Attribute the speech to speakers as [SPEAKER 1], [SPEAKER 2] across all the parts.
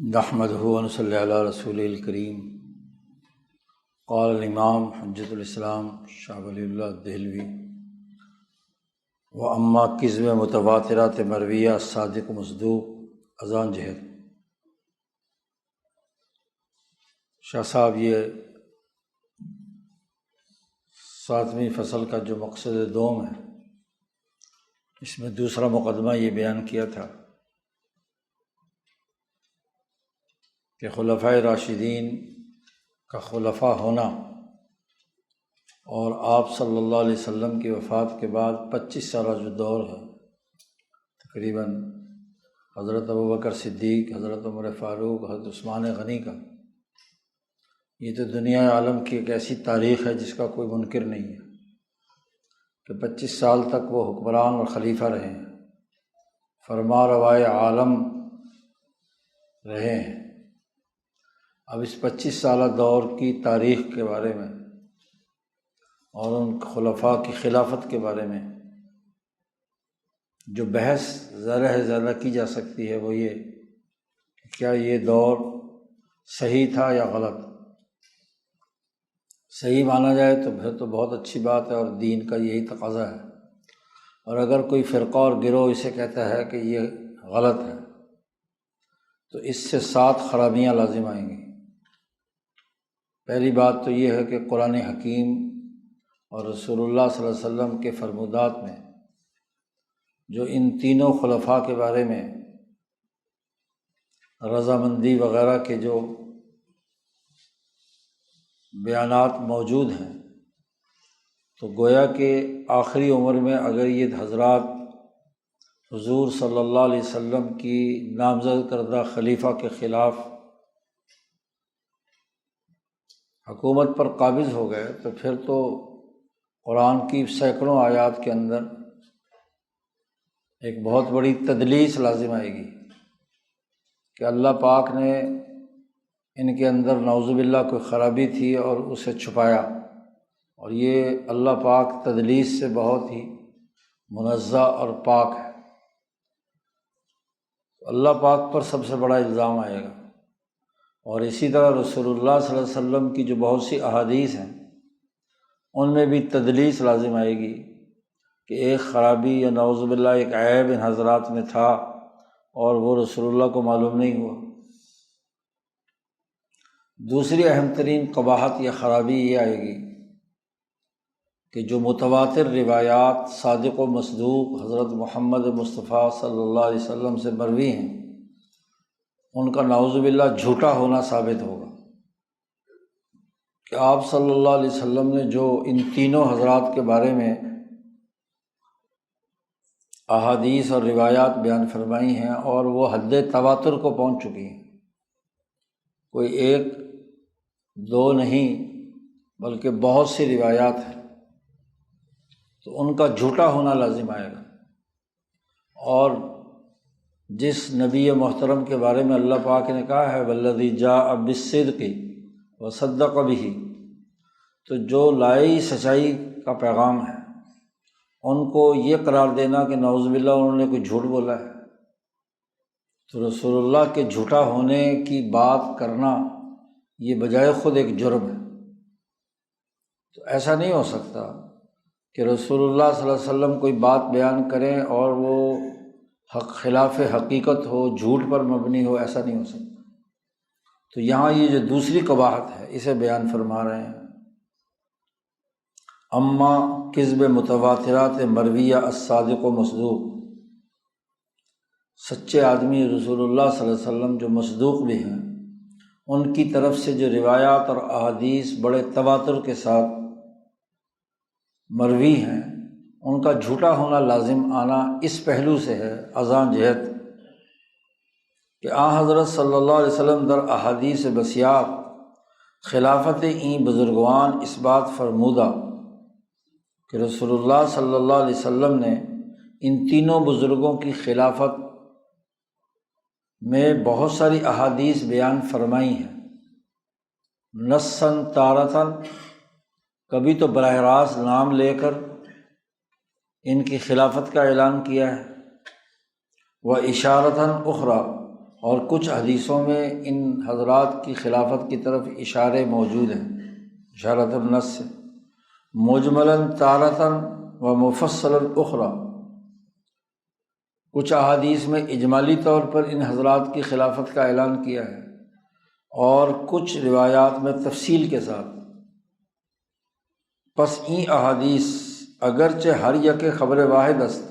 [SPEAKER 1] نحمدہ و نصلی علی رسول الکریم۔ قال الامام حجۃ الاسلام شاہ ولی اللہ دہلوی: واما کذب متواترات مرویہ صادق مصدوق ازان جہت۔ شاہ صاحب یہ 7ویں فصل کا جو مقصد دوم ہے، اس میں دوسرا مقدمہ یہ بیان کیا تھا کہ خلفائے راشدین کا خلفاء ہونا اور آپ صلی اللہ علیہ وسلم کی وفات کے بعد 25 سالہ جو دور ہے، تقریباً حضرت ابوبکر صدیق، حضرت عمر فاروق، حضرت عثمان غنی کا، یہ تو دنیا عالم کی ایک ایسی تاریخ ہے جس کا کوئی منکر نہیں ہے کہ 25 سال تک وہ حکمران اور خلیفہ رہے ہیں، فرما روائے عالم رہے ہیں۔ اب اس 25 سالہ دور کی تاریخ کے بارے میں اور ان خلفاء کی خلافت کے بارے میں جو بحث زیادہ سے زیادہ کی جا سکتی ہے وہ یہ کہ کیا یہ دور صحیح تھا یا غلط۔ صحیح مانا جائے تو پھر تو بہت اچھی بات ہے اور دین کا یہی تقاضا ہے، اور اگر کوئی فرقہ اور گروہ اسے کہتا ہے کہ یہ غلط ہے تو اس سے 7 خرابیاں لازم آئیں گی۔ پہلی بات تو یہ ہے کہ قرآن حکیم اور رسول اللہ صلی اللہ علیہ وسلم کے فرمودات میں جو ان تینوں خلفاء کے بارے میں رضامندی وغیرہ کے جو بیانات موجود ہیں، تو گویا کہ آخری عمر میں اگر یہ حضرات حضور صلی اللہ علیہ وسلم کی نامزد کردہ خلیفہ کے خلاف حکومت پر قابض ہو گئے تو پھر تو قرآن کی سینکڑوں آیات کے اندر ایک بہت بڑی تدلیس لازم آئے گی کہ اللہ پاک نے ان کے اندر نعوذ باللہ کوئی خرابی تھی اور اسے چھپایا، اور یہ اللہ پاک تدلیس سے بہت ہی منزہ اور پاک ہے۔ اللہ پاک پر سب سے بڑا الزام آئے گا، اور اسی طرح رسول اللہ صلی اللہ علیہ وسلم کی جو بہت سی احادیث ہیں ان میں بھی تدلیس لازم آئے گی کہ ایک خرابی یا نعوذ باللہ ایک عیب ان حضرات میں تھا اور وہ رسول اللہ کو معلوم نہیں ہوا۔ دوسری اہم ترین قباحت یا خرابی یہ آئے گی کہ جو متواتر روایات صادق و مصدوق حضرت محمد مصطفیٰ صلی اللہ علیہ وسلم سے مروی ہیں، ان کا نعوذ باللہ جھوٹا ہونا ثابت ہوگا کہ آپ صلی اللہ علیہ وسلم نے جو ان تینوں حضرات کے بارے میں احادیث اور روایات بیان فرمائی ہیں اور وہ حد تواتر کو پہنچ چکی ہیں، کوئی ایک دو نہیں بلکہ بہت سی روایات ہیں، تو ان کا جھوٹا ہونا لازم آئے گا۔ اور جس نبی محترم کے بارے میں اللہ پاک نے کہا ہے والذی جاء بالصدق وصدق بہ، تو جو لائی سچائی کا پیغام ہے ان کو یہ قرار دینا کہ نعوذ باللہ انہوں نے کوئی جھوٹ بولا ہے، تو رسول اللہ کے جھوٹا ہونے کی بات کرنا یہ بجائے خود ایک جرم ہے۔ تو ایسا نہیں ہو سکتا کہ رسول اللہ صلی اللہ علیہ وسلم کوئی بات بیان کریں اور وہ خلاف حقیقت ہو، جھوٹ پر مبنی ہو، ایسا نہیں ہو سکتا۔ تو یہاں یہ جو دوسری قباحت ہے اسے بیان فرما رہے ہیں۔ اما کذب متواترات مرویہ الصادق و مصدوق، سچے آدمی رسول اللہ صلی اللہ علیہ وسلم جو مصدوق بھی ہیں، ان کی طرف سے جو روایات اور احادیث بڑے تواتر کے ساتھ مروی ہیں، ان کا جھوٹا ہونا لازم آنا اس پہلو سے ہے ازاں جہت کہ حضرت صلی اللہ علیہ وسلم در احادیث بسیار خلافت این بزرگوان اس بات فرمودہ کہ رسول اللہ صلی اللہ علیہ وسلم نے ان تینوں بزرگوں کی خلافت میں بہت ساری احادیث بیان فرمائی ہیں، نصاً تارتاً، کبھی تو براہ راست نام لے کر ان کی خلافت کا اعلان کیا ہے، و اشارتاً اخری، اور کچھ حدیثوں میں ان حضرات کی خلافت کی طرف اشارے موجود ہیں، اشارۃ النص سے، مجملاً تارۃً و مفصلاً اخری۔ کچھ احادیث میں اجمالی طور پر ان حضرات کی خلافت کا اعلان کیا ہے، اور کچھ روایات میں تفصیل کے ساتھ۔ پس این احادیث اگرچہ ہر یک خبر واحد است،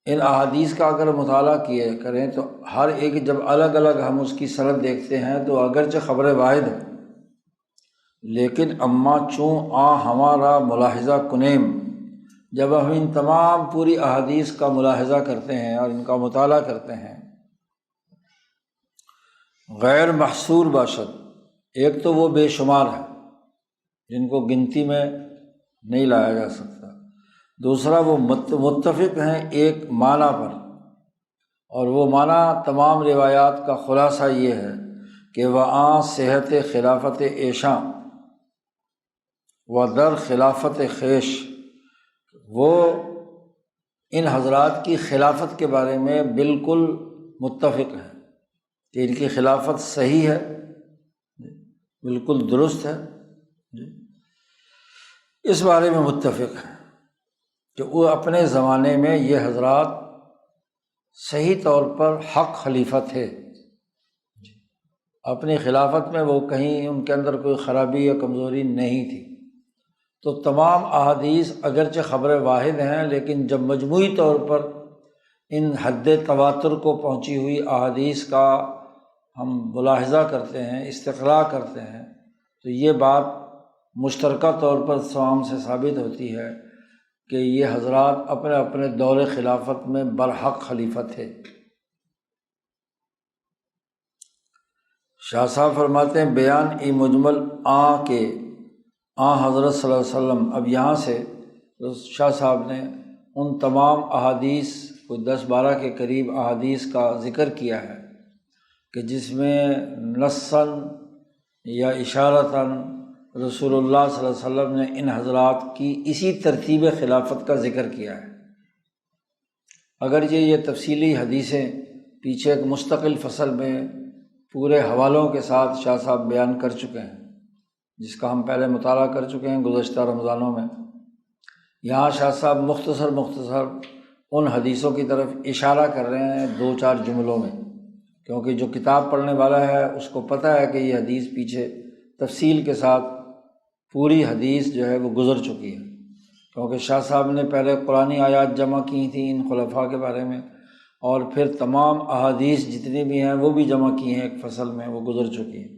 [SPEAKER 1] ان احادیث کا اگر مطالعہ کریں تو ہر ایک جب الگ الگ ہم اس کی سند دیکھتے ہیں تو اگرچہ خبر واحد ہے، لیکن اما چون ہمارا ملاحظہ کنیم، جب ہم ان تمام پوری احادیث کا ملاحظہ کرتے ہیں اور ان کا مطالعہ کرتے ہیں، غیر محصور باشد، ایک تو وہ بے شمار ہے جن کو گنتی میں نہیں لایا جا سکتا، دوسرا وہ متفق ہیں ایک معنی پر، اور وہ معنی تمام روایات کا خلاصہ یہ ہے کہ وہاں صحت خلافت ایشاں و در خلافت خیش، وہ ان حضرات کی خلافت کے بارے میں بالکل متفق ہیں کہ ان کی خلافت صحیح ہے، بالکل درست ہے، اس بارے میں متفق ہیں کہ وہ اپنے زمانے میں یہ حضرات صحیح طور پر حق خلیفہ تھے، اپنی خلافت میں وہ کہیں ان کے اندر کوئی خرابی یا کمزوری نہیں تھی۔ تو تمام احادیث اگرچہ خبر واحد ہیں، لیکن جب مجموعی طور پر ان حد تواتر کو پہنچی ہوئی احادیث کا ہم ملاحظہ کرتے ہیں، استقراء کرتے ہیں، تو یہ بات مشترکہ طور پر تمام سے ثابت ہوتی ہے کہ یہ حضرات اپنے اپنے دور خلافت میں برحق خلیفہ تھے۔ شاہ صاحب فرماتے ہیں بیان ای مجمل کے حضرت صلی اللہ علیہ وسلم۔ اب یہاں سے شاہ صاحب نے ان تمام احادیث کوئی 10-12 کے قریب احادیث کا ذکر کیا ہے کہ جس میں نصاً یا اشارتاً رسول اللہ صلی اللہ علیہ وسلم نے ان حضرات کی اسی ترتیب خلافت کا ذکر کیا ہے۔ اگرچہ یہ تفصیلی حدیثیں پیچھے ایک مستقل فصل میں پورے حوالوں کے ساتھ شاہ صاحب بیان کر چکے ہیں، جس کا ہم پہلے مطالعہ کر چکے ہیں گزشتہ رمضانوں میں۔ یہاں شاہ صاحب مختصر ان حدیثوں کی طرف اشارہ کر رہے ہیں 2-4 جملوں میں، کیونکہ جو کتاب پڑھنے والا ہے اس کو پتہ ہے کہ یہ حدیث پیچھے تفصیل کے ساتھ پوری حدیث جو ہے وہ گزر چکی ہے، کیونکہ شاہ صاحب نے پہلے قرآنی آیات جمع کی تھیں ان خلفاء کے بارے میں، اور پھر تمام احادیث جتنی بھی ہیں وہ بھی جمع کی ہیں ایک فصل میں، وہ گزر چکی ہیں۔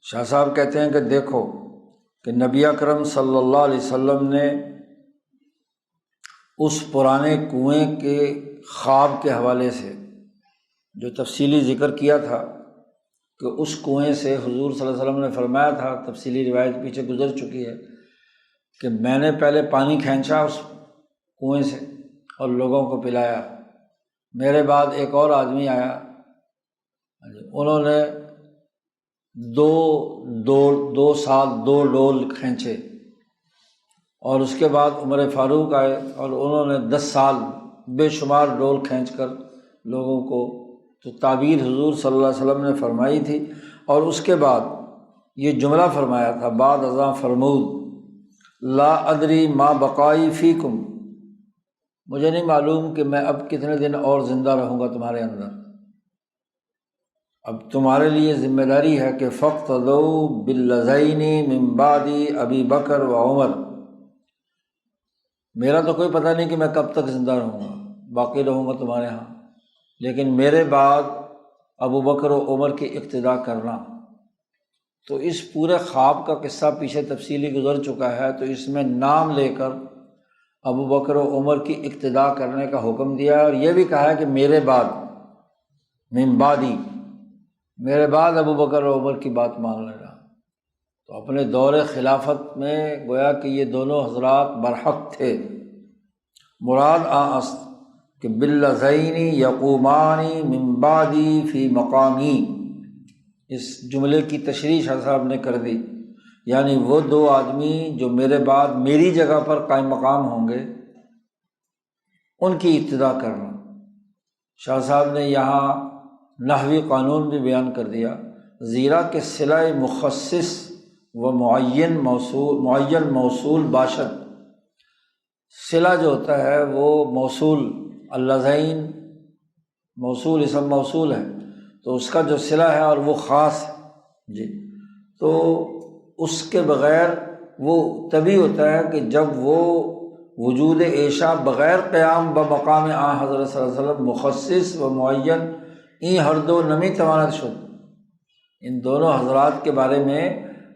[SPEAKER 1] شاہ صاحب کہتے ہیں کہ دیکھو کہ نبی اکرم صلی اللہ علیہ وسلم نے اس پرانے کنویں کے خواب کے حوالے سے جو تفصیلی ذکر کیا تھا کہ اس کنویں سے حضور صلی اللہ علیہ وسلم نے فرمایا تھا، تفصیلی روایت پیچھے گزر چکی ہے کہ میں نے پہلے پانی کھینچا اس کنویں سے اور لوگوں کو پلایا، میرے بعد ایک اور آدمی آیا، انہوں نے دو سال 2 ڈول کھینچے، اور اس کے بعد عمر فاروق آئے اور انہوں نے 10 سال بے شمار ڈول کھینچ کر لوگوں کو، تو تعبیر حضور صلی اللہ علیہ وسلم نے فرمائی تھی، اور اس کے بعد یہ جملہ فرمایا تھا بعد ازاں فرمود لا ادری ما بقائی فیکم، مجھے نہیں معلوم کہ میں اب کتنے دن اور زندہ رہوں گا تمہارے اندر، اب تمہارے لیے ذمہ داری ہے کہ فاقتدوا باللذین من بعد ابی بکر و عمر، میرا تو کوئی پتہ نہیں کہ میں کب تک زندہ رہوں گا، باقی رہوں گا تمہارے ہاں، لیکن میرے بعد ابو بکر و عمر کی اقتداء کرنا۔ تو اس پورے خواب کا قصہ پیچھے تفصیلی گزر چکا ہے، تو اس میں نام لے کر ابو بکر و عمر کی اقتداء کرنے کا حکم دیا ہے، اور یہ بھی کہا ہے کہ میرے بعد من بعدی، میرے بعد ابو بکر و عمر کی بات مان لینا۔ تو اپنے دور خلافت میں گویا کہ یہ دونوں حضرات برحق تھے۔ مراد است کہ باللذین یقومان من بعدی فی مقامی، اس جملے کی تشریح شاہ صاحب نے کر دی، یعنی وہ 2 آدمی جو میرے بعد میری جگہ پر قائم مقام ہوں گے، ان کی ابتدا کرنا۔ شاہ صاحب نے یہاں نحوی قانون بھی بیان کر دیا، زیرا کہ صلہ مخصص و معین موصول باشد، صلہ جو ہوتا ہے وہ موصول، اللذین موصول اسم موصول ہے، تو اس کا جو صلہ ہے اور وہ خاص ہے جی، تو اس کے بغیر وہ تبھی ہوتا ہے کہ جب وہ وجود عیشا بغیر قیام بمقام حضرت صلی اللہ علیہ وسلم مخصص و معین این ہر دو نمی توانت شد۔ ان دونوں حضرات کے بارے میں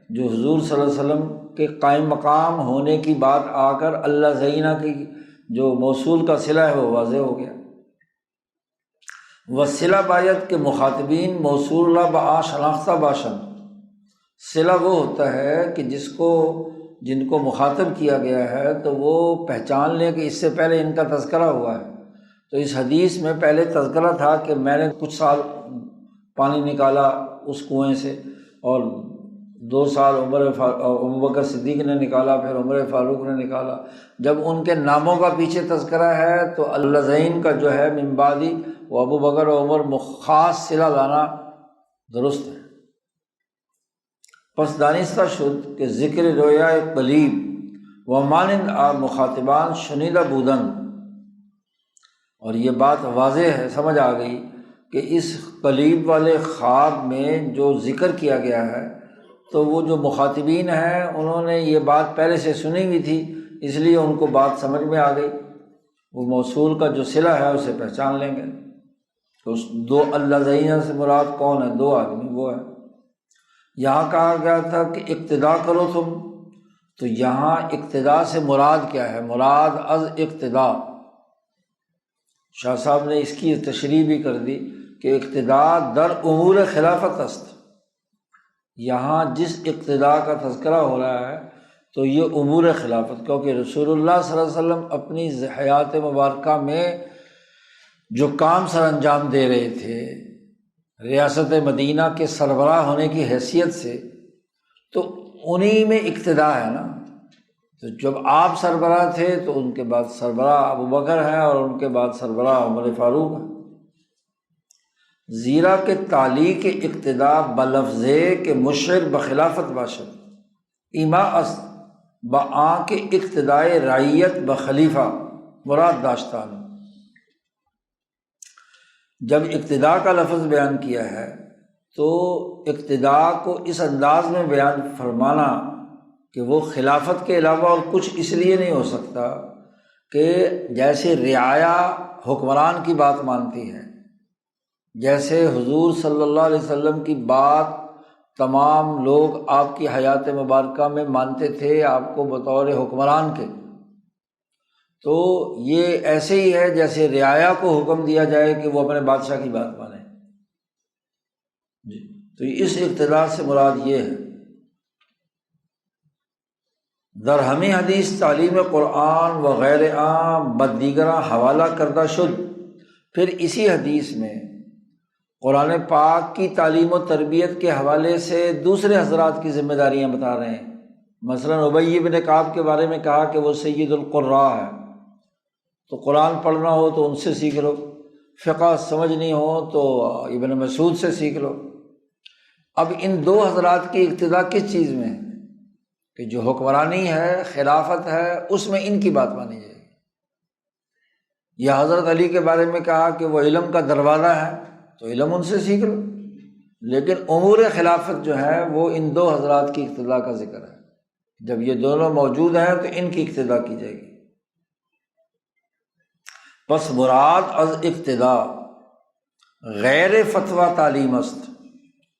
[SPEAKER 1] جو حضور صلی اللہ علیہ وسلم کے قائم مقام ہونے کی بات آ کر اللہ زینہ کی جو موصول کا صلہ ہے وہ واضح ہو گیا۔ وصلہ باید کے مخاطبین موصول لا با شناختہ باشن، صلہ وہ ہوتا ہے کہ جن کو مخاطب کیا گیا ہے تو وہ پہچان لیں کہ اس سے پہلے ان کا تذکرہ ہوا ہے۔ تو اس حدیث میں پہلے تذکرہ تھا کہ میں نے کچھ سال پانی نکالا اس کنویں سے، اور 2 سال ابوبکر صدیق نے نکالا، پھر عمر فاروق نے نکالا۔ جب ان کے ناموں کا پیچھے تذکرہ ہے تو اللذین کا جو ہے من بعدی وہ ابوبکر و عمر خاص صلہ لانا درست ہے۔ پس دانستہ شد کہ ذکر رویا قلیب و مانند مخاطبان شنیدہ بودن، اور یہ بات واضح ہے، سمجھ آ گئی کہ اس قلیب والے خواب میں جو ذکر کیا گیا ہے تو وہ جو مخاطبین ہیں انہوں نے یہ بات پہلے سے سنی ہوئی تھی، اس لیے ان کو بات سمجھ میں آ گئی، وہ موصول کا جو صلہ ہے اسے پہچان لیں گے۔ تو اس 2 اللذین سے مراد کون ہے؟ 2 آدمی وہ ہے۔ یہاں کہا گیا تھا کہ اقتدا کرو تم، تو یہاں اقتدا سے مراد کیا ہے؟ مراد از اقتدا، شاہ صاحب نے اس کی تشریح بھی کر دی کہ اقتدا در امور خلافت است۔ یہاں جس اقتدا کا تذکرہ ہو رہا ہے تو یہ امور خلافت، کیونکہ رسول اللہ صلی اللہ علیہ وسلم اپنی حیات مبارکہ میں جو کام سر انجام دے رہے تھے ریاست مدینہ کے سربراہ ہونے کی حیثیت سے، تو انہی میں اقتدا ہے نا۔ تو جب آپ سربراہ تھے تو ان کے بعد سربراہ ابوبکر ہے اور ان کے بعد سربراہ عمر فاروق ہے۔ زیرا کہ تعلیق اقتدا بلفظ کے مشعر بخلافت باشد ایما است بآں کے اقتدائے رعیت بخلیفہ مراد داشتان۔ جب اقتدا کا لفظ بیان کیا ہے تو اقتدا کو اس انداز میں بیان فرمانا کہ وہ خلافت کے علاوہ اور کچھ اس لیے نہیں ہو سکتا کہ جیسے رعایا حکمران کی بات مانتی ہے، جیسے حضور صلی اللہ علیہ وسلم کی بات تمام لوگ آپ کی حیات مبارکہ میں مانتے تھے آپ کو بطور حکمران کے، تو یہ ایسے ہی ہے جیسے رعایا کو حکم دیا جائے کہ وہ اپنے بادشاہ کی بات مانے جی۔ تو اس اقتدا سے مراد یہ ہے۔ در ہمیں حدیث تعلیم قرآن و غیر عام بدیگراں حوالہ کردہ شد، پھر اسی حدیث میں قرآن پاک کی تعلیم و تربیت کے حوالے سے دوسرے حضرات کی ذمہ داریاں بتا رہے ہیں۔ مثلاً ابی بن کعب کے بارے میں کہا کہ وہ سید القراء ہے، تو قرآن پڑھنا ہو تو ان سے سیکھ لو، فقہ سمجھنی ہو تو ابن مسعود سے سیکھ لو۔ اب ان 2 حضرات کی اقتدا کس چیز میں ہے کہ جو حکمرانی ہے خلافت ہے اس میں ان کی بات مانی جائے گی۔ یا حضرت علی کے بارے میں کہا کہ وہ علم کا دروازہ ہے تو علم ان سے سیکھ لو، لیکن امور خلافت جو ہے وہ ان 2 حضرات کی اقتدا کا ذکر ہے۔ جب یہ دونوں موجود ہیں تو ان کی اقتدا کی جائے گی۔ پس مراد از اقتدا غیر فتویٰ تعلیم است۔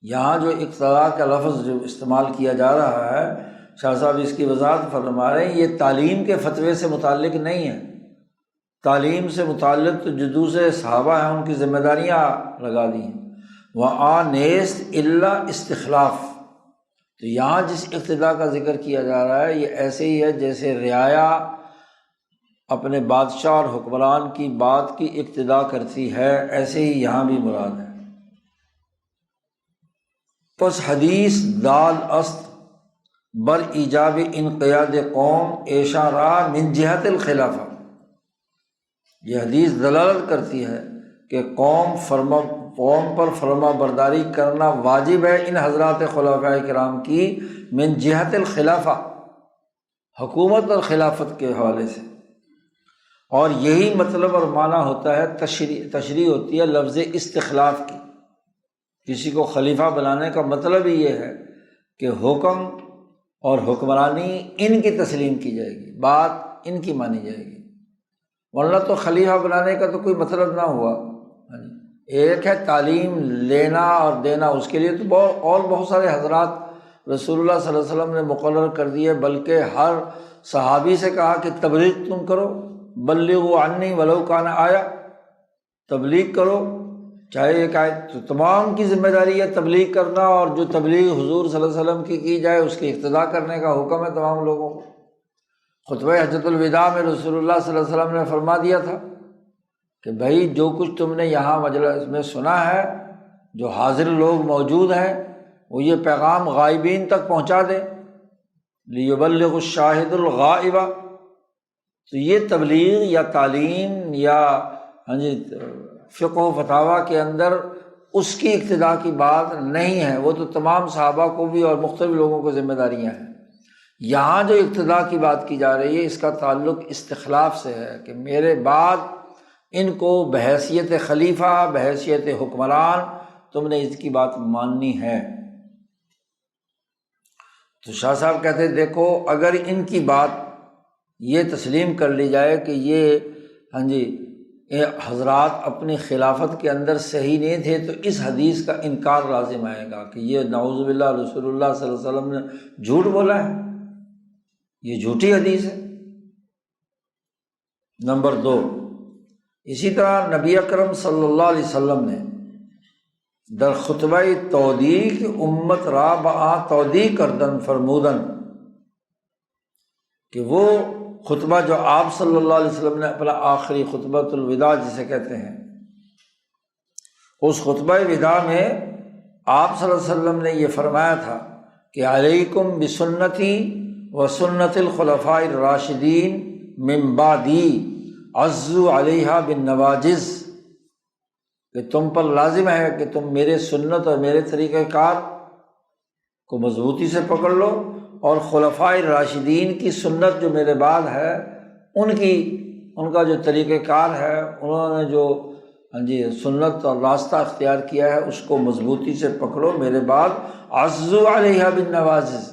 [SPEAKER 1] یہاں جو اقتدا کا لفظ جو استعمال کیا جا رہا ہے شاہ صاحب اس کی وضاحت فرما رہے ہیں، یہ تعلیم کے فتوے سے متعلق نہیں ہے۔ تعلیم سے متعلق تو جو دوسرے صحابہ ہیں ان کی ذمہ داریاں لگا دی ہیں۔ وَآ نیست الا استخلاف، تو یہاں جس اقتدا کا ذکر کیا جا رہا ہے یہ ایسے ہی ہے جیسے رعایا اپنے بادشاہ اور حکمران کی بات کی اقتدا کرتی ہے، ایسے ہی یہاں بھی مراد ہے۔ پس حدیث دال است بر ایجاب انقیاد قوم ایشا را من جہت الخلافہ، یہ حدیث دلالت کرتی ہے کہ قوم پر فرما برداری کرنا واجب ہے ان حضرات خلفائے کرام کی من جہت الخلافہ، حکومت اور خلافت کے حوالے سے۔ اور یہی مطلب اور معنی ہوتا ہے، تشریح ہوتی ہے لفظ استخلاف کی۔ کسی کو خلیفہ بنانے کا مطلب ہی یہ ہے کہ حکم اور حکمرانی ان کی تسلیم کی جائے گی، بات ان کی مانی جائے گی، ورنہ تو خلیفہ بنانے کا تو کوئی مطلب نہ ہوا۔ ایک ہے تعلیم لینا اور دینا، اس کے لیے تو بہت سارے حضرات رسول اللہ صلی اللہ علیہ وسلم نے مقرر کر دیے، بلکہ ہر صحابی سے کہا کہ تبلیغ تم کرو، بلغوا عنی ولو کان آیا، تبلیغ کرو چاہے ایک آیت، تو تمام کی ذمہ داری ہے تبلیغ کرنا، اور جو تبلیغ حضور صلی اللہ علیہ وسلم کی جائے اس کی اقتداء کرنے کا حکم ہے تمام لوگوں کو۔ خطبہ حجۃ الوداع میں رسول اللہ صلی اللہ علیہ وسلم نے فرما دیا تھا کہ بھائی جو کچھ تم نے یہاں مجلس میں سنا ہے، جو حاضر لوگ موجود ہیں وہ یہ پیغام غائبین تک پہنچا دیں، لیبلغ الشاہد الغائب۔ تو یہ تبلیغ یا تعلیم یا فقہ و فتاویٰ کے اندر اس کی اقتداء کی بات نہیں ہے، وہ تو تمام صحابہ کو بھی اور مختلف لوگوں کو ذمہ داریاں ہیں۔ یہاں جو اقتداء کی بات کی جا رہی ہے اس کا تعلق استخلاف سے ہے کہ میرے بعد ان کو بحیثیت خلیفہ، بحیثیت حکمران تم نے اس کی بات ماننی ہے۔ تو شاہ صاحب کہتے ہیں دیکھو اگر ان کی بات یہ تسلیم کر لی جائے کہ یہ حضرات اپنی خلافت کے اندر صحیح نہیں تھے، تو اس حدیث کا انکار لازم آئے گا کہ یہ نعوذ باللہ رسول اللہ صلی اللہ علیہ وسلم نے جھوٹ بولا ہے، یہ جھوٹی حدیث ہے۔ نمبر 2، اسی طرح نبی اکرم صلی اللہ علیہ وسلم نے در خطبہ تودیع امت را با تودیع کردن فرمودن، کہ وہ خطبہ جو آپ صلی اللہ علیہ وسلم نے اپنا آخری خطبۃ الوداع جسے کہتے ہیں، اس خطبہ وداع میں آپ صلی اللہ علیہ وسلم نے یہ فرمایا تھا کہ علیکم بسنتی و سنت الخلفاء الراشدین من بعدی عضوا علیہا بالنواجذ، کہ تم پر لازم ہے کہ تم میرے سنت اور میرے طریقہ کار کو مضبوطی سے پکڑ لو، اور خلفاء راشدین کی سنت جو میرے بعد ہے ان کا جو طریقہ کار ہے، انہوں نے جو سنت اور راستہ اختیار کیا ہے اس کو مضبوطی سے پکڑو میرے بعد، عضوا علیہا بالنواجذ،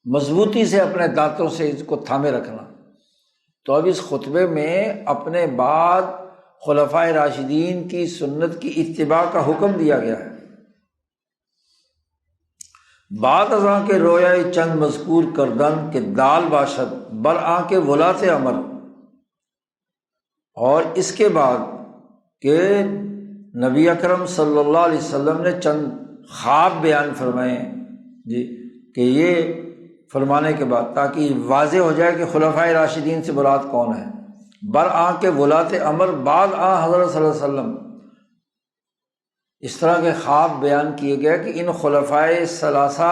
[SPEAKER 1] مضبوطی سے اپنے دانتوں سے اس کو تھامے رکھنا۔ تو اب اس خطبے میں اپنے بعد خلفائے راشدین کی سنت کی اتباع کا حکم دیا گیا ہے۔ بعد ازاں کے رویائی چند مذکور کردن کہ دال باشد برآں کے ولات امر، اور اس کے بعد کہ نبی اکرم صلی اللہ علیہ وسلم نے چند خواب بیان فرمائے کہ یہ فرمانے کے بعد تاکہ واضح ہو جائے کہ خلفائے راشدین سے مراد کون ہے۔ برآں کے ولات امر، بعد حضرت صلی اللہ علیہ وسلم اس طرح کے خواب بیان کیے گئے کہ ان خلفائے ثلاثہ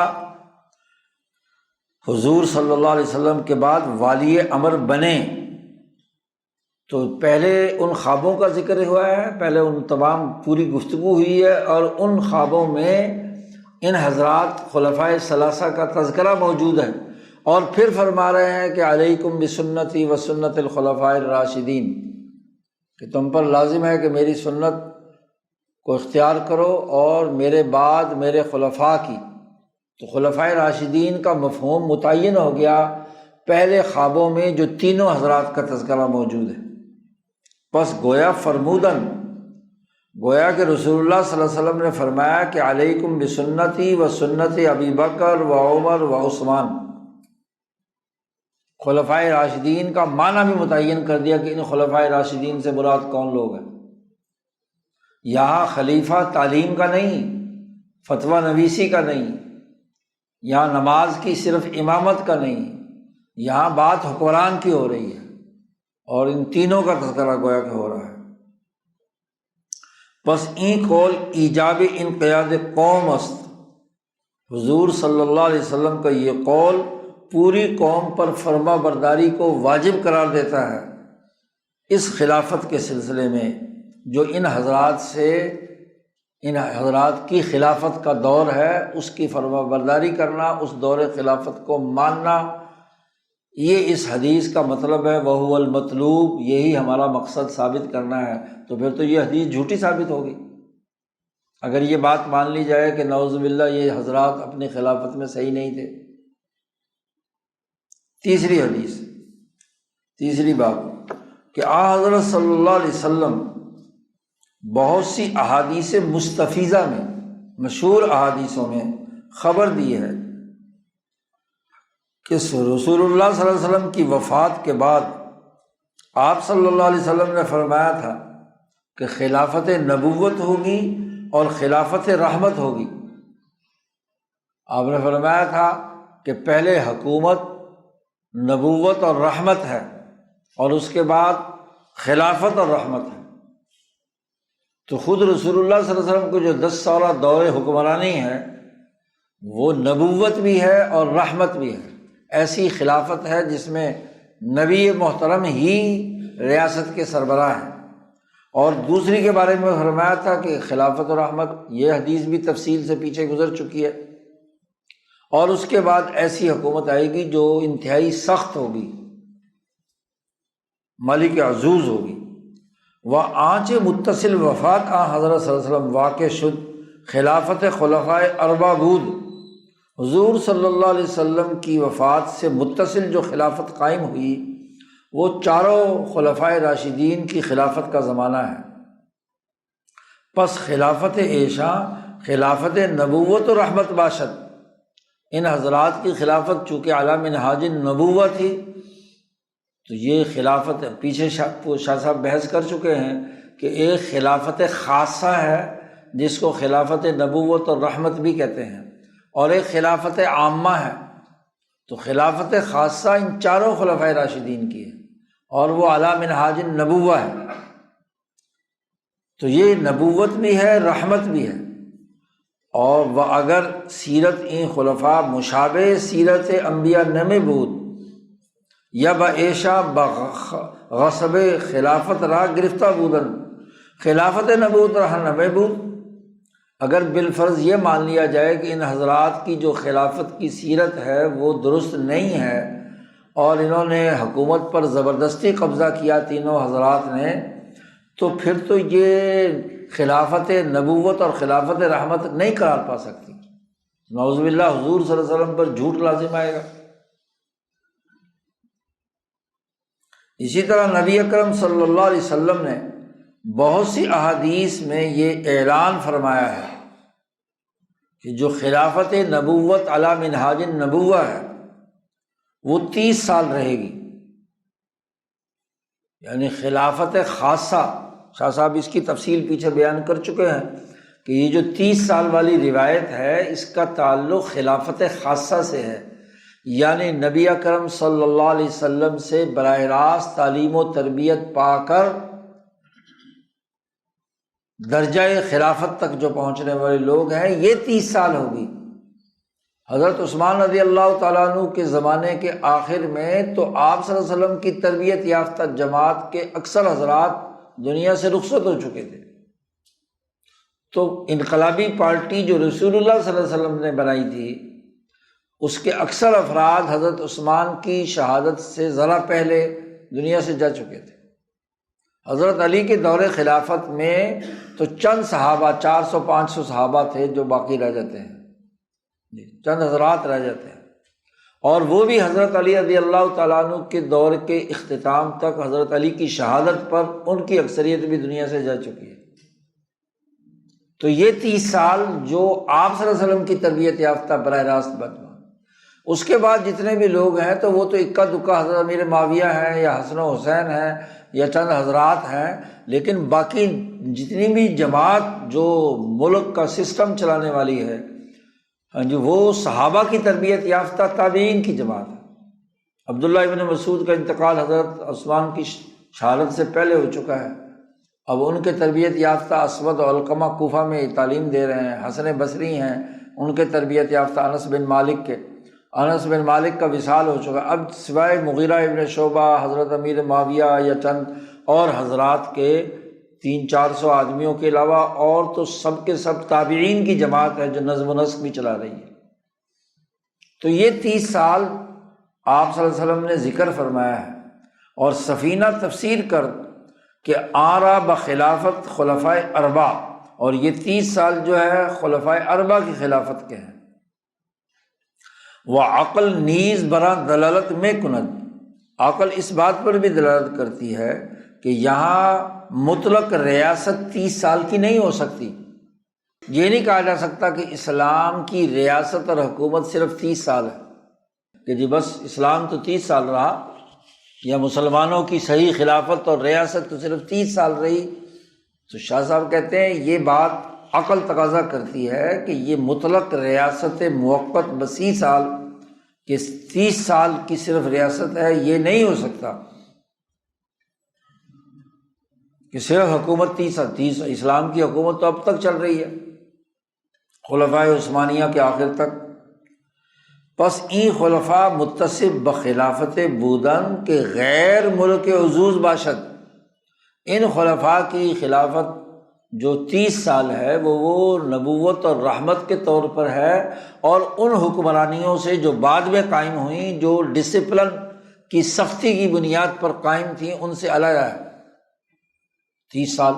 [SPEAKER 1] حضور صلی اللہ علیہ وسلم کے بعد والی امر بنے۔ تو پہلے ان خوابوں کا ذکر ہوا ہے، پہلے ان تمام پوری گفتگو ہوئی ہے، اور ان خوابوں میں ان حضرات خلفائے ثلاثہ کا تذکرہ موجود ہے، اور پھر فرما رہے ہیں کہ علیکم بسنتی و سنت الخلفاء الراشدین، کہ تم پر لازم ہے کہ میری سنت کو اختیار کرو اور میرے بعد میرے خلفاء کی۔ تو خلفائے راشدین کا مفہوم متعین ہو گیا پہلے خوابوں میں جو تینوں حضرات کا تذکرہ موجود ہے۔ پس گویا فرمودن، گویا کہ رسول اللہ صلی اللہ علیہ وسلم نے فرمایا کہ علیکم بسنتی و سنت ابی بکر و عمر و عثمان، خلفائے راشدین کا معنی بھی متعین کر دیا کہ ان خلفائے راشدین سے مراد کون لوگ ہیں۔ یہاں خلیفہ تعلیم کا نہیں، فتویٰ نویسی کا نہیں، یہاں نماز کی صرف امامت کا نہیں، یہاں بات حکمران کی ہو رہی ہے، اور ان تینوں کا تذکرہ گویا کہ ہو رہا ہے۔ بس این قول ایجاب انقیاد قوم است، حضور صلی اللہ علیہ وسلم کا یہ قول پوری قوم پر فرما برداری کو واجب قرار دیتا ہے۔ اس خلافت کے سلسلے میں جو ان حضرات کی خلافت کا دور ہے اس کی فرما برداری کرنا، اس دور خلافت کو ماننا، یہ اس حدیث کا مطلب ہے وَهُوَ الْمَطْلُوب، یہی ہمارا مقصد ثابت کرنا ہے۔ تو پھر تو یہ حدیث جھوٹی ثابت ہوگی اگر یہ بات مان لی جائے کہ نعوذ باللہ یہ حضرات اپنی خلافت میں صحیح نہیں تھے۔ تیسری حدیث، تیسری بات کہ حضرت صلی اللہ علیہ وسلم بہت سی احادیث مستفیضہ میں، مشہور احادیثوں میں خبر دی ہے کہ رسول اللہ صلی اللہ علیہ وسلم کی وفات کے بعد آپ صلی اللہ علیہ وسلم نے فرمایا تھا کہ خلافت نبوت ہوگی اور خلافت رحمت ہوگی۔ آپ نے فرمایا تھا کہ پہلے حکومت، نبوت اور رحمت ہے، اور اس کے بعد خلافت اور رحمت ہے۔ تو خود رسول اللہ صلی اللہ علیہ وسلم کو جو 10 سالہ دور حکمرانی ہے وہ نبوت بھی ہے اور رحمت بھی ہے۔ ایسی خلافت ہے جس میں نبی محترم ہی ریاست کے سربراہ ہیں۔ اور دوسری کے بارے میں فرمایا تھا کہ خلافت و رحمت، یہ حدیث بھی تفصیل سے پیچھے گزر چکی ہے۔ اور اس کے بعد ایسی حکومت آئے گی جو انتہائی سخت ہوگی، ملک عزوز ہوگی۔ وہ آنچ متصل وفات حضرت صلی اللہ علیہ وسلم واقع شد خلافت خلفائے اربع بود، حضور صلی اللہ علیہ وسلم کی وفات سے متصل جو خلافت قائم ہوئی وہ چاروں خلفائے راشدین کی خلافت کا زمانہ ہے۔ پس خلافت عیشا خلافت نبوت و رحمت باشد، ان حضرات کی خلافت چونکہ اعلیٰ منہاج النبوہ تھی تو یہ خلافت پیچھے شاہ صاحب بحث کر چکے ہیں کہ ایک خلافت خاصہ ہے جس کو خلافت نبوت اور رحمت بھی کہتے ہیں، اور ایک خلافت عامہ ہے۔ تو خلافت خاصہ ان چاروں خلفائے راشدین کی ہے اور وہ اعلیٰ منہاج النبوہ ہے۔ تو یہ نبوت بھی ہے، رحمت بھی ہے۔ اور وہ اگر سیرت این خلفاء مشابہ سیرت انبیاء نمی بود یا با ایشا غصب خلافت را گرفتہ بودن، خلافت نبوت رہا نمی بود، اگر بالفرض یہ مان لیا جائے کہ ان حضرات کی جو خلافت کی سیرت ہے وہ درست نہیں ہے اور انہوں نے حکومت پر زبردستی قبضہ کیا تینوں حضرات نے، تو پھر تو یہ خلافت نبوت اور خلافت رحمت نہیں قرار پا سکتی۔ نعوذ باللہ حضور صلی اللہ علیہ وسلم پر جھوٹ لازم آئے گا۔ اسی طرح نبی اکرم صلی اللہ علیہ وسلم نے بہت سی احادیث میں یہ اعلان فرمایا ہے کہ جو خلافت نبوت علی منہاج النبوہ ہے وہ 30 سال رہے گی، یعنی خلافت خاصہ۔ شاہ صاحب اس کی تفصیل پیچھے بیان کر چکے ہیں کہ یہ جو 30 سال والی روایت ہے اس کا تعلق خلافت خاصہ سے ہے، یعنی نبی اکرم صلی اللہ علیہ وسلم سے براہ راست تعلیم و تربیت پا کر درجہ خلافت تک جو پہنچنے والے لوگ ہیں یہ 30 سال ہوگی۔ حضرت عثمان رضی اللہ تعالیٰ عنہ کے زمانے کے آخر میں تو آپ صلی اللہ علیہ وسلم کی تربیت یافتہ جماعت کے اکثر حضرات دنیا سے رخصت ہو چکے تھے، تو انقلابی پارٹی جو رسول اللہ صلی اللہ علیہ وسلم نے بنائی تھی اس کے اکثر افراد حضرت عثمان کی شہادت سے ذرا پہلے دنیا سے جا چکے تھے۔ حضرت علی کے دور خلافت میں تو چند صحابہ، 400-500 صحابہ تھے جو باقی رہ جاتے ہیں، چند حضرات رہ جاتے ہیں، اور وہ بھی حضرت علی رضی اللہ تعالیٰ عنہ کے دور کے اختتام تک حضرت علی کی شہادت پر ان کی اکثریت بھی دنیا سے جا چکی ہے۔ تو یہ 30 سال جو آپ صلی اللہ علیہ وسلم کی تربیت یافتہ براہ راست بنوا، اس کے بعد جتنے بھی لوگ ہیں تو وہ تو اکا دکا حضرت امیر معاویہ ہیں یا حسن و حسین ہیں یا چند حضرات ہیں، لیکن باقی جتنی بھی جماعت جو ملک کا سسٹم چلانے والی ہے جو وہ صحابہ کی تربیت یافتہ تابعین کی جماعت ہے۔ عبداللہ ابن مسعود کا انتقال حضرت عثمان کی شہادت سے پہلے ہو چکا ہے، اب ان کے تربیت یافتہ اسود و علقمہ کوفہ میں تعلیم دے رہے ہیں، حسن بصری ہیں ان کے تربیت یافتہ انس بن مالک کا وصال ہو چکا، اب سوائے مغیرہ ابن شعبہ، حضرت امیر معاویہ یا چند اور حضرات کے 300-400 آدمیوں کے علاوہ اور تو سب کے سب تابعین کی جماعت ہے جو نظم و نسق بھی چلا رہی ہے۔ تو یہ 30 سال آپ صلی اللہ علیہ وسلم نے ذکر فرمایا ہے، اور سفینہ تفسیر کر کہ آرا بخلافت خلفائے اربع، اور یہ 30 سال جو ہے خلفائے اربع کی خلافت کے ہیں۔ وہ عقل نیز برا دلالت میں کند، عقل اس بات پر بھی دلالت کرتی ہے کہ یہاں مطلق ریاست 30 سال کی نہیں ہو سکتی۔ یہ نہیں کہا جا سکتا کہ اسلام کی ریاست اور حکومت صرف 30 سال ہے کہ جی بس اسلام تو 30 سال رہا، یا مسلمانوں کی صحیح خلافت اور ریاست تو صرف 30 سال رہی۔ تو شاہ صاحب کہتے ہیں یہ بات عقل تقاضا کرتی ہے کہ یہ مطلق ریاست موقت ب30 سال کہ 30 سال کی صرف ریاست ہے، یہ نہیں ہو سکتا کہ صرف حکومت 30 سال۔ اسلام کی حکومت تو اب تک چل رہی ہے، خلفائے عثمانیہ کے آخر تک۔ پس این خلفاء متصف بخلافت بودن کے غیر ملک عزوز باشد، ان خلفاء کی خلافت جو 30 سال ہے وہ نبوت اور رحمت کے طور پر ہے، اور ان حکمرانیوں سے جو بعد میں قائم ہوئیں جو ڈسپلن کی سختی کی بنیاد پر قائم تھیں ان سے الگ ہے۔ 30 سال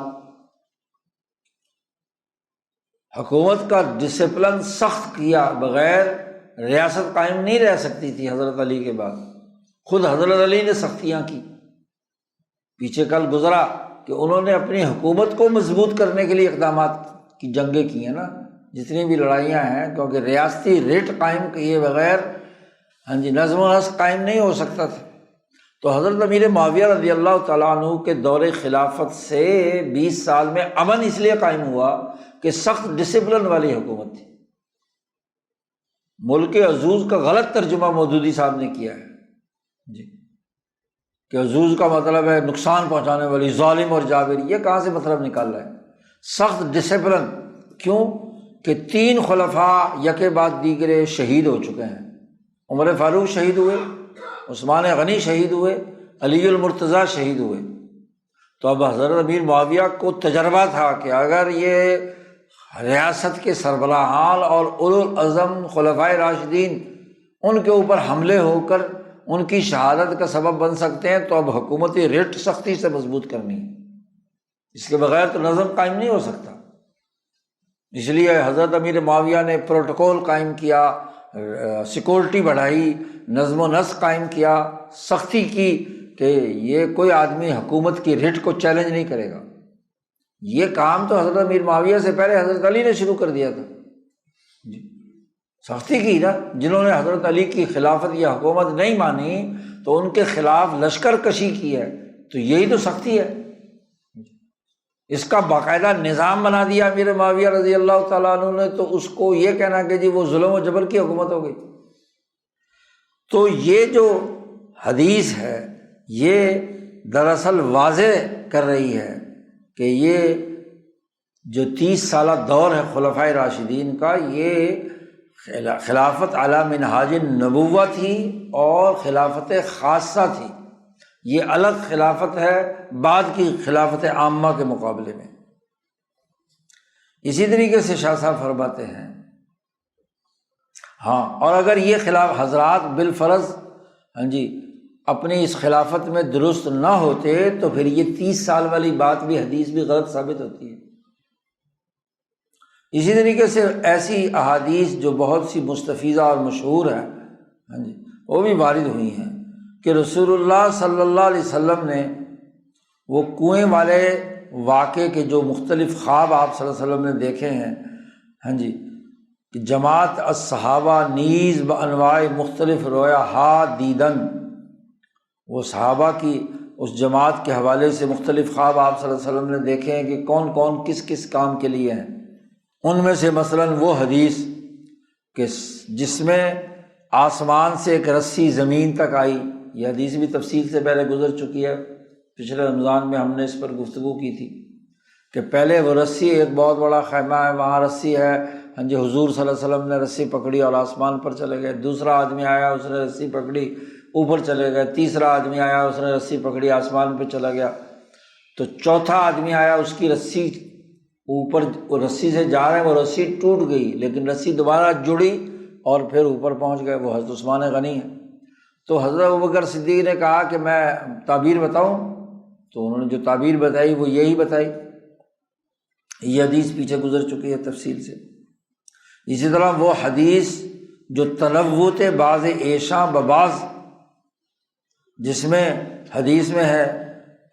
[SPEAKER 1] حکومت کا ڈسپلن سخت کیا بغیر ریاست قائم نہیں رہ سکتی تھی۔ حضرت علی کے بعد خود حضرت علی نے سختیاں کی، پیچھے کل گزرا کہ انہوں نے اپنی حکومت کو مضبوط کرنے کے لیے اقدامات کی جنگیں کی ہیں نا، جتنی بھی لڑائیاں ہیں، کیونکہ ریاستی ریٹ قائم کیے بغیر نظم و نسق قائم نہیں ہو سکتا تھا۔ تو حضرت امیر معاویہ رضی اللہ تعالیٰ عنہ کے دور خلافت سے 20 سال میں امن اس لیے قائم ہوا کہ سخت ڈسپلن والی حکومت تھی۔ ملک عزوز کا غلط ترجمہ مودودی صاحب نے کیا ہے کہ عزوز کا مطلب ہے نقصان پہنچانے والی، ظالم اور جابر۔ یہ کہاں سے مطلب نکال رہا ہے؟ سخت ڈسپلن کیوں کہ 3 خلفاء یکے بعد دیگرے شہید ہو چکے ہیں۔ عمر فاروق شہید ہوئے، عثمان غنی شہید ہوئے، علی المرتضیٰ شہید ہوئے۔ تو اب حضرت امیر معاویہ کو تجربہ تھا کہ اگر یہ ریاست کے سربراہان اور اولو العزم خلفائے راشدین ان کے اوپر حملے ہو کر ان کی شہادت کا سبب بن سکتے ہیں، تو اب حکومتی ریٹ سختی سے مضبوط کرنی ہے، اس کے بغیر تو نظم قائم نہیں ہو سکتا۔ اس لیے حضرت امیر معاویہ نے پروٹوکول قائم کیا، سیکورٹی بڑھائی، نظم و نسق قائم کیا، سختی کی کہ یہ کوئی آدمی حکومت کی ریٹ کو چیلنج نہیں کرے گا۔ یہ کام تو حضرت امیر معاویہ سے پہلے حضرت علی نے شروع کر دیا تھا، سختی کی نا۔ جنہوں نے حضرت علی کی خلافت یا حکومت نہیں مانی تو ان کے خلاف لشکر کشی کی ہے، تو یہی تو سختی ہے۔ اس کا باقاعدہ نظام بنا دیا امیر معاویہ رضی اللہ تعالیٰ عنہ نے، تو اس کو یہ کہنا کہ جی وہ ظلم و جبر کی حکومت ہو گئی۔ تو یہ جو حدیث ہے یہ دراصل واضح کر رہی ہے کہ یہ جو 30 سالہ دور ہے خلفائے راشدین کا، یہ خلافت علی منہاج النبوہ تھی اور خلافت خاصہ تھی۔ یہ الگ خلافت ہے بعد کی خلافت عامہ کے مقابلے میں۔ اسی طریقے سے شاہ صاحب فرماتے ہیں اور اگر یہ خلاف حضرات بالفرض اپنی اس خلافت میں درست نہ ہوتے تو پھر یہ 30 سال والی بات بھی حدیث بھی غلط ثابت ہوتی ہے۔ اسی طریقے سے ایسی احادیث جو بہت سی مستفیضہ اور مشہور ہیں وہ بھی وارد ہوئی ہیں کہ رسول اللہ صلی اللہ علیہ وسلم نے وہ کنویں والے واقعے کے جو مختلف خواب آپ صلی اللہ علیہ وسلم نے دیکھے ہیں کہ جماعت الصحابہ نیز بانواع مختلف رویا ہا دیدن، وہ صحابہ کی اس جماعت کے حوالے سے مختلف خواب آپ صلی اللہ علیہ وسلم نے دیکھے ہیں کہ کون کون کس کس کام کے لیے ہیں۔ ان میں سے مثلاً وہ حدیث کہ جس میں آسمان سے ایک رسی زمین تک آئی، یہ حدیث بھی تفصیل سے پہلے گزر چکی ہے، پچھلے رمضان میں ہم نے اس پر گفتگو کی تھی کہ پہلے وہ رسی ایک بہت بڑا خیمہ ہے، وہاں رسی ہے، حضور صلی اللہ علیہ وسلم نے رسی پکڑی اور آسمان پر چلے گئے۔ دوسرا آدمی آیا، اس نے رسی پکڑی، اوپر چلے گئے۔ تیسرا آدمی آیا، اس نے رسی پکڑی، آسمان پہ چلا گیا۔ تو چوتھا آدمی آیا، اس کی رسی اوپر، رسی سے جا رہے ہیں، وہ رسی ٹوٹ گئی لیکن رسی دوبارہ جڑی اور پھر اوپر پہنچ گئے، وہ حضرت عثمان غنی ہے۔ تو حضرت ابوبکر صدیق نے کہا کہ میں تعبیر بتاؤں، تو انہوں نے جو تعبیر بتائی وہ یہی بتائی۔ یہ حدیث پیچھے گزر چکی ہے تفصیل سے۔ اسی طرح وہ حدیث جو تنوت بعض ایشاں ببعض، جس میں حدیث میں ہے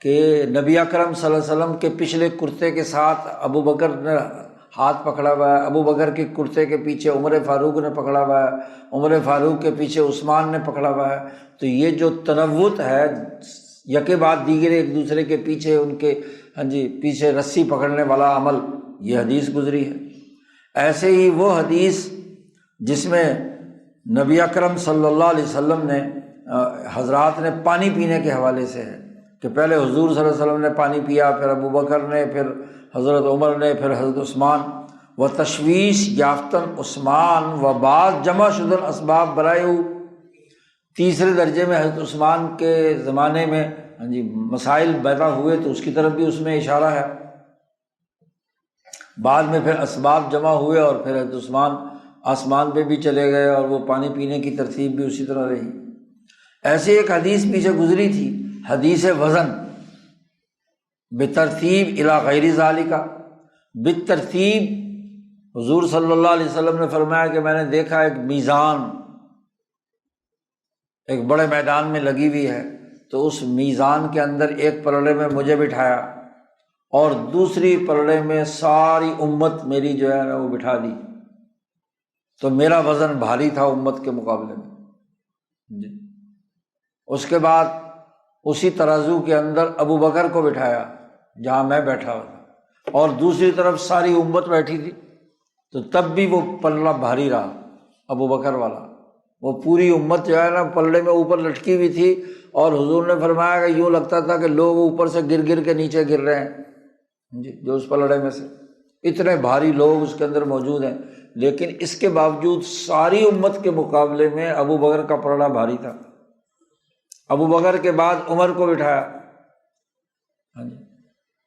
[SPEAKER 1] کہ نبی اکرم صلی اللہ علیہ وسلم کے پچھلے کرتے کے ساتھ ابو بکر نے ہاتھ پکڑا ہوا ہے، ابو بکر کے کرتے کے پیچھے عمر فاروق نے پکڑا ہوا ہے، عمر فاروق کے پیچھے عثمان نے پکڑا ہوا ہے۔ تو یہ جو تنوت ہے، یکے بعد دیگر ایک دوسرے کے پیچھے ان کے پیچھے رسی پکڑنے والا عمل، یہ حدیث گزری ہے۔ ایسے ہی وہ حدیث جس میں نبی اکرم صلی اللہ علیہ وسلم نے حضرات نے پانی پینے کے حوالے سے ہے کہ پہلے حضور صلی اللہ علیہ وسلم نے پانی پیا، پھر ابو بکر نے، پھر حضرت عمر نے، پھر حضرت عثمان۔ و تشویش یافتن عثمان و بعض جمع شدن اسباب برائے، تیسرے درجے میں حضرت عثمان کے زمانے میں مسائل پیدا ہوئے تو اس کی طرف بھی اس میں اشارہ ہے۔ بعد میں پھر اسباب جمع ہوئے اور پھر حضرت عثمان آسمان پہ بھی چلے گئے اور وہ پانی پینے کی ترتیب بھی اسی طرح رہی۔ ایسے ایک حدیث پیچھے گزری تھی، حدیث وزن، بترتیب الی غیر ذالک، بالترتیب حضور صلی اللہ علیہ وسلم نے فرمایا کہ میں نے دیکھا ایک میزان ایک بڑے میدان میں لگی ہوئی ہے، تو اس میزان کے اندر ایک پلڑے میں مجھے بٹھایا اور دوسری پلڑے میں ساری امت میری جو ہے نا وہ بٹھا دی، تو میرا وزن بھاری تھا امت کے مقابلے میں۔ اس کے بعد اسی ترازو کے اندر ابو بکر کو بٹھایا جہاں میں بیٹھا ہوا تھا، اور دوسری طرف ساری امت بیٹھی تھی، تو تب بھی وہ پلڑا بھاری رہا ابو بکر والا۔ وہ پوری امت جو ہے نا پلڑے میں اوپر لٹکی ہوئی تھی، اور حضور نے فرمایا کہ یوں لگتا تھا کہ لوگ اوپر سے گر گر کے نیچے گر رہے ہیں جو اس پلڑے میں سے، اتنے بھاری لوگ اس کے اندر موجود ہیں، لیکن اس کے باوجود ساری امت کے مقابلے میں ابو بکر کا پلڑا بھاری تھا۔ ابو بکر کے بعد عمر کو بٹھایا،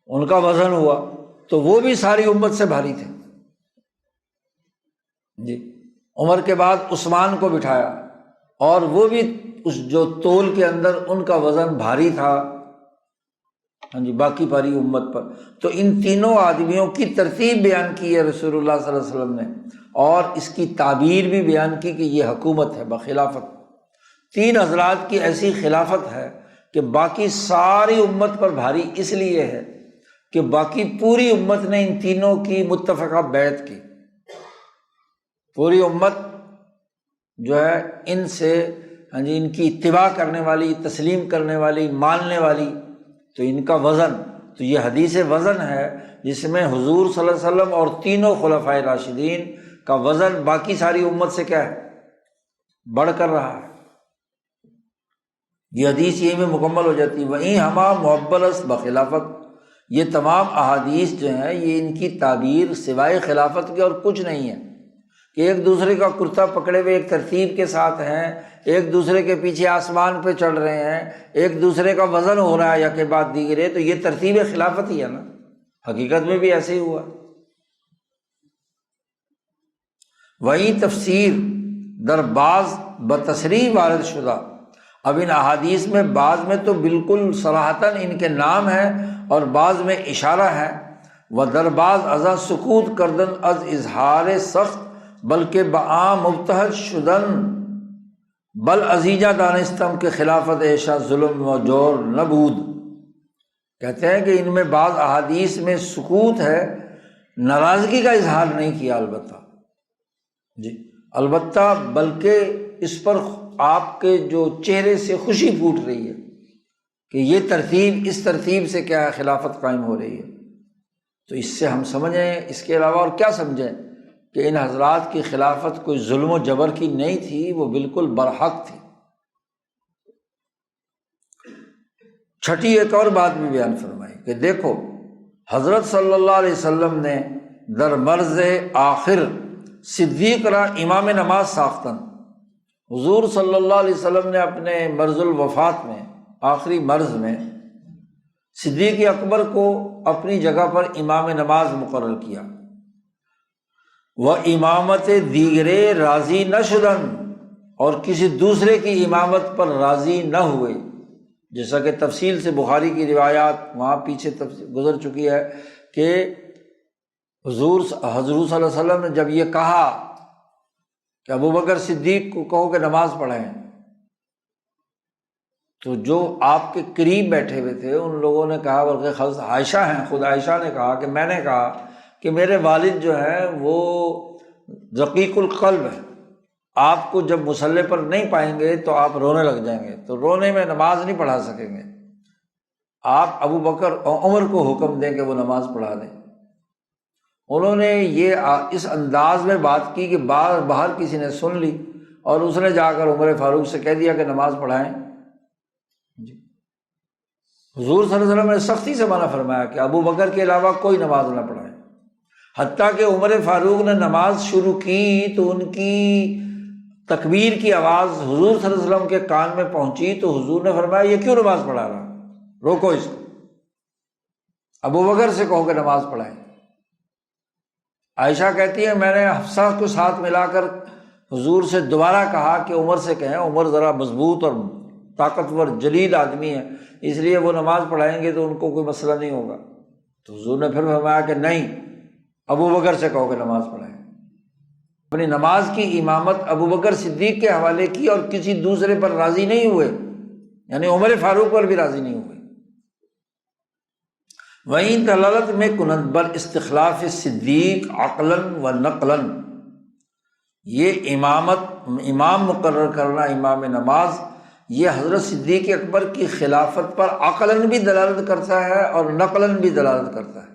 [SPEAKER 1] ان کا وزن ہوا تو وہ بھی ساری امت سے بھاری تھے۔ عمر کے بعد عثمان کو بٹھایا، اور وہ بھی اس جو تول کے اندر ان کا وزن بھاری تھا باقی پاری امت پر۔ تو ان تینوں آدمیوں کی ترتیب بیان کی ہے رسول اللہ صلی اللہ علیہ وسلم نے، اور اس کی تعبیر بھی بیان کی کہ یہ حکومت ہے بخلافت۔ تین حضرات کی ایسی خلافت ہے کہ باقی ساری امت پر بھاری اس لیے ہے کہ باقی پوری امت نے ان تینوں کی متفقہ بیعت کی۔ پوری امت جو ہے ان سے ان کی اتباع کرنے والی، تسلیم کرنے والی، ماننے والی، تو ان کا وزن، تو یہ حدیث وزن ہے جس میں حضور صلی اللہ علیہ وسلم اور تینوں خلفائے راشدین کا وزن باقی ساری امت سے کیا ہے، بڑھ کر رہا ہے۔ یہ حدیث یہی میں مکمل ہو جاتی ہے۔ وہیں ہما محبل است بخلافت، یہ تمام احادیث جو ہیں یہ ان کی تعبیر سوائے خلافت کے اور کچھ نہیں ہے کہ ایک دوسرے کا کرتا پکڑے ہوئے ایک ترتیب کے ساتھ ہیں، ایک دوسرے کے پیچھے آسمان پہ چڑھ رہے ہیں، ایک دوسرے کا وزن ہو رہا ہے یا کہ بعد دیگرے، تو یہ ترتیب خلافت ہی ہے نا، حقیقت میں بھی ایسے ہی ہوا۔ وہی تفسیر در بعض بتصریح وارد شدہ، اب ان احادیث میں بعض میں تو بالکل صراحتاً ان کے نام ہے اور بعض میں اشارہ ہے۔ و در بعض ازا سکوت کردن از اظہار سخت بلکہ بعام مبتہج شدن بل عزیجہ دانستم کے خلافت ایشا ظلم و جور نبود۔ کہتے ہیں کہ ان میں بعض احادیث میں سکوت ہے، ناراضگی کا اظہار نہیں کیا البتہ بلکہ اس پر آپ کے جو چہرے سے خوشی پھوٹ رہی ہے کہ یہ ترتیب، اس ترتیب سے کیا ہے خلافت قائم ہو رہی ہے۔ تو اس سے ہم سمجھیں، اس کے علاوہ اور کیا سمجھیں کہ ان حضرات کی خلافت کوئی ظلم و جبر کی نہیں تھی، وہ بالکل برحق تھی۔ چھٹی ایک اور بات بھی بیان فرمائی کہ دیکھو حضرت صلی اللہ علیہ وسلم نے در مرز آخر صدیق را امام نماز ساختن، حضور صلی اللہ علیہ وسلم نے اپنے مرز الوفات میں، آخری مرز میں صدیق اکبر کو اپنی جگہ پر امام نماز مقرر کیا۔ وہ امامت دیگرے راضی نہ شدن، اور کسی دوسرے کی امامت پر راضی نہ ہوئے، جیسا کہ تفصیل سے بخاری کی روایات وہاں پیچھے گزر چکی ہے کہ حضور صلی اللہ علیہ وسلم نے جب یہ کہا کہ ابوبکر صدیق کو کہو کہ نماز پڑھیں، تو جو آپ کے قریب بیٹھے ہوئے تھے ان لوگوں نے کہا، بلکہ عائشہ ہیں، خود عائشہ نے کہا کہ میں نے کہا کہ میرے والد جو ہیں وہ رقیق القلب ہے، آپ کو جب مصلی پر نہیں پائیں گے تو آپ رونے لگ جائیں گے، تو رونے میں نماز نہیں پڑھا سکیں گے، آپ ابو بکر اور عمر کو حکم دیں کہ وہ نماز پڑھا دیں۔ انہوں نے یہ اس انداز میں بات کی کہ باہر کسی نے سن لی اور اس نے جا کر عمر فاروق سے کہہ دیا کہ نماز پڑھائیں۔ حضور صلی اللہ علیہ وسلم نے سختی سے منع فرمایا کہ ابو بکر کے علاوہ کوئی نماز نہ پڑھائے، حتیٰ کہ عمر فاروق نے نماز شروع کی تو ان کی تکبیر کی آواز حضور صلی اللہ علیہ وسلم کے کان میں پہنچی تو حضور نے فرمایا یہ کیوں نماز پڑھا رہا، روکو اس کو، ابو بکر سے کہو کہ نماز پڑھائیں۔ عائشہ کہتی ہے میں نے حفصہ کو ساتھ ملا کر حضور سے دوبارہ کہا کہ عمر سے کہیں، عمر ذرا مضبوط اور طاقتور جلیل آدمی ہے، اس لیے وہ نماز پڑھائیں گے تو ان کو کوئی مسئلہ نہیں ہوگا، تو حضور نے پھر فرمایا کہ نہیں، ابو بکر سے کہو کہ نماز پڑھائیں۔ اپنی نماز کی امامت ابو بکر صدیق کے حوالے کی اور کسی دوسرے پر راضی نہیں ہوئے، یعنی عمر فاروق پر بھی راضی نہیں ہوئے۔ وہیں دلالت میں کنند بر استخلاف صدیق عقلاً و نقلاً، یہ امام مقرر کرنا امام نماز، یہ حضرت صدیق اکبر کی خلافت پر عقلاً بھی دلالت کرتا ہے اور نقلاً بھی دلالت کرتا ہے۔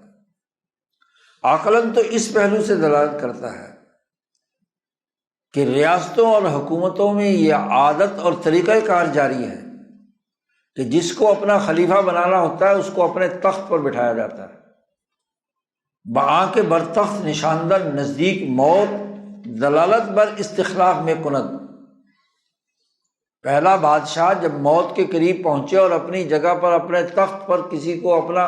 [SPEAKER 1] عقلاً تو اس پہلو سے دلالت کرتا ہے کہ ریاستوں اور حکومتوں میں یہ عادت اور طریقہ کار جاری ہے کہ جس کو اپنا خلیفہ بنانا ہوتا ہے اس کو اپنے تخت پر بٹھایا جاتا ہے، بآنکھ بر تخت نشاندہ نزدیک موت، دلالت بر استخلاف میں کند۔ پہلا بادشاہ جب موت کے قریب پہنچے اور اپنی جگہ پر اپنے تخت پر کسی کو اپنا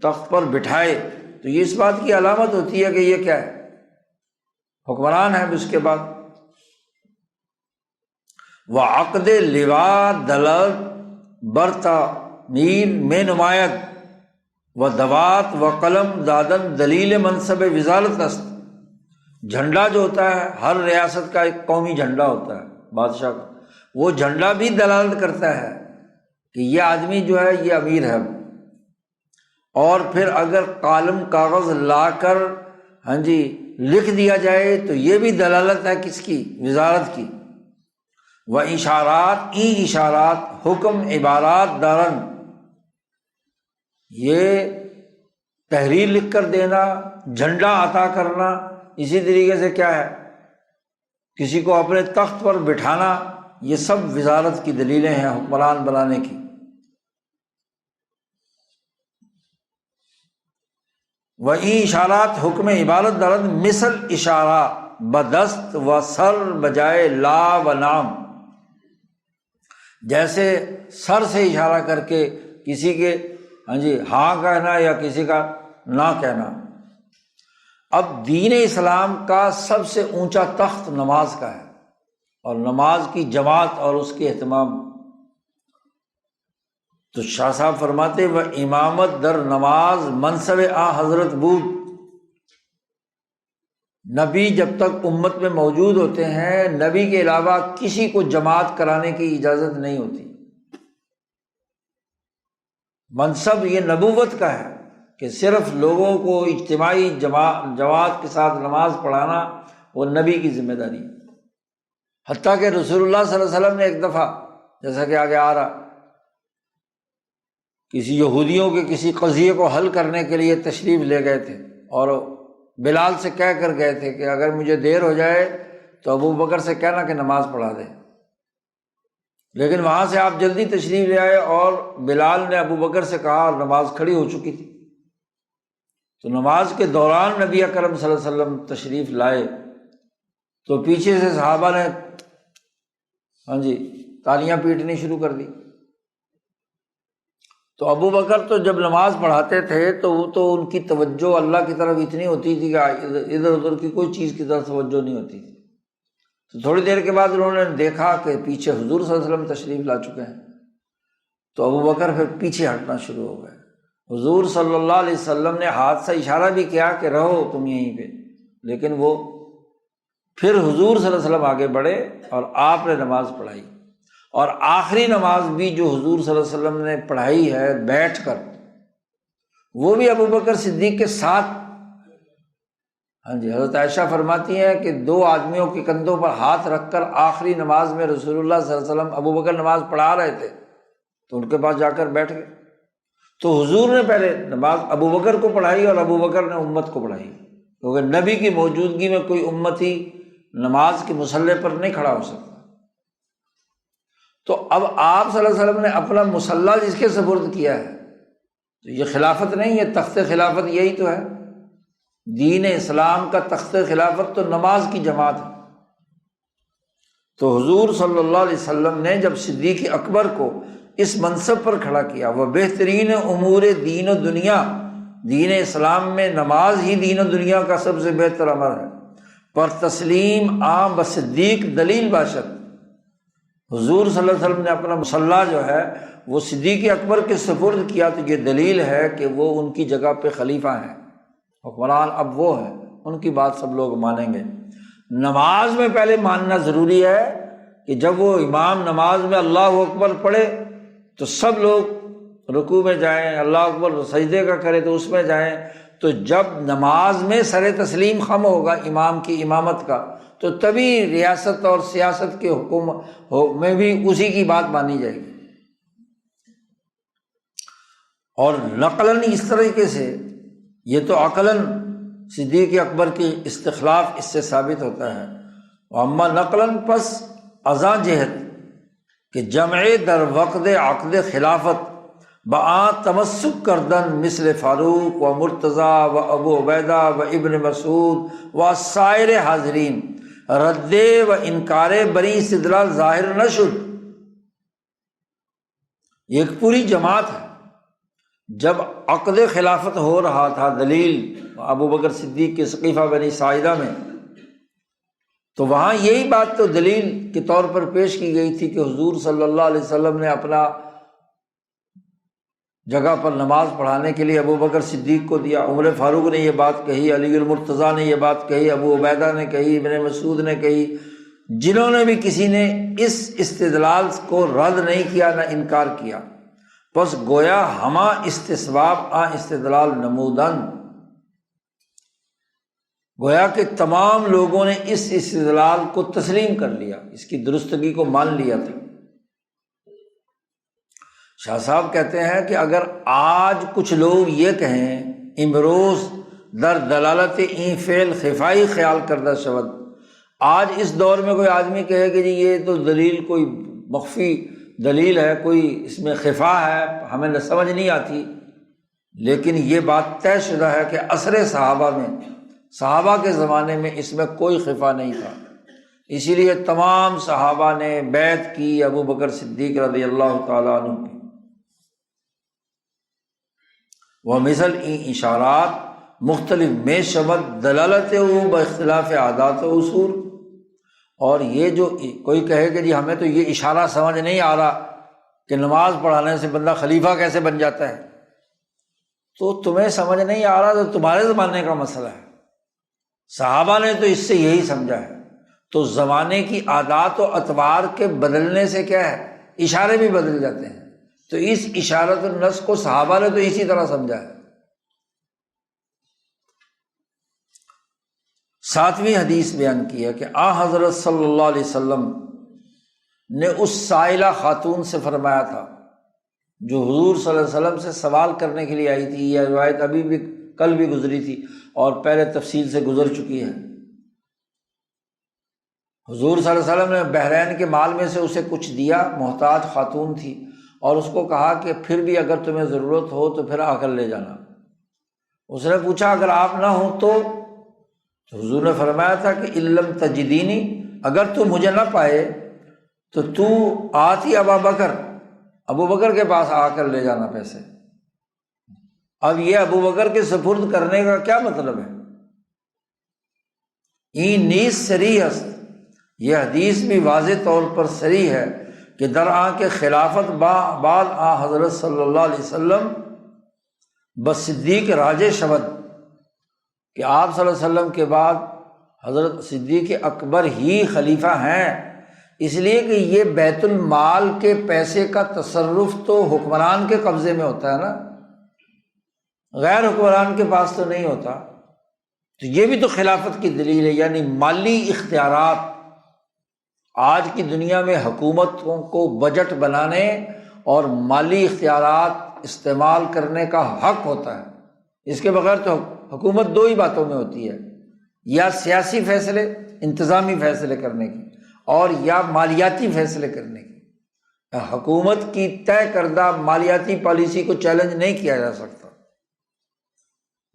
[SPEAKER 1] تخت پر بٹھائے تو یہ اس بات کی علامت ہوتی ہے کہ یہ کیا ہے، حکمران ہے۔ اس کے بعد وعقد لواء دلالت بر تعمیر میں نمایت و دوات و قلم دادن دلیل منصب وزارت است۔ جھنڈا جو ہوتا ہے ہر ریاست کا ایک قومی جھنڈا ہوتا ہے بادشاہ کا، وہ جھنڈا بھی دلالت کرتا ہے کہ یہ آدمی جو ہے یہ امیر ہے۔ اور پھر اگر قلم کاغذ لا کر لکھ دیا جائے تو یہ بھی دلالت ہے کس کی، وزارت کی۔ و اشارات اشارات حکم عبارات دارن، یہ تحریر لکھ کر دینا، جھنڈا عطا کرنا، اسی طریقے سے کیا ہے کسی کو اپنے تخت پر بٹھانا، یہ سب وزارت کی دلیلیں ہیں حکمران بنانے کی۔ وہی اشارات حکم عبارت دارد مثل اشارہ بدست و سر بجائے لا و نام، جیسے سر سے اشارہ کر کے کسی کے ہاں کہنا یا کسی کا نہ کہنا۔ اب دین اسلام کا سب سے اونچا تخت نماز کا ہے، اور نماز کی جماعت اور اس کے اہتمام۔ تو شاہ صاحب فرماتے وہ امامت در نماز منصب حضرت بود، نبی جب تک امت میں موجود ہوتے ہیں نبی کے علاوہ کسی کو جماعت کرانے کی اجازت نہیں ہوتی۔ منصب یہ نبوت کا ہے کہ صرف لوگوں کو اجتماعی جماعت کے ساتھ نماز پڑھانا وہ نبی کی ذمہ داری ہے۔ حتیٰ کہ رسول اللہ صلی اللہ علیہ وسلم نے ایک دفعہ، جیسا کہ آگے آ رہا، کسی یہودیوں کے کسی قضیے کو حل کرنے کے لیے تشریف لے گئے تھے اور بلال سے کہہ کر گئے تھے کہ اگر مجھے دیر ہو جائے تو ابو بکر سے کہنا کہ نماز پڑھا دے، لیکن وہاں سے آپ جلدی تشریف لے آئے اور بلال نے ابو بکر سے کہا اور نماز کھڑی ہو چکی تھی۔ تو نماز کے دوران نبی اکرم صلی اللہ علیہ وسلم تشریف لائے تو پیچھے سے صحابہ نے تالیاں پیٹنی شروع کر دی۔ تو ابو بکر تو جب نماز پڑھاتے تھے تو وہ تو ان کی توجہ اللہ کی طرف اتنی ہوتی تھی کہ ادھر ادھر کی کوئی چیز کی طرف توجہ نہیں ہوتی تھی۔ تو تھوڑی دیر کے بعد انہوں نے دیکھا کہ پیچھے حضور صلی اللہ علیہ وسلم تشریف لا چکے ہیں، تو ابو بکر پھر پیچھے ہٹنا شروع ہو گئے۔ حضور صلی اللہ علیہ وسلم نے ہاتھ سے اشارہ بھی کیا کہ رہو تم یہیں پہ، لیکن وہ پھر حضور صلی اللہ علیہ وسلم آگے بڑھے اور آپ نے نماز پڑھائی، اور آخری نماز بھی جو حضور صلی اللہ علیہ وسلم نے پڑھائی ہے بیٹھ کر، وہ بھی ابو بکر صدیق کے ساتھ۔ ہاں جی، حضرت عائشہ فرماتی ہیں کہ 2 آدمیوں کے کندھوں پر ہاتھ رکھ کر آخری نماز میں رسول اللہ صلی اللہ علیہ وسلم ابو بکر نماز پڑھا رہے تھے تو ان کے پاس جا کر بیٹھ گئے۔ تو حضور نے پہلے نماز ابو بکر کو پڑھائی اور ابو بکر نے امت کو پڑھائی، کیونکہ نبی کی موجودگی میں کوئی امتی نماز کے مصلی پر نہیں کھڑا ہو سکتا۔ تو اب آپ صلی اللہ علیہ وسلم نے اپنا مصلی جس کے سپرد کیا ہے، تو یہ خلافت نہیں ہے، تخت خلافت یہی تو ہے۔ دین اسلام کا تخت خلافت تو نماز کی جماعت ہے۔ تو حضور صلی اللہ علیہ وسلم نے جب صدیق اکبر کو اس منصب پر کھڑا کیا، وہ بہترین امور دین و دنیا، دین اسلام میں نماز ہی دین و دنیا کا سب سے بہتر امر ہے، پر تسلیم عام بصدیق دلیل باشد۔ حضور صلی اللہ علیہ وسلم نے اپنا مصلی جو ہے وہ صدیق اکبر کے سپرد کیا، تو یہ دلیل ہے کہ وہ ان کی جگہ پہ خلیفہ ہیں، حکمران اب وہ ہیں، ان کی بات سب لوگ مانیں گے۔ نماز میں پہلے ماننا ضروری ہے کہ جب وہ امام نماز میں اللہ اکبر پڑھے تو سب لوگ رکوع میں جائیں، اللہ اکبر سجدے کا کرے تو اس میں جائیں۔ تو جب نماز میں سر تسلیم خم ہوگا امام کی امامت کا، تو تبھی ریاست اور سیاست کے حکم میں بھی اسی کی بات مانی جائے گی۔ اور نقلاً اس طریقے سے، یہ تو عقلاً صدیق اکبر کی استخلاف اس سے ثابت ہوتا ہے، اما نقلاً پس ازاں جہت کہ جمع در وقت عقد خلافت بآ تمسک کردن مثل فاروق و مرتضیٰ و ابو عبیدہ و ابن مسعود و سائر حاضرین رد و انکار بری استدلال ظاہر نہ شد۔ ایک پوری جماعت ہے، جب عقد خلافت ہو رہا تھا دلیل ابو بکر صدیق کے سقیفہ بنی ساعدہ میں، تو وہاں یہی بات تو دلیل کے طور پر پیش کی گئی تھی کہ حضور صلی اللہ علیہ وسلم نے اپنا جگہ پر نماز پڑھانے کے لیے ابو بکر صدیق کو دیا، عمر فاروق نے یہ بات کہی، علی المرتضیٰ نے یہ بات کہی، ابو عبیدہ نے کہی، ابن مسعود نے کہی، جنہوں نے بھی کسی نے اس استدلال کو رد نہیں کیا نہ انکار کیا، بس گویا ہما استصواب آ استدلال نمودن، گویا کہ تمام لوگوں نے اس استدلال کو تسلیم کر لیا، اس کی درستگی کو مان لیا تھا۔ شاہ صاحب کہتے ہیں کہ اگر آج کچھ لوگ یہ کہیں امروز در دلالت این فعل خفائی خیال کردہ شود، آج اس دور میں کوئی آدمی کہے کہ جی یہ تو دلیل کوئی مخفی دلیل ہے، کوئی اس میں خفا ہے، ہمیں سمجھ نہیں آتی، لیکن یہ بات طے شدہ ہے کہ عصر صحابہ میں، صحابہ کے زمانے میں اس میں کوئی خفا نہیں تھا، اسی لیے تمام صحابہ نے بیعت کی ابو بکر صدیق رضی اللہ تعالیٰ عنہ کی۔ وہ مثل این اشارات مختلف میں شبت دلالت ہو باختلاف عادات و اصول، اور یہ جو کوئی کہے کہ جی ہمیں تو یہ اشارہ سمجھ نہیں آ رہا کہ نماز پڑھانے سے بندہ خلیفہ کیسے بن جاتا ہے، تو تمہیں سمجھ نہیں آ رہا تو تمہارے زمانے کا مسئلہ ہے، صحابہ نے تو اس سے یہی سمجھا ہے۔ تو زمانے کی عادات و اطوار کے بدلنے سے کیا ہے، اشارے بھی بدل جاتے ہیں، تو اس اشارت النص کو صحابہ نے تو اسی طرح سمجھا ہے۔ 7ویں حدیث بیان کی ہے کہ آ حضرت صلی اللہ علیہ وسلم نے اس سائلہ خاتون سے فرمایا تھا جو حضور صلی اللہ علیہ وسلم سے سوال کرنے کے لیے آئی تھی، یہ روایت ابھی بھی کل بھی گزری تھی اور پہلے تفصیل سے گزر چکی ہے۔ حضور صلی اللہ علیہ وسلم نے بحرین کے مال میں سے اسے کچھ دیا، محتاج خاتون تھی، اور اس کو کہا کہ پھر بھی اگر تمہیں ضرورت ہو تو پھر آ کر لے جانا۔ اس نے پوچھا اگر آپ نہ ہوں تو حضور نے فرمایا تھا کہ علم تجدینی، اگر تو مجھے نہ پائے تو آتی ابا بکر، ابو بکر کے پاس آ کر لے جانا پیسے۔ اب یہ ابو بکر کے سپرد کرنے کا کیا مطلب ہے؟ این نیز صریح است، یہ حدیث بھی واضح طور پر صریح ہے کہ درآں کے خلافت بعد آ حضرت صلی اللہ علیہ وسلم بس صدیق راجے شود، کہ آپ صلی اللہ علیہ وسلم کے بعد حضرت صدیق اکبر ہی خلیفہ ہیں، اس لیے کہ یہ بیت المال کے پیسے کا تصرف تو حکمران کے قبضے میں ہوتا ہے نا، غیر حکمران کے پاس تو نہیں ہوتا۔ تو یہ بھی تو خلافت کی دلیل ہے، یعنی مالی اختیارات۔ آج کی دنیا میں حکومتوں کو بجٹ بنانے اور مالی اختیارات استعمال کرنے کا حق ہوتا ہے، اس کے بغیر تو حکومت دو ہی باتوں میں ہوتی ہے، یا سیاسی فیصلے انتظامی فیصلے کرنے کی، اور یا مالیاتی فیصلے کرنے کی۔ حکومت کی طے کردہ مالیاتی پالیسی کو چیلنج نہیں کیا جا سکتا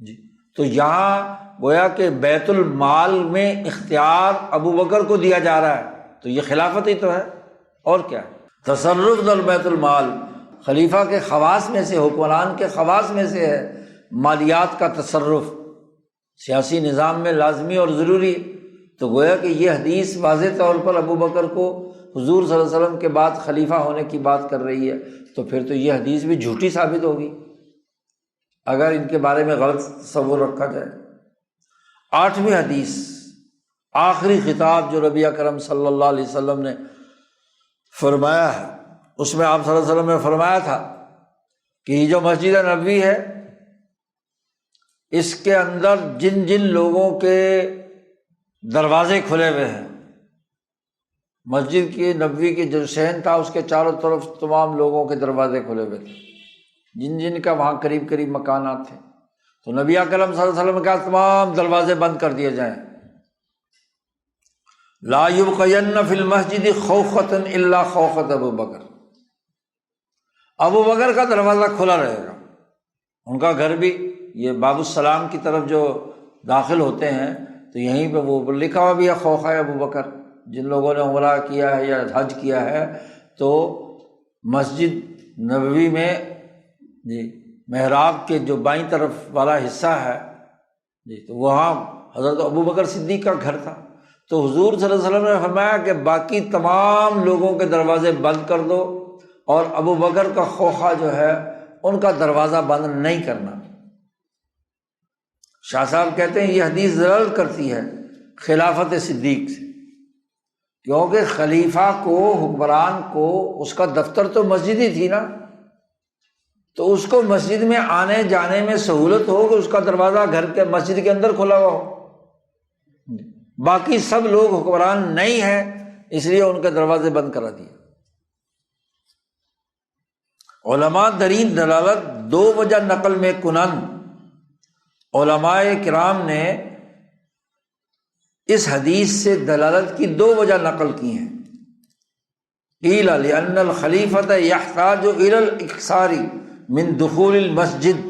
[SPEAKER 1] جی۔ تو یہاں گویا کہ بیت المال میں اختیار ابو بکر کو دیا جا رہا ہے، تو یہ خلافت ہی تو ہے، اور کیا ہے؟ تصرف در بیت المال خلیفہ کے خواص میں سے، حکمران کے خواص میں سے ہے مالیات کا تصرف، سیاسی نظام میں لازمی اور ضروری۔ تو گویا کہ یہ حدیث واضح طور پر ابو بکر کو حضور صلی اللہ علیہ وسلم کے بعد خلیفہ ہونے کی بات کر رہی ہے، تو پھر تو یہ حدیث بھی جھوٹی ثابت ہوگی اگر ان کے بارے میں غلط تصور رکھا جائے۔ 8ویں حدیث، آخری خطاب جو نبی اکرم صلی اللہ علیہ وسلم نے فرمایا ہے، اس میں آپ صلی اللہ علیہ وسلم نے فرمایا تھا کہ یہ جو مسجد نبوی ہے، اس کے اندر جن جن لوگوں کے دروازے کھلے ہوئے ہیں، مسجد کی نبوی کی جو صحن تھا اس کے چاروں طرف تمام لوگوں کے دروازے کھلے ہوئے تھے، جن جن کا وہاں قریب قریب مکانات تھے، تو نبی اکرم صلی اللہ علیہ وسلم نے کہا تمام دروازے بند کر دیے جائیں۔ لا یبقین فی المسجد خوخۃ الا خوخۃ ابو بکر، ابو بکر کا دروازہ کھلا رہے گا۔ ان کا گھر بھی یہ باب السلام کی طرف جو داخل ہوتے ہیں تو یہیں پہ وہ لکھا ہوا بھی ہے خوخہ ابو بکر۔ جن لوگوں نے عمرہ کیا ہے یا حج کیا ہے تو مسجد نبوی میں جی محراب کے جو بائیں طرف والا حصہ ہے جی، تو وہاں حضرت ابو بکر صدیق کا گھر تھا۔ تو حضور صلی اللہ علیہ وسلم نے فرمایا کہ باقی تمام لوگوں کے دروازے بند کر دو، اور ابو بکر کا خوخہ جو ہے ان کا دروازہ بند نہیں کرنا۔ شاہ صاحب کہتے ہیں یہ حدیث دلالت کرتی ہے خلافت صدیق سے، کیونکہ خلیفہ کو، حکمران کو، اس کا دفتر تو مسجد ہی تھی نا، تو اس کو مسجد میں آنے جانے میں سہولت ہو کہ اس کا دروازہ گھر کے مسجد کے اندر کھلا ہوا ہو۔ باقی سب لوگ حکمران نہیں ہیں، اس لیے ان کے دروازے بند کرا دیے۔ علماء درین دلالت دو وجہ نقل میں کنن، علماء کرام نے اس حدیث سے دلالت کی دو وجہ نقل کی ہیں۔ قیل لأن الخلیفۃ یحتاج الی الاکثار من دخول المسجد،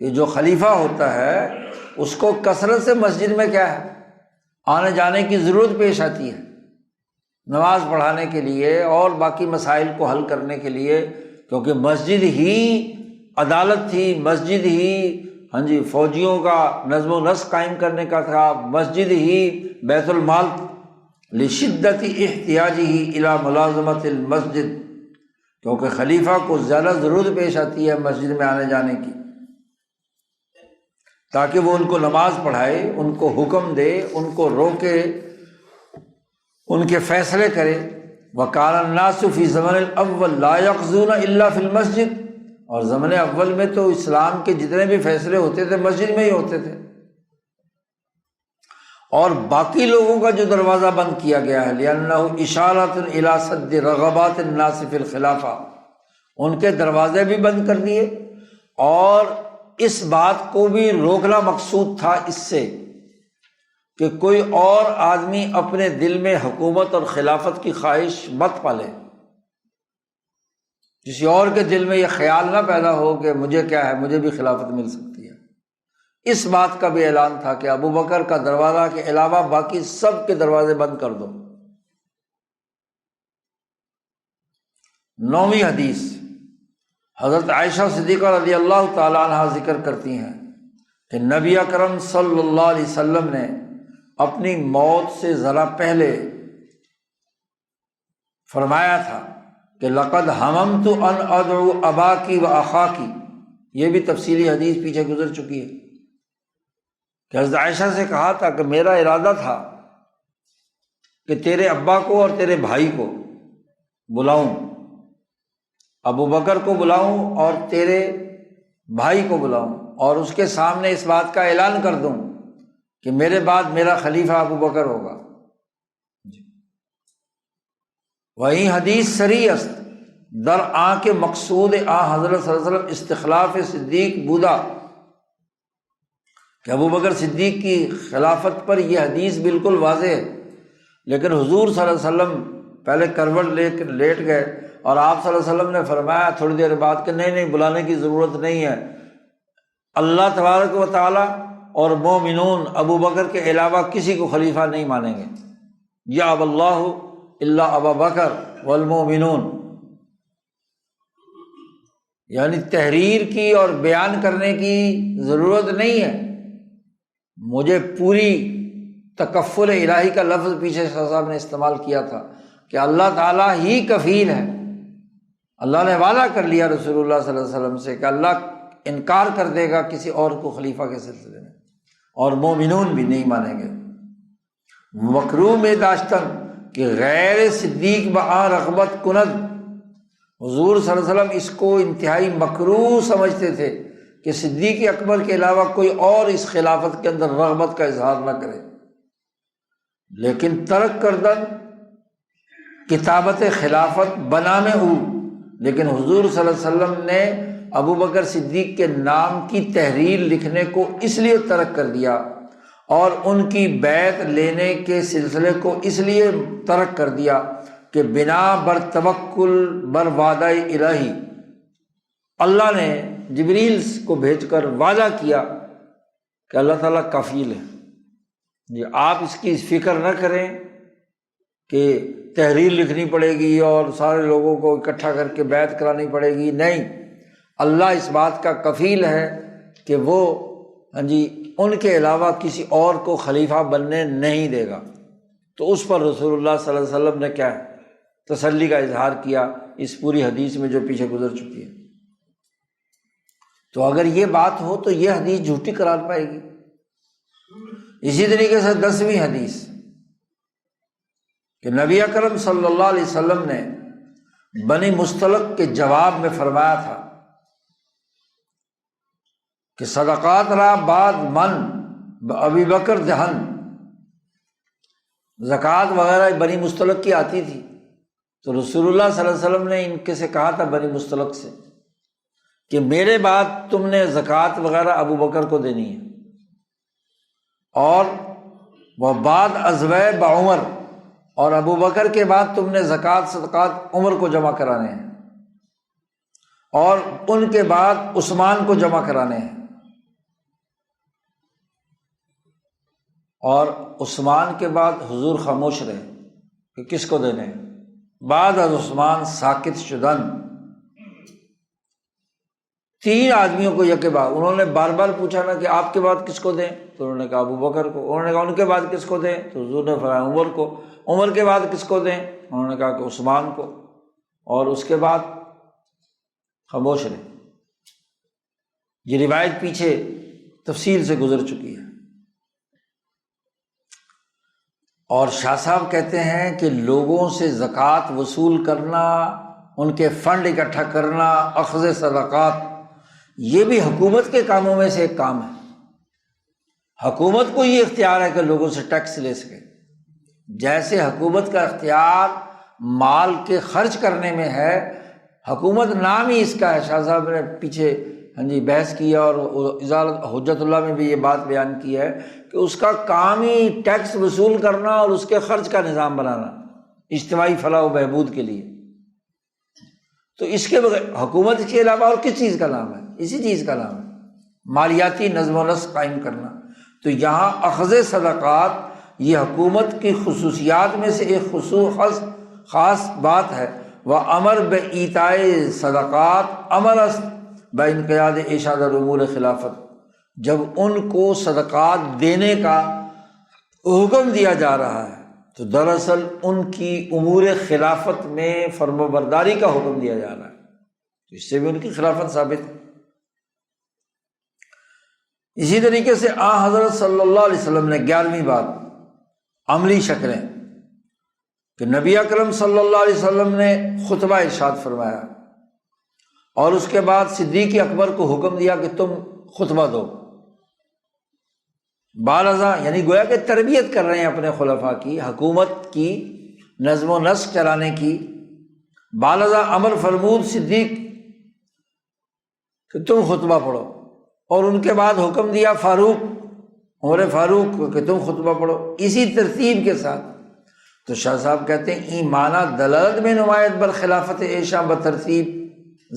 [SPEAKER 1] کہ جو خلیفہ ہوتا ہے اس کو کثرت سے مسجد میں کیا ہے آنے جانے کی ضرورت پیش آتی ہے، نماز پڑھانے کے لیے اور باقی مسائل کو حل کرنے کے لیے، کیونکہ مسجد ہی عدالت تھی، مسجد ہی فوجیوں کا نظم و نسق قائم کرنے کا تھا، مسجد ہی بیت المال لشدت احتیاجہ الی ملازمت المسجد، کیونکہ خلیفہ کو زیادہ ضرورت پیش آتی ہے مسجد میں آنے جانے کی، تاکہ وہ ان کو نماز پڑھائے، ان کو حکم دے، ان کو روکے، ان کے فیصلے کرے۔ وَكَانَ النَّاسُ فِي زَمَنِ الْأَوَّلِ لَا يَقْضُونَ إِلَّا فِي الْمَسْجِدِ، اور زمانے اول میں تو اسلام کے جتنے بھی فیصلے ہوتے تھے مسجد میں ہی ہوتے تھے، اور باقی لوگوں کا جو دروازہ بند کیا گیا ہے لِأَنَّهُ إِشَارَةٌ إِلَى سَدِّ رَغَبَاتِ النَّاسِ فِي الْخِلَافَةِ، ان کے دروازے بھی بند کر دیے، اور اس بات کو بھی روکنا مقصود تھا اس سے کہ کوئی اور آدمی اپنے دل میں حکومت اور خلافت کی خواہش مت پالے، کسی اور کے دل میں یہ خیال نہ پیدا ہو کہ مجھے کیا ہے، مجھے بھی خلافت مل سکتی ہے۔ اس بات کا بھی اعلان تھا کہ ابو بکر کا دروازہ کے علاوہ باقی سب کے دروازے بند کر دو۔ 9ویں حدیث حضرت عائشہ صدیقہ رضی اللہ تعالیٰ عنہا ذکر کرتی ہیں کہ نبی اکرم صلی اللہ علیہ وسلم نے اپنی موت سے ذرا پہلے فرمایا تھا کہ لقد ہممت ان ادعو اباکی و اخاکی، یہ بھی تفصیلی حدیث پیچھے گزر چکی ہے کہ حضرت عائشہ سے کہا تھا کہ میرا ارادہ تھا کہ تیرے ابا کو اور تیرے بھائی کو بلاؤں، ابو بکر کو بلاؤں اور تیرے بھائی کو بلاؤں، اور اس کے سامنے اس بات کا اعلان کر دوں کہ میرے بعد میرا خلیفہ ابو بکر ہوگا۔ وہی حدیث صریح است در آن کے مقصود حضرت صلی اللہ علیہ وسلم استخلاف صدیق بودا، کہ ابو بکر صدیق کی خلافت پر یہ حدیث بالکل واضح ہے، لیکن حضور صلی اللہ علیہ وسلم پہلے کروٹ لے کے لیٹ گئے اور آپ صلی اللہ علیہ وسلم نے فرمایا تھوڑی دیر بعد کہ نہیں بلانے کی ضرورت نہیں ہے، اللہ تبارک و تعالیٰ اور مومنون ابو بکر کے علاوہ کسی کو خلیفہ نہیں مانیں گے، یا اب اللہ الا ابا بکر والمومنون، یعنی تحریر کی اور بیان کرنے کی ضرورت نہیں ہے، مجھے پوری تکفل الہی کا لفظ پیچھے شاہ صاحب نے استعمال کیا تھا کہ اللہ تعالیٰ ہی کفیل ہے، اللہ نے وعدہ کر لیا رسول اللہ صلی اللہ علیہ وسلم سے کہ اللہ انکار کر دے گا کسی اور کو خلیفہ کے سلسلے میں، اور مومنون بھی نہیں مانیں گے۔ مکروہ میں داشتن کہ غیر صدیق بآ رغبت کند، حضور صلی اللہ علیہ وسلم اس کو انتہائی مکروہ سمجھتے تھے کہ صدیق اکبر کے علاوہ کوئی اور اس خلافت کے اندر رغبت کا اظہار نہ کرے، لیکن ترک کردن کتابت خلافت بنام او، لیکن حضور صلی اللہ علیہ وسلم نے ابو بکر صدیق کے نام کی تحریر لکھنے کو اس لیے ترک کر دیا اور ان کی بیعت لینے کے سلسلے کو اس لیے ترک کر دیا کہ بنا بر توکل بر وعدہ الہی، اللہ نے جبریل کو بھیج کر وعدہ کیا کہ اللہ تعالیٰ کفیل ہے، جی آپ اس کی فکر نہ کریں کہ تحریر لکھنی پڑے گی اور سارے لوگوں کو اکٹھا کر کے بیعت کرانی پڑے گی، نہیں، اللہ اس بات کا کفیل ہے کہ وہ ان کے علاوہ کسی اور کو خلیفہ بننے نہیں دے گا۔ تو اس پر رسول اللہ صلی اللہ علیہ وسلم نے کیا تسلی کا اظہار کیا اس پوری حدیث میں جو پیچھے گزر چکی ہے۔ تو اگر یہ بات ہو تو یہ حدیث جھوٹی قرار پائے گی۔ اسی طریقے سے 10ویں حدیث کہ نبی اکرم صلی اللہ علیہ وسلم نے بنی مستلق کے جواب میں فرمایا تھا کہ صدقات را بعد من ابی بکر دہن، زکوٰۃ وغیرہ بنی مستلق کی آتی تھی، تو رسول اللہ صلی اللہ علیہ وسلم نے ان کے سے کہا تھا بنی مستلق سے کہ میرے بعد تم نے زکوٰۃ وغیرہ ابو بکر کو دینی ہے، اور وہ بعد ازوے بعمر، اور ابو بکر کے بعد تم نے زکوٰۃ صدقات عمر کو جمع کرانے ہیں، اور ان کے بعد عثمان کو جمع کرانے ہیں، اور عثمان کے بعد حضور خاموش رہے کہ کس کو دینے ہیں، بعد از عثمان ساکت شدن۔ 3 آدمیوں کو یکے بعد انہوں نے بار بار پوچھا نا کہ آپ کے بعد کس کو دیں، تو انہوں نے کہا ابو بکر کو، انہوں نے کہا ان کے بعد کس کو دیں، تو حضور نے فرمایا عمر کو، عمر کے بعد کس کو دیں، انہوں نے کہا کہ عثمان کو، اور اس کے بعد خاموش رہے۔ یہ روایت پیچھے تفصیل سے گزر چکی ہے۔ اور شاہ صاحب کہتے ہیں کہ لوگوں سے زکوٰۃ وصول کرنا، ان کے فنڈ اکٹھا کرنا، اخذ صدقات، یہ بھی حکومت کے کاموں میں سے ایک کام ہے۔ حکومت کو یہ اختیار ہے کہ لوگوں سے ٹیکس لے سکے، جیسے حکومت کا اختیار مال کے خرچ کرنے میں ہے، حکومت نام ہی اس کا ہے۔ شاہ صاحب نے پیچھے بحث کیا اور ازالت حجت اللہ میں بھی یہ بات بیان کی ہے کہ اس کا کام ہی ٹیکس وصول کرنا اور اس کے خرچ کا نظام بنانا اجتماعی فلاح و بہبود کے لیے۔ تو اس کے بغیر حکومت کے علاوہ اور کس چیز کا نام ہے؟ اسی چیز کا نام ہے مالیاتی نظم و نسق قائم کرنا۔ تو یہاں اخذ صدقات یہ حکومت کی خصوصیات میں سے ایک خاص بات ہے، وَأَمَرْ بِإِیتَاءِ صدقات امر است بِانْقِیادِ ایشاد الامور خلافت، جب ان کو صدقات دینے کا حکم دیا جا رہا ہے تو دراصل ان کی امور خلافت میں فرمانبرداری کا حکم دیا جا رہا ہے، تو اس سے بھی ان کی خلافت ثابت ہے۔ اسی طریقے سے حضرت صلی اللہ علیہ وسلم نے 11ویں بات عملی شکلیں کہ نبی اکرم صلی اللہ علیہ وسلم نے خطبہ ارشاد فرمایا اور اس کے بعد صدیق اکبر کو حکم دیا کہ تم خطبہ دو، بالازاں یعنی گویا کہ تربیت کر رہے ہیں اپنے خلفاء کی، حکومت کی نظم و نسق چلانے کی۔ بالازاں امر فرمود صدیق کہ تم خطبہ پڑھو، اور ان کے بعد حکم دیا عمر فاروق کو کہ تم خطبہ پڑھو، اسی ترتیب کے ساتھ۔ تو شاہ صاحب کہتے ہیں ایمانہ دلالت میں نمایت بر خلافت ایشا بترتیب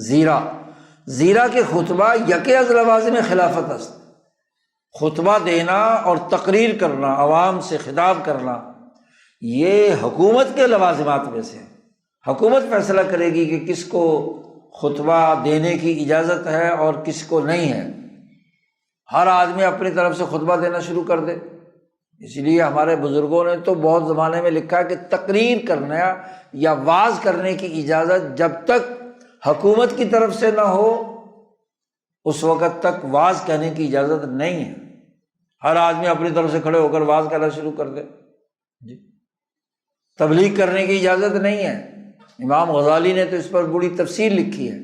[SPEAKER 1] زیرا کے خطبہ یکے از لوازم خلافت است، خطبہ دینا اور تقریر کرنا، عوام سے خطاب کرنا، یہ حکومت کے لوازمات میں سے ہے۔ حکومت فیصلہ کرے گی کہ کس کو خطبہ دینے کی اجازت ہے اور کس کو نہیں ہے۔ ہر آدمی اپنی طرف سے خطبہ دینا شروع کر دے، اس لیے ہمارے بزرگوں نے تو بہت زمانے میں لکھا ہے کہ تقریر کرنا یا وعظ کرنے کی اجازت جب تک حکومت کی طرف سے نہ ہو اس وقت تک وعظ کہنے کی اجازت نہیں ہے۔ ہر آدمی اپنی طرف سے کھڑے ہو کر وعظ کہنا شروع کر دے، تبلیغ کرنے کی اجازت نہیں ہے۔ امام غزالی نے تو اس پر بڑی تفصیل لکھی ہے،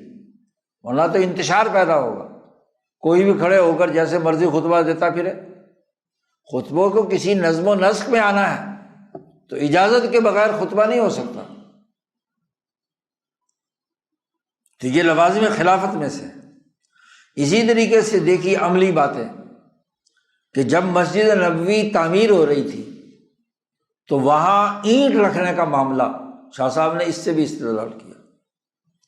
[SPEAKER 1] ورنہ تو انتشار پیدا ہوگا، کوئی بھی کھڑے ہو کر جیسے مرضی خطبہ دیتا پھرے۔ خطبوں کو کسی نظم و نسق میں آنا ہے تو اجازت کے بغیر خطبہ نہیں ہو سکتا، تو یہ لوازم خلافت میں سے۔ اسی طریقے سے دیکھیے عملی باتیں کہ جب مسجد نبوی تعمیر ہو رہی تھی تو وہاں اینٹ رکھنے کا معاملہ شاہ صاحب نے اس سے بھی استدلال کیا،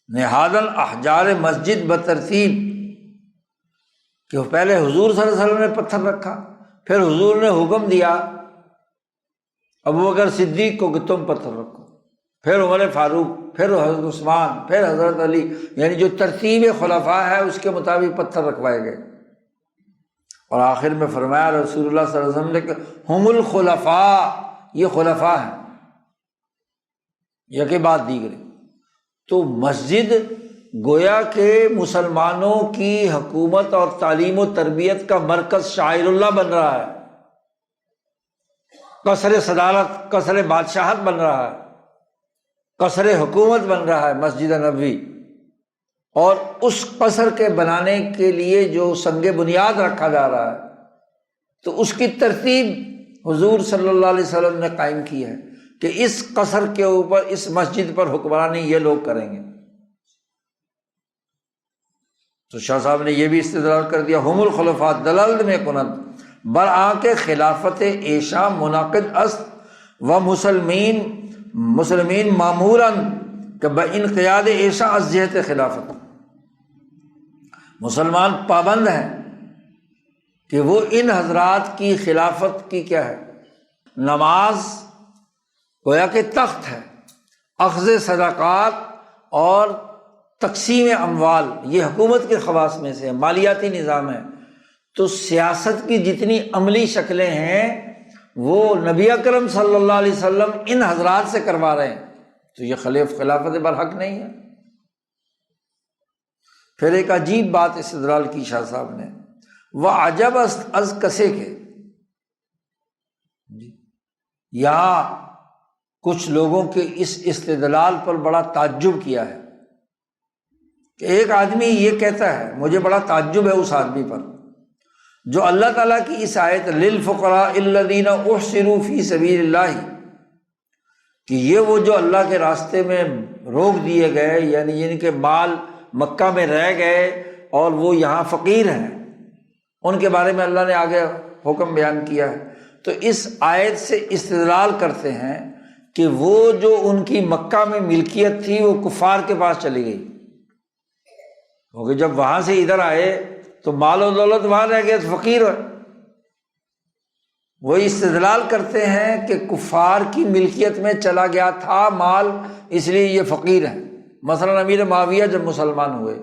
[SPEAKER 1] نہادن احجار مسجد بترتیب، کہ پہلے حضور صلی اللہ علیہ وسلم نے پتھر رکھا، پھر حضور نے حکم دیا ابوبکر صدیق کو کہ تم پتھر رکھو، پھر عمر فاروق، پھر حضرت عثمان، پھر حضرت علی، یعنی جو ترتیب خلفاء ہے اس کے مطابق پتھر رکھوائے گئے، اور آخر میں فرمایا رسول اللہ صلی اللہ علیہ وسلم نے کہ ہم الخلفاء، یہ خلفاء ہیں، یہ کے بعد دیگرے۔ تو مسجد گویا کہ مسلمانوں کی حکومت اور تعلیم و تربیت کا مرکز شاعر اللہ بن رہا ہے، قصر صدارت، قصر بادشاہت بن رہا ہے، قصر حکومت بن رہا ہے مسجد نبوی، اور اس قصر کے بنانے کے لیے جو سنگ بنیاد رکھا جا رہا ہے تو اس کی ترتیب حضور صلی اللہ علیہ وسلم نے قائم کی ہے کہ اس قصر کے اوپر، اس مسجد پر حکمرانی یہ لوگ کریں گے۔ تو شاہ صاحب نے یہ بھی استدلال کر دیا ہم الخلفاء دلالت میں کنند برآں کے خلافت ایشا منعقد است و مسلمین معموراً کہ بانقیاد ایشا از جہت خلافت، مسلمان پابند ہیں کہ وہ ان حضرات کی خلافت کی کیا ہے، نماز گویا کہ تخت ہے، اخذ صدقات اور تقسیم اموال، یہ حکومت کے خواص میں سے مالیاتی نظام ہے۔ تو سیاست کی جتنی عملی شکلیں ہیں وہ نبی اکرم صلی اللہ علیہ وسلم ان حضرات سے کروا رہے ہیں، تو یہ خلافت برحق نہیں ہے۔ پھر ایک عجیب بات استدلال کی شاہ صاحب نے، وعجب از کسے کے، یہاں کچھ لوگوں کے اس استدلال پر بڑا تعجب کیا ہے کہ ایک آدمی یہ کہتا ہے، مجھے بڑا تعجب ہے اس آدمی پر جو اللہ تعالیٰ کی اس آیت للفقراء الذین احصروا فی سبیل اللہ، کہ یہ وہ جو اللہ کے راستے میں روک دیے گئے، یعنی جن کے مال مکہ میں رہ گئے اور وہ یہاں فقیر ہیں، ان کے بارے میں اللہ نے آگے حکم بیان کیا ہے۔ تو اس آیت سے استدلال کرتے ہیں کہ وہ جو ان کی مکہ میں ملکیت تھی وہ کفار کے پاس چلی گئی، کیونکہ جب وہاں سے ادھر آئے تو مال و دولت وہاں رہ گئے، فقیر ہے۔ وہی استدلال کرتے ہیں کہ کفار کی ملکیت میں چلا گیا تھا مال، اس لیے یہ فقیر ہیں۔ مثلاً امیر معاویہ جب مسلمان ہوئے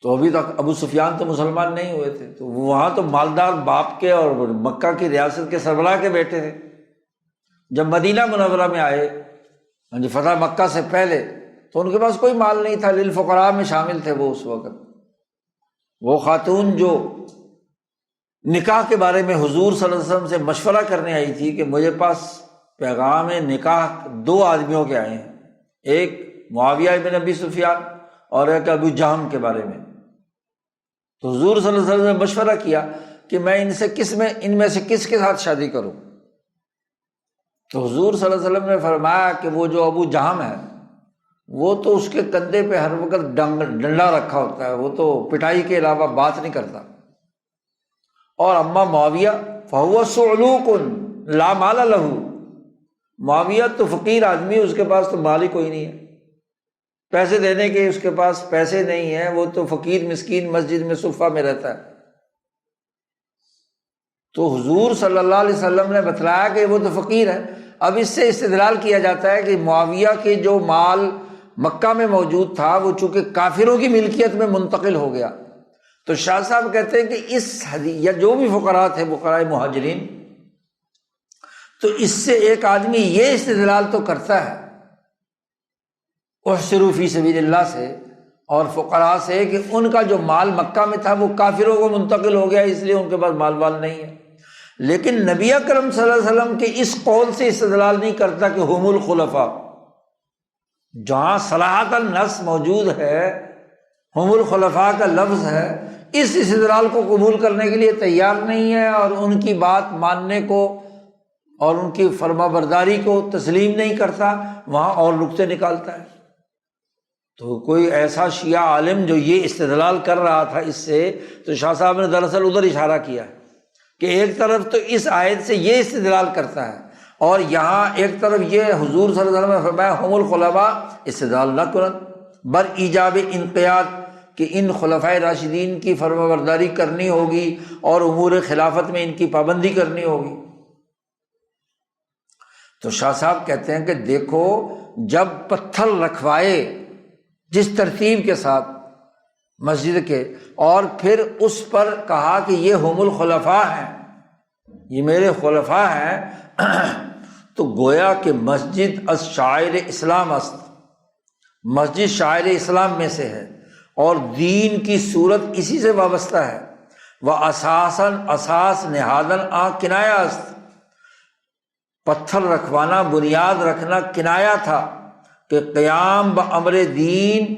[SPEAKER 1] تو ابھی تک ابو سفیان تو مسلمان نہیں ہوئے تھے، تو وہاں تو مالدار باپ کے اور مکہ کی ریاست کے سربراہ کے بیٹے تھے۔ جب مدینہ منورہ میں آئے فتح مکہ سے پہلے، تو ان کے پاس کوئی مال نہیں تھا، للفقراء میں شامل تھے وہ اس وقت۔ وہ خاتون جو نکاح کے بارے میں حضور صلی اللہ علیہ وسلم سے مشورہ کرنے آئی تھی کہ مجھے پاس پیغام نکاح 2 آدمیوں کے آئے ہیں، ایک معاویہ بن ابی سفیان اور ایک ابو جہم کے بارے میں، تو حضور صلی اللہ علیہ وسلم نے مشورہ کیا کہ میں ان میں سے کس کے ساتھ شادی کروں؟ تو حضور صلی اللہ علیہ وسلم نے فرمایا کہ وہ جو ابو جہم ہے وہ تو اس کے کندھے پہ ہر وقت ڈنڈا رکھا ہوتا ہے، وہ تو پٹائی کے علاوہ بات نہیں کرتا، اور اما معاویہ فہو صعلوق لا مال لہ، معاویہ تو فقیر آدمی، اس کے پاس تو مال ہی کوئی نہیں ہے، پیسے دینے کے اس کے پاس پیسے نہیں ہیں، وہ تو فقیر مسکین مسجد میں صفہ میں رہتا ہے۔ تو حضور صلی اللہ علیہ وسلم نے بتلایا کہ وہ تو فقیر ہے۔ اب اس سے استدلال کیا جاتا ہے کہ معاویہ کے جو مال مکہ میں موجود تھا وہ چونکہ کافروں کی ملکیت میں منتقل ہو گیا، تو شاہ صاحب کہتے ہیں کہ اس حدیث یا جو بھی فقراء تھے فقراء مہاجرین، تو اس سے ایک آدمی یہ استدلال تو کرتا ہے احصروا فی سبیل اللہ سے اور فقراء سے کہ ان کا جو مال مکہ میں تھا وہ کافروں کو منتقل ہو گیا، اس لیے ان کے پاس مال نہیں ہے۔ لیکن نبی اکرم صلی اللہ علیہ وسلم کے اس قول سے استدلال نہیں کرتا کہ ہم الخلفاء، جہاں صراحۃ النص موجود ہے، ہم الخلفاء کا لفظ ہے، اس استدلال کو قبول کرنے کے لیے تیار نہیں ہے اور ان کی بات ماننے کو اور ان کی فرما برداری کو تسلیم نہیں کرتا، وہاں اور نقطے نکالتا ہے۔ تو کوئی ایسا شیعہ عالم جو یہ استدلال کر رہا تھا اس سے، تو شاہ صاحب نے دراصل ادھر اشارہ کیا ہے کہ ایک طرف تو اس آیت سے یہ استدلال کرتا ہے اور یہاں ایک طرف یہ حضور صلی اللہ علیہ وسلم نے فرمایا ہم الخلفاء، استدلال نہ کرن بر ایجاب انقیاد، کہ ان خلفائے راشدین کی فرما برداری کرنی ہوگی اور امور خلافت میں ان کی پابندی کرنی ہوگی۔ تو شاہ صاحب کہتے ہیں کہ دیکھو، جب پتھر رکھوائے جس ترتیب کے ساتھ مسجد کے، اور پھر اس پر کہا کہ یہ ہم الخلفاء ہیں، یہ میرے خلفاء ہیں، تو گویا کہ مسجد از شعائر اسلام است، مسجد شاعر اسلام میں سے ہے اور دین کی صورت اسی سے وابستہ ہے۔ وَأَسَاسًا اساس نہادن آ کنایا است، پتھر رکھوانا بنیاد رکھنا کنایا تھا کہ قیام بامر دین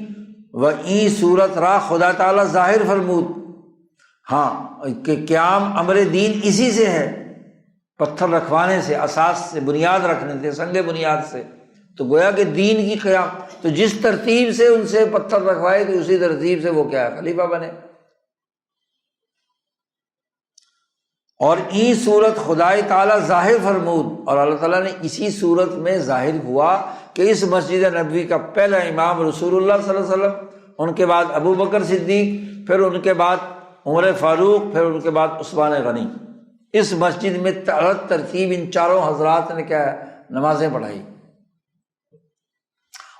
[SPEAKER 1] و این صورت را خدا تعالیٰ ظاہر فرمود، ہاں کہ قیام امر دین اسی سے ہے، پتھر رکھوانے سے، اساس سے، بنیاد رکھنے سے، سنگ بنیاد سے، تو گویا کہ دین کی قیام، تو جس ترتیب سے ان سے پتھر رکھوائے تو اسی ترتیب سے وہ کیا ہے، خلیفہ بنے۔ اور این صورت خدائے تعالیٰ ظاہر فرمود، اور اللہ تعالیٰ نے اسی صورت میں ظاہر ہوا کہ اس مسجد نبوی کا پہلا امام رسول اللہ صلی اللہ علیہ وسلم، ان کے بعد ابو بکر صدیق، پھر ان کے بعد عمر فاروق، پھر ان کے بعد عثمان غنی، اس مسجد میں ترتیب ان چاروں حضرات نے کیا ہے، نمازیں پڑھائی،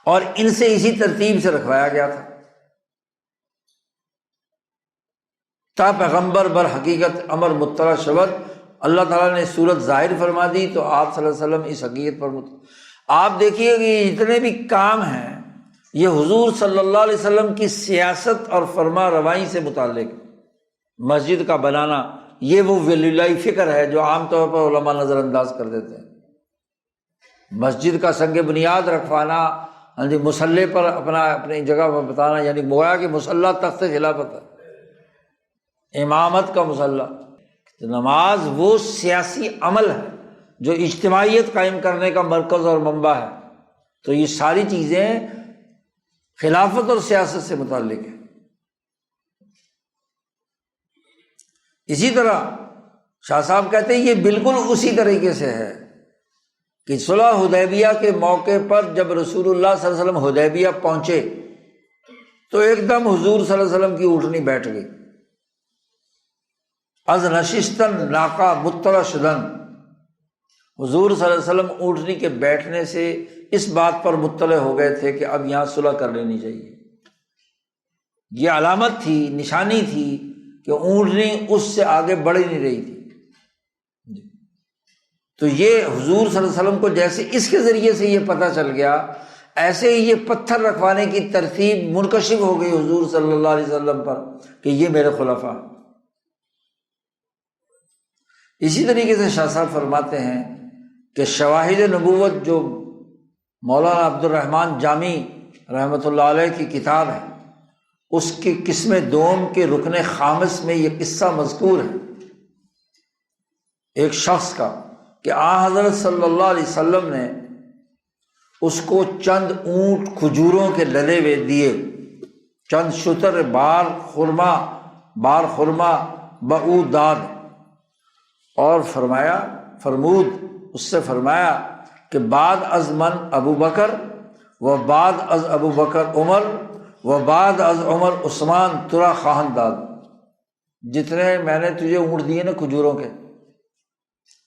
[SPEAKER 1] اور ان سے اسی ترتیب سے رکھوایا گیا تھا، تا پیغمبر بر حقیقت امر مطلع شود، اللہ تعالیٰ نے صورت ظاہر فرما دی تو آپ صلی اللہ علیہ وسلم اس حقیقت پر آپ دیکھیے کہ جتنے بھی کام ہیں یہ حضور صلی اللہ علیہ وسلم کی سیاست اور فرما روائی سے متعلق، مسجد کا بنانا، یہ وہ ولی اللہ فکر ہے جو عام طور پر علماء نظر انداز کر دیتے ہیں۔ مسجد کا سنگ بنیاد رکھوانا، مصلی پر اپنی جگہ پر بتانا، یعنی گویا کہ مصلی تخت خلافت ہے، امامت کا مصلی، نماز وہ سیاسی عمل ہے جو اجتماعیت قائم کرنے کا مرکز اور منبع ہے، تو یہ ساری چیزیں خلافت اور سیاست سے متعلق ہے۔ اسی طرح شاہ صاحب کہتے ہیں یہ بالکل اسی طریقے سے ہے کہ صلح حدیبیہ کے موقع پر جب رسول اللہ صلی اللہ علیہ وسلم حدیبیہ پہنچے تو ایک دم حضور صلی اللہ علیہ وسلم کی اونٹنی بیٹھ گئی، از نشستن ناقہ مطلع حضور صلی اللہ علیہ وسلم اونٹنی کے بیٹھنے سے اس بات پر مطلع ہو گئے تھے کہ اب یہاں صلح کر لینی چاہیے۔ یہ علامت تھی، نشانی تھی کہ اونٹنی اس سے آگے بڑھ ہی نہیں رہی تھی۔ تو یہ حضور صلی اللہ علیہ وسلم کو جیسے اس کے ذریعے سے یہ پتہ چل گیا، ایسے ہی یہ پتھر رکھوانے کی ترتیب منکشف ہو گئی حضور صلی اللہ علیہ وسلم پر کہ یہ میرے خلفاء۔ اسی طریقے سے شاہ صاحب فرماتے ہیں کہ شواہد نبوت جو مولانا عبد الرحمن جامی رحمۃ اللہ علیہ کی کتاب ہے، اس کی قسم دوم کے رکن خامس میں یہ قصہ مذکور ہے ایک شخص کا کہ آن حضرت صلی اللہ علیہ وسلم نے اس کو چند اونٹ کھجوروں کے ڈلے ہوئے دیے، چند شتر بار خرما بعوداد، اور فرمود اس سے فرمایا کہ بعد از من ابو بکر و بعد از ابو بکر عمر و بعد از عمر عثمان ترا خواہن داد، جتنے میں نے تجھے اونٹ دیے نا کھجوروں کے،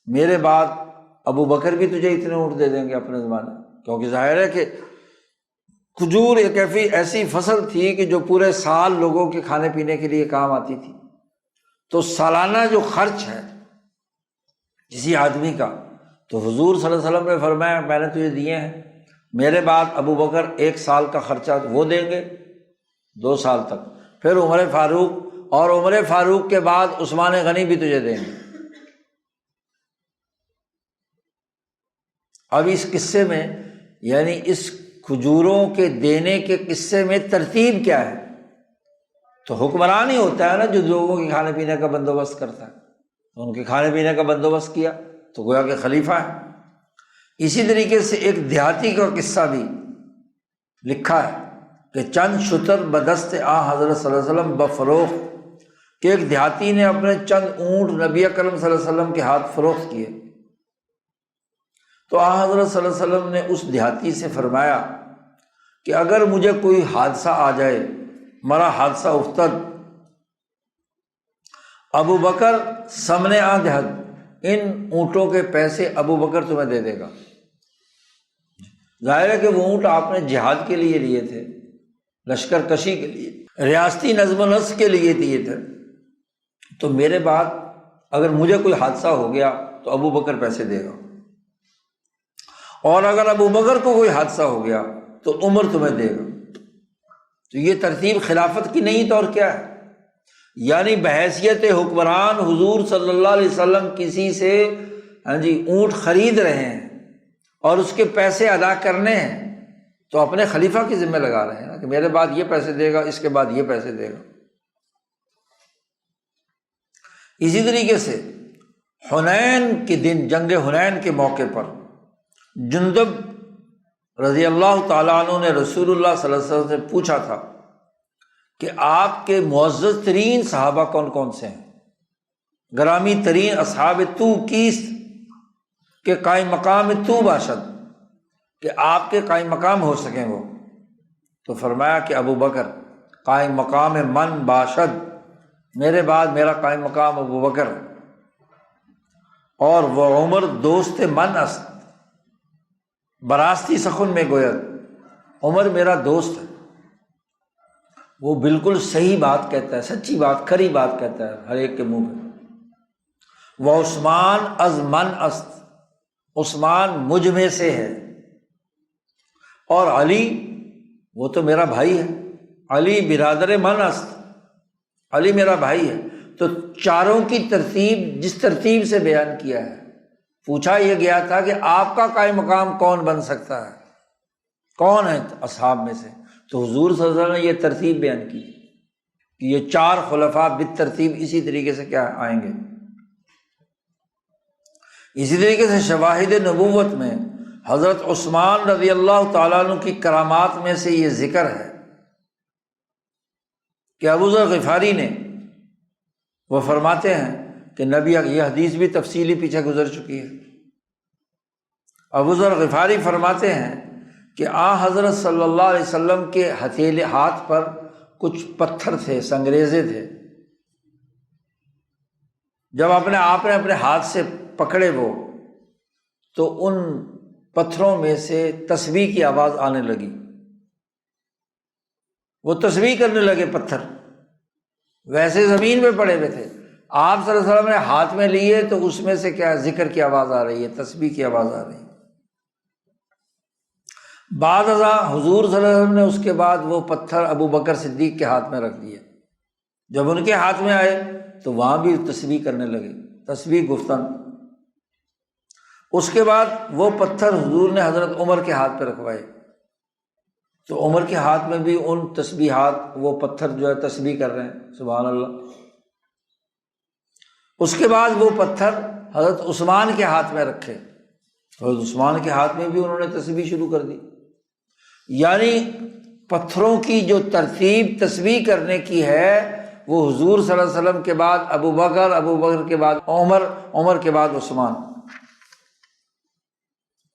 [SPEAKER 1] میرے بعد ابو بکر بھی تجھے اتنے اونٹ دے دیں گے اپنے زمانے، کیونکہ ظاہر ہے کہ کھجور ایک ایسی فصل تھی کہ جو پورے سال لوگوں کے کھانے پینے کے لیے کام آتی تھی۔ تو سالانہ جو خرچ ہے کسی آدمی کا، تو حضور صلی اللہ علیہ وسلم نے فرمایا میں نے تجھے دیے ہیں، میرے بعد ابو بکر 1 سال کا خرچہ وہ دیں گے 2 سال تک، پھر عمر فاروق، اور عمر فاروق کے بعد عثمان غنی بھی تجھے دیں گے۔ اب اس قصے میں یعنی اس کھجوروں کے دینے کے قصے میں ترتیب کیا ہے؟ تو حکمران ہی ہوتا ہے نا جو لوگوں کے کھانے پینے کا بندوبست کرتا ہے، ان کے کھانے پینے کا بندوبست کیا تو گویا کہ خلیفہ ہے۔ اسی طریقے سے ایک دیہاتی کا قصہ بھی لکھا ہے کہ چند شتر بدست حضرت صلی اللہ علیہ وسلم بفروخت، کہ ایک دیہاتی نے اپنے چند اونٹ نبی اکرم صلی اللہ علیہ وسلم کے ہاتھ فروخت کیے، تو حضرت صلی اللہ علیہ وسلم نے اس دیہاتی سے فرمایا کہ اگر مجھے کوئی حادثہ آ جائے، مرا حادثہ افتد، ابو بکر سمنے دہد، ان اونٹوں کے پیسے ابو بکر تمہیں دے دے گا۔ ظاہر ہے کہ وہ اونٹ آپ نے جہاد کے لیے لیے تھے، لشکر کشی کے لیے، ریاستی نظم و نسق کے لیے دیے تھے، تو میرے بعد اگر مجھے کوئی حادثہ ہو گیا تو ابو بکر پیسے دے گا، اور اگر ابو بکر کو کوئی حادثہ ہو گیا تو عمر تمہیں دے گا۔ تو یہ ترتیب خلافت کی نہیں تو اور کیا ہے؟ یعنی بحیثیت حکمران حضور صلی اللہ علیہ وسلم کسی سے اونٹ خرید رہے ہیں اور اس کے پیسے ادا کرنے ہیں، تو اپنے خلیفہ کی ذمہ لگا رہے ہیں نا کہ میرے بعد یہ پیسے دے گا، اس کے بعد یہ پیسے دے گا۔ اسی طریقے سے حنین کے دن، جنگ حنین کے موقع پر جندب رضی اللہ تعالیٰ عنہ نے رسول اللہ صلی اللہ علیہ وسلم سے پوچھا تھا کہ آپ کے معزز ترین صحابہ کون کون سے ہیں، گرامی ترین اصحاب تو کیس کہ قائم مقام تو باشد، کہ آپ کے قائم مقام ہو سکیں وہ، تو فرمایا کہ ابو بکر قائم مقام من باشد، میرے بعد میرا قائم مقام ابو بکر، اور وہ عمر دوست من است، براستی سخن میں گوید، عمر میرا دوست ہے، وہ بالکل صحیح بات کہتا ہے، سچی بات، کھری بات کہتا ہے ہر ایک کے منہ میں۔ وہ عثمان از من است، عثمان مجھ میں سے ہے، اور علی وہ تو میرا بھائی ہے، علی برادر من است، علی میرا بھائی ہے۔ تو چاروں کی ترتیب جس ترتیب سے بیان کیا ہے، پوچھا یہ گیا تھا کہ آپ کا قائم مقام کون بن سکتا ہے، کون ہے اصحاب میں سے، تو حضور صلی اللہ علیہ وسلم نے یہ ترتیب بیان کی کہ یہ 4 خلفاء بالترتیب اسی طریقے سے کیا آئیں گے۔ اسی طریقے سے شواہد نبوت میں حضرت عثمان رضی اللہ تعالیٰ عنہ کی کرامات میں سے یہ ذکر ہے کہ ابو ذر غفاری نے، وہ فرماتے ہیں کہ نبی، یہ حدیث بھی تفصیلی پیچھے گزر چکی ہے، ابو ذر غفاری فرماتے ہیں کہ حضرت صلی اللہ علیہ وسلم کے ہاتھ پر کچھ پتھر تھے، سنگریزے تھے، جب آپ نے اپنے ہاتھ سے پکڑے وہ، تو ان پتھروں میں سے تسبیح کی آواز آنے لگی، وہ تسبیح کرنے لگے پتھر، ویسے زمین پہ پڑے ہوئے تھے، آپ صلی اللہ علیہ وسلم نے ہاتھ میں لیے تو اس میں سے کیا ذکر کی آواز آ رہی ہے، تسبیح کی آواز آ رہی ہے۔ بعد ازاں حضور صلی اللہ علیہ وسلم نے اس کے بعد وہ پتھر ابو بکر صدیق کے ہاتھ میں رکھ دیا، جب ان کے ہاتھ میں آئے تو وہاں بھی تسبیح کرنے لگے، تسبیح گفتن۔ اس کے بعد وہ پتھر حضور نے حضرت عمر کے ہاتھ پہ رکھوائے، تو عمر کے ہاتھ میں بھی ان تسبیحات، وہ پتھر جو ہے تسبیح کر رہے ہیں، سبحان اللہ۔ اس کے بعد وہ پتھر حضرت عثمان کے ہاتھ میں رکھے، حضرت عثمان کے ہاتھ میں بھی انہوں نے تسبیح شروع کر دی۔ یعنی پتھروں کی جو ترتیب تسبیح کرنے کی ہے، وہ حضور صلی اللہ علیہ وسلم کے بعد ابو بکر کے بعد عمر کے بعد عثمان،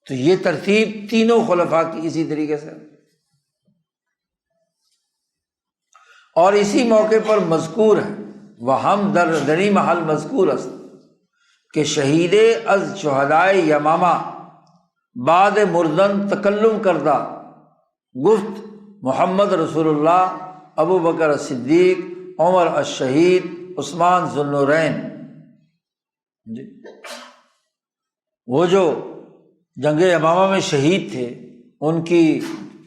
[SPEAKER 1] تو یہ ترتیب تینوں خلفاء کی اسی طریقے سے۔ اور اسی موقع پر مذکور ہے وہم دری محل مذکور است کہ شہید از شہدائے یمامہ بعد مردن تکلم کردہ گفت محمد رسول اللہ، ابو بکر صدیق، عمر الشہید، عثمان ذو النورین۔ وہ جو جنگ یمامہ میں شہید تھے،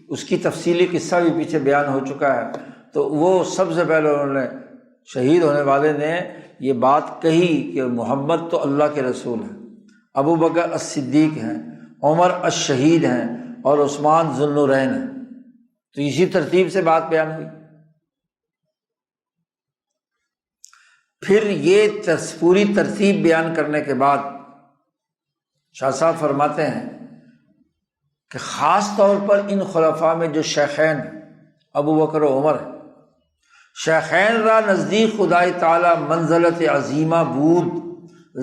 [SPEAKER 1] اس کی تفصیلی قصہ بھی پیچھے بیان ہو چکا ہے، تو وہ سب سے پہلے انہوں نے، شہید ہونے والے نے یہ بات کہی کہ محمد تو اللہ کے رسول ہیں، ابو بکر الصدیق ہیں، عمر الشہید ہیں، اور عثمان ذو النورین ہیں۔ تو اسی ترتیب سے بات بیان ہوئی۔ پھر یہ پوری ترتیب بیان کرنے کے بعد شاہ صاحب فرماتے ہیں کہ خاص طور پر ان خلفاء میں جو شیخین ابو بکر و عمر ہیں، شیخین را نزدیک خدای تعالی منزلت عظیمہ بود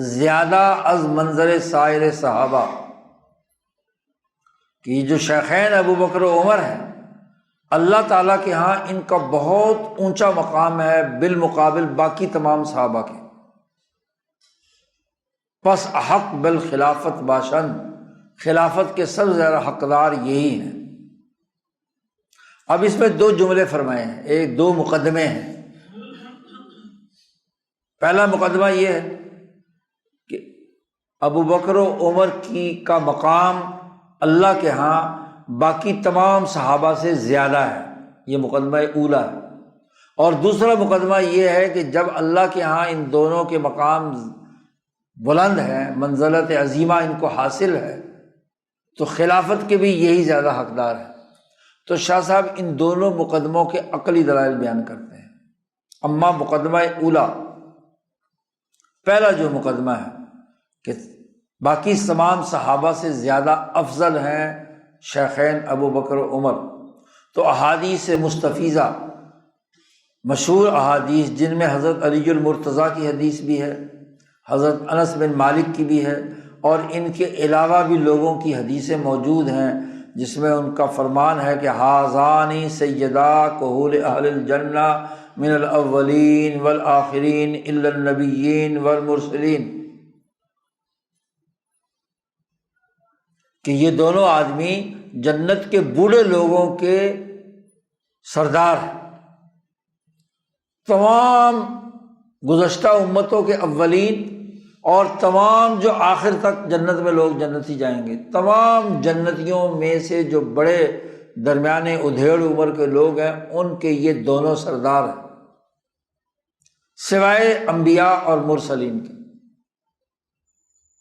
[SPEAKER 1] زیادہ از منظر سائر صحابہ، کہ یہ جو شیخین ابو بکر و عمر ہیں، اللہ تعالیٰ کے ہاں ان کا بہت اونچا مقام ہے بالمقابل باقی تمام صحابہ کے۔ پس احق بالخلافت باشند، خلافت کے سب سے زیادہ حقدار یہی ہیں۔ اب اس میں دو جملے فرمائے ہیں، دو مقدمے ہیں۔ پہلا مقدمہ یہ ہے کہ ابو بکر و عمر کا مقام اللہ کے ہاں باقی تمام صحابہ سے زیادہ ہے، یہ مقدمہ اولا ہے۔ اور دوسرا مقدمہ یہ ہے کہ جب اللہ کے ہاں ان دونوں کے مقام بلند ہے، منزلت عظیمہ ان کو حاصل ہے، تو خلافت کے بھی یہی زیادہ حقدار ہے۔ تو شاہ صاحب ان دونوں مقدموں کے عقلی دلائل بیان کرتے ہیں۔ اما مقدمہ اولا، پہلا جو مقدمہ ہے کہ باقی تمام صحابہ سے زیادہ افضل ہیں شیخین ابو بکر و عمر، تو احادیث مستفیضہ، مشہور احادیث جن میں حضرت علی المرتضیٰ کی حدیث بھی ہے، حضرت انس بن مالک کی بھی ہے، اور ان کے علاوہ بھی لوگوں کی حدیثیں موجود ہیں جس میں ان کا فرمان ہے کہ ھذان سیدا کہول اہل الجنہ من الاولین والآخرین الا النبیین والمرسلین، کہ یہ دونوں آدمی جنت کے بوڑھے لوگوں کے سردار ہیں، تمام گزشتہ امتوں کے اولین اور تمام جو آخر تک جنت میں لوگ جنتی جائیں گے، تمام جنتیوں میں سے جو بڑے درمیانے ادھیڑ عمر کے لوگ ہیں ان کے یہ دونوں سردار ہیں، سوائے انبیاء اور مرسلین کے۔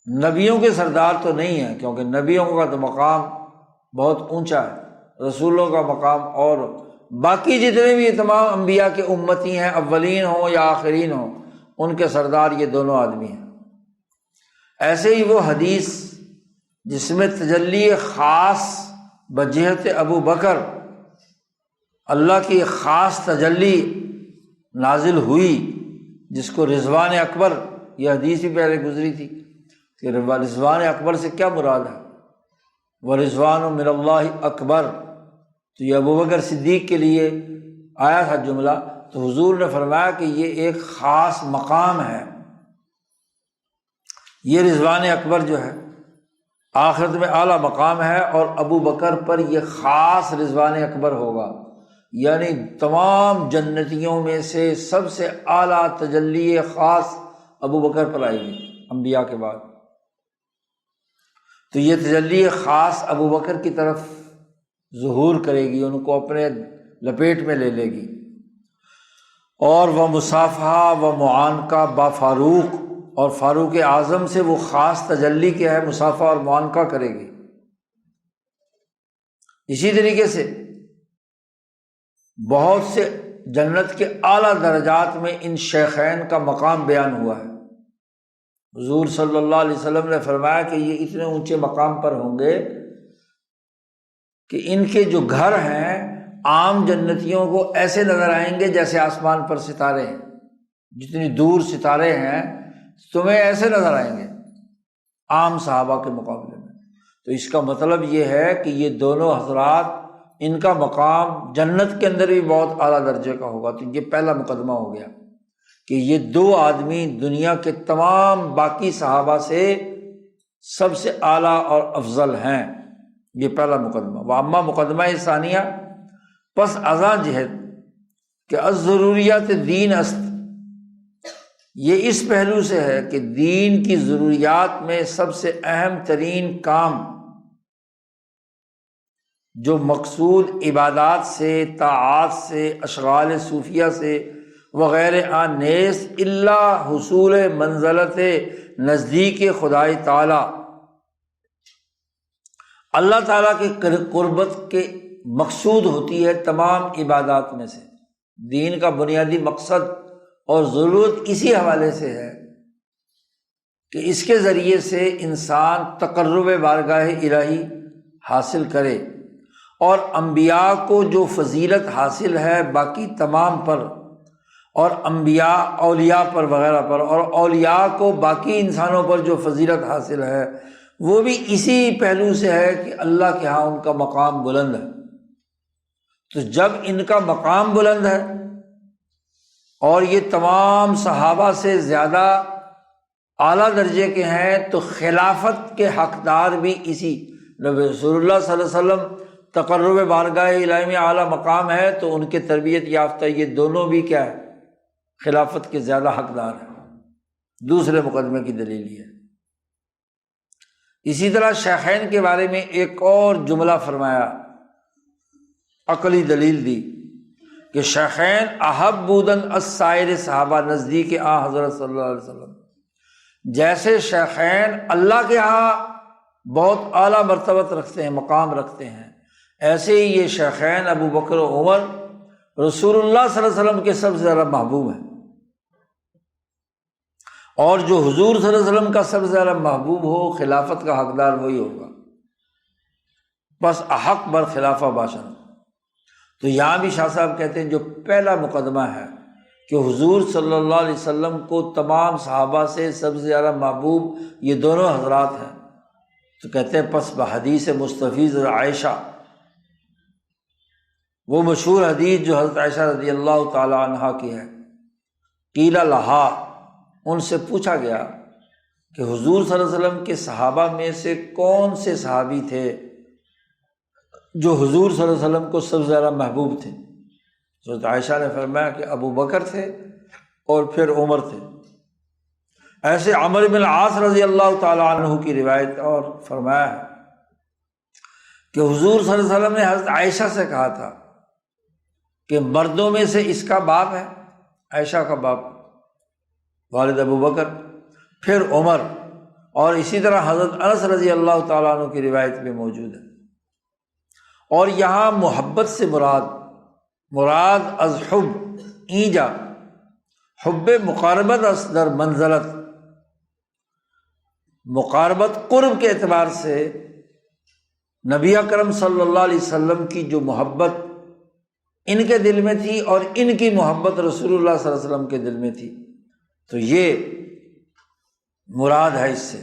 [SPEAKER 1] نبیوں کے سردار تو نہیں ہیں، کیونکہ نبیوں کا تو مقام بہت اونچا ہے، رسولوں کا مقام، اور باقی جتنے بھی تمام انبیاء کے امتی ہیں، اولین ہوں یا آخرین ہوں، ان کے سردار یہ دونوں آدمی ہیں۔ ایسے ہی وہ حدیث جس میں تجلی خاص بجہت ابو بکر، اللہ کی خاص تجلی نازل ہوئی جس کو رضوان اکبر، یہ حدیث بھی پہلے گزری تھی کہ رضوان اکبر سے کیا مراد ہے، ورضوان من اللہ اکبر، تو یہ ابو بکر صدیق کے لیے آیا تھا جملہ، تو حضور نے فرمایا کہ یہ ایک خاص مقام ہے یہ رضوان اکبر جو ہے آخرت میں اعلیٰ مقام ہے، اور ابو بکر پر یہ خاص رضوان اکبر ہوگا، یعنی تمام جنتیوں میں سے سب سے اعلیٰ تجلی خاص ابو بکر پر آئے گی انبیاء کے بعد۔ تو یہ تجلی خاص ابو بکر کی طرف ظہور کرے گی، ان کو اپنے لپیٹ میں لے لے گی، اور وہ مصافحہ و معانقہ با فاروق، اور فاروق اعظم سے وہ خاص تجلی کیا ہے، مصافحہ اور معانقہ کرے گی۔ اسی طریقے سے بہت سے جنت کے اعلیٰ درجات میں ان شیخین کا مقام بیان ہوا ہے۔ حضور صلی اللہ علیہ وسلم نے فرمایا کہ یہ اتنے اونچے مقام پر ہوں گے کہ ان کے جو گھر ہیں عام جنتیوں کو ایسے نظر آئیں گے جیسے آسمان پر ستارے ہیں، جتنی دور ستارے ہیں تمہیں ایسے نظر آئیں گے عام صحابہ کے مقابلے میں۔ تو اس کا مطلب یہ ہے کہ یہ دونوں حضرات، ان کا مقام جنت کے اندر بھی بہت اعلیٰ درجے کا ہوگا۔ تو یہ پہلا مقدمہ ہو گیا کہ یہ دو آدمی دنیا کے تمام باقی صحابہ سے سب سے اعلیٰ اور افضل ہیں، یہ پہلا مقدمہ۔ واما مقدمہ ثانیہ، پس ازاں جہد کہ الضروریات دین است، یہ اس پہلو سے ہے کہ دین کی ضروریات میں سب سے اہم ترین کام جو مقصود عبادات سے، طاعات سے، اشغال صوفیہ سے وغیرہ نیز الا حصول منزلت نزدیک خدائے تعالی، اللہ تعالیٰ کی قربت کے مقصود ہوتی ہے تمام عبادات میں سے۔ دین کا بنیادی مقصد اور ضرورت اسی حوالے سے ہے کہ اس کے ذریعے سے انسان تقرب بارگاہ الہی حاصل کرے، اور انبیاء کو جو فضیلت حاصل ہے باقی تمام پر، اور انبیاء اولیاء پر وغیرہ پر، اور اولیاء کو باقی انسانوں پر جو فضیلت حاصل ہے وہ بھی اسی پہلو سے ہے کہ اللہ کے ہاں ان کا مقام بلند ہے۔ تو جب ان کا مقام بلند ہے اور یہ تمام صحابہ سے زیادہ اعلیٰ درجے کے ہیں، تو خلافت کے حقدار بھی اسی نبی رسول اللہ صلی اللہ علیہ وسلم تقرب بارگاہ الہی میں اعلیٰ مقام ہے، تو ان کے تربیت یافتہ یہ دونوں بھی کیا ہے، خلافت کے زیادہ حقدار ہیں۔ دوسرے مقدمے کی دلیل یہ ہے۔ اسی طرح شیخین کے بارے میں ایک اور جملہ فرمایا، عقلی دلیل دی کہ شیخین احب بودن السائر صحابہ، نزدیک حضرت صلی اللہ علیہ وسلم، جیسے شیخین اللہ کے ہاں بہت اعلیٰ مرتبت رکھتے ہیں، مقام رکھتے ہیں، ایسے ہی یہ شیخین ابو بکر و عمر رسول اللہ صلی اللہ علیہ وسلم کے سب سے زیادہ محبوب ہیں، اور جو حضور صلی اللہ علیہ وسلم کا سب سے زیادہ محبوب ہو، خلافت کا حقدار وہی ہوگا، بس احق بر خلافہ باشد۔ تو یہاں بھی شاہ صاحب کہتے ہیں جو پہلا مقدمہ ہے کہ حضور صلی اللہ علیہ وسلم کو تمام صحابہ سے سب سے زیادہ محبوب یہ دونوں حضرات ہیں، تو کہتے ہیں پس بحدیث مستفیض عائشہ، وہ مشہور حدیث جو حضرت عائشہ رضی اللہ تعالی عنہا کی ہے، قیل لہا، ان سے پوچھا گیا کہ حضور صلی اللہ علیہ وسلم کے صحابہ میں سے کون سے صحابی تھے جو حضور صلی اللہ علیہ وسلم کو سب سے زیادہ محبوب تھے؟ حضرت عائشہ نے فرمایا کہ ابو بکر تھے اور پھر عمر تھے۔ ایسے عمر بن العاص رضی اللہ تعالیٰ عنہ کی روایت اور فرمایا ہے کہ حضور صلی اللہ علیہ وسلم نے حضرت عائشہ سے کہا تھا کہ مردوں میں سے اس کا باپ ہے، عائشہ کا باپ والد ابو بکر، پھر عمر، اور اسی طرح حضرت انس رضی اللہ تعالیٰ عنہ کی روایت میں موجود ہے۔ اور یہاں محبت سے مراد از حب ایجا، حب مقاربت از در منزلت، مقاربت قرب کے اعتبار سے نبی اکرم صلی اللہ علیہ وسلم کی جو محبت ان کے دل میں تھی اور ان کی محبت رسول اللہ صلی اللہ علیہ وسلم کے دل میں تھی، تو یہ مراد ہے اس سے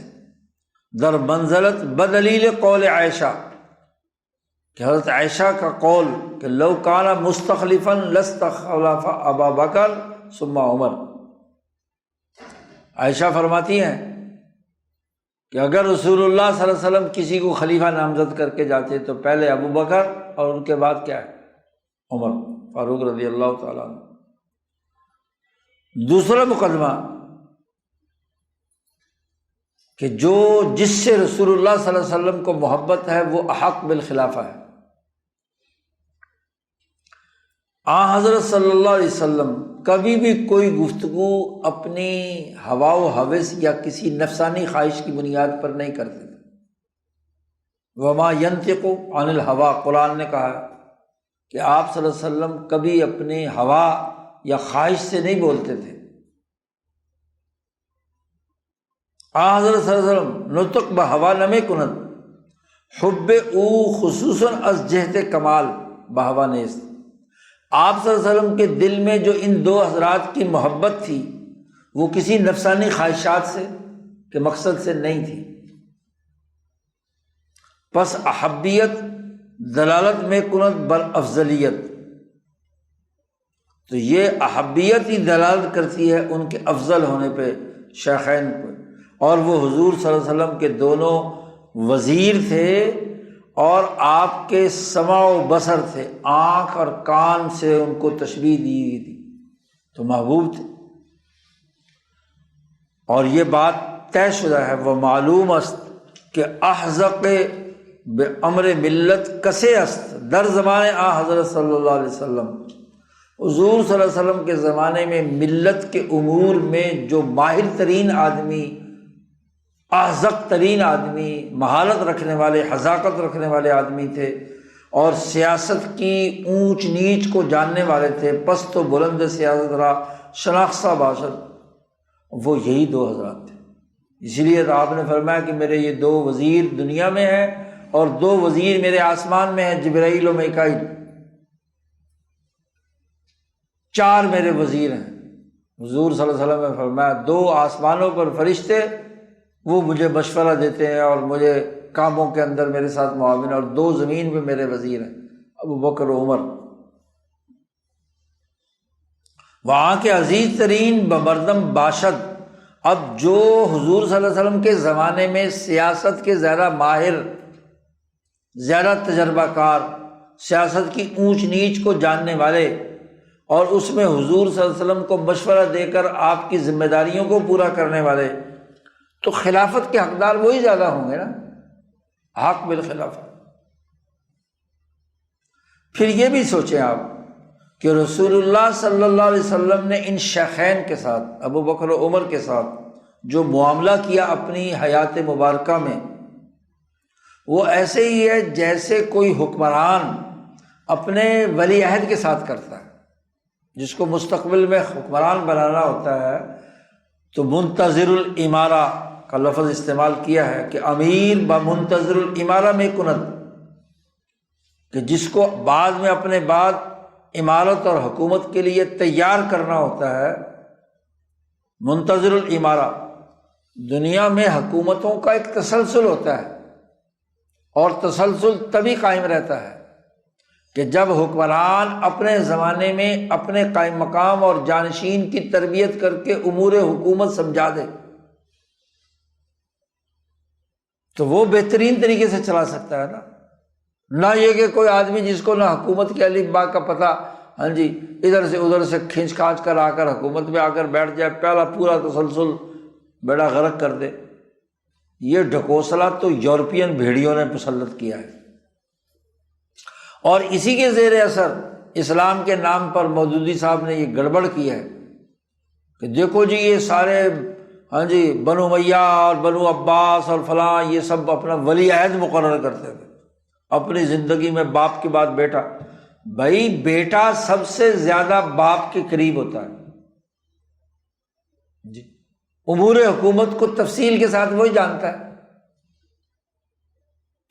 [SPEAKER 1] در منزلت بدلیل قول عائشہ، کہ حضرت عائشہ کا قول کہ لو کان مستخلفا لاستخلف ابا بکر ثم عمر، عائشہ فرماتی ہیں کہ اگر رسول اللہ صلی اللہ علیہ وسلم کسی کو خلیفہ نامزد کر کے جاتے تو پہلے ابو بکر اور ان کے بعد کیا ہے؟ عمر فاروق رضی اللہ تعالیٰ عنہ۔ دوسرا مقدمہ کہ جس سے رسول اللہ صلی اللہ علیہ وسلم کو محبت ہے وہ احق بالخلافہ ہے۔ حضرت صلی اللہ علیہ وسلم کبھی بھی کوئی گفتگو اپنی ہوا و ہوس یا کسی نفسانی خواہش کی بنیاد پر نہیں کرتے تھے۔ وما ینطق عن الہویٰ، قرآن نے کہا کہ آپ صلی اللہ علیہ وسلم کبھی اپنی ہوا یا خواہش سے نہیں بولتے تھے۔ حضرت صلی اللہ علیہ وسلم نطق بہوا نمے کنت حب او خصوصاً از جہت کمال بہوا نیست۔ آپ صلی اللہ علیہ وسلم کے دل میں جو ان دو حضرات کی محبت تھی وہ کسی نفسانی خواہشات سے کے مقصد سے نہیں تھی۔ پس احبیت دلالت میں کنت بر افضلیت، تو یہ احبیت ہی دلالت کرتی ہے ان کے افضل ہونے پہ، شیخین پہ، اور وہ حضور صلی اللہ علیہ وسلم کے دونوں وزیر تھے اور آپ کے سمع و بصر تھے، آنکھ اور کان سے ان کو تشبیہ دی گئی تھی، تو محبوب تھے۔ اور یہ بات طے شدہ ہے، وہ معلوم است کہ احزق بامر ملت کسے است در زمانے حضرت صلی اللہ علیہ وسلم، حضور صلی اللہ علیہ وسلم کے زمانے میں ملت کے امور میں جو ماہر ترین آدمی، احزق ترین آدمی، مہارت رکھنے والے، حذاقت رکھنے والے آدمی تھے، اور سیاست کی اونچ نیچ کو جاننے والے تھے، پست و بلند سیاست را شناخسہ باشد، وہ یہی دو حضرات تھے۔ اسی لیے تو آپ نے فرمایا کہ میرے یہ دو وزیر دنیا میں ہیں اور دو وزیر میرے آسمان میں ہیں، جبرائیل و میکائیل، چار میرے وزیر ہیں۔ حضور صلی اللہ علیہ وسلم نے فرمایا دو آسمانوں پر فرشتے وہ مجھے مشورہ دیتے ہیں اور مجھے کاموں کے اندر میرے ساتھ معاون، اور دو زمین پہ میرے وزیر ہیں، ابو بکر و عمر۔ وہاں کے عزیز ترین بمردم باشد، اب جو حضور صلی اللہ علیہ وسلم کے زمانے میں سیاست کے زیادہ ماہر، زیادہ تجربہ کار، سیاست کی اونچ نیچ کو جاننے والے، اور اس میں حضور صلی اللہ علیہ وسلم کو مشورہ دے کر آپ کی ذمہ داریوں کو پورا کرنے والے، تو خلافت کے حقدار وہی زیادہ ہوں گے نا، حق بالخلافہ۔ پھر یہ بھی سوچیں آپ کہ رسول اللہ صلی اللہ علیہ وسلم نے ان شیخین کے ساتھ، ابو بکر و عمر کے ساتھ جو معاملہ کیا اپنی حیات مبارکہ میں، وہ ایسے ہی ہے جیسے کوئی حکمران اپنے ولی عہد کے ساتھ کرتا ہے۔ جس کو مستقبل میں حکمران بنانا ہوتا ہے تو منتظر الامارہ کا لفظ استعمال کیا ہے کہ امیر بمنتظر الامارہ میں کنت، کہ جس کو بعد میں اپنے بعد امارت اور حکومت کے لیے تیار کرنا ہوتا ہے۔ منتظر الامارہ، دنیا میں حکومتوں کا ایک تسلسل ہوتا ہے، اور تسلسل تبھی قائم رہتا ہے کہ جب حکمران اپنے زمانے میں اپنے قائم مقام اور جانشین کی تربیت کر کے امور حکومت سمجھا دے، تو وہ بہترین طریقے سے چلا سکتا ہے نا۔ نہ یہ کہ کوئی آدمی جس کو نہ حکومت کے الف با کا پتہ، ہاں جی، ادھر سے ادھر سے کھینچ کھانچ کر آ کر حکومت میں آ کر بیٹھ جائے، پہلا پورا تسلسل بیڑا غرق کر دے۔ یہ ڈھکوسلا تو یورپین بھیڑیوں نے مسلط کیا ہے، اور اسی کے زیر اثر اسلام کے نام پر مودودی صاحب نے یہ گڑبڑ کی ہے کہ دیکھو جی یہ سارے، ہاں جی، بنو امیہ اور بنو عباس اور فلاں، یہ سب اپنا ولی عہد مقرر کرتے تھے اپنی زندگی میں، باپ کے بعد بیٹا۔ بھائی بیٹا سب سے زیادہ باپ کے قریب ہوتا ہے جی، امور حکومت کو تفصیل کے ساتھ وہی جانتا ہے،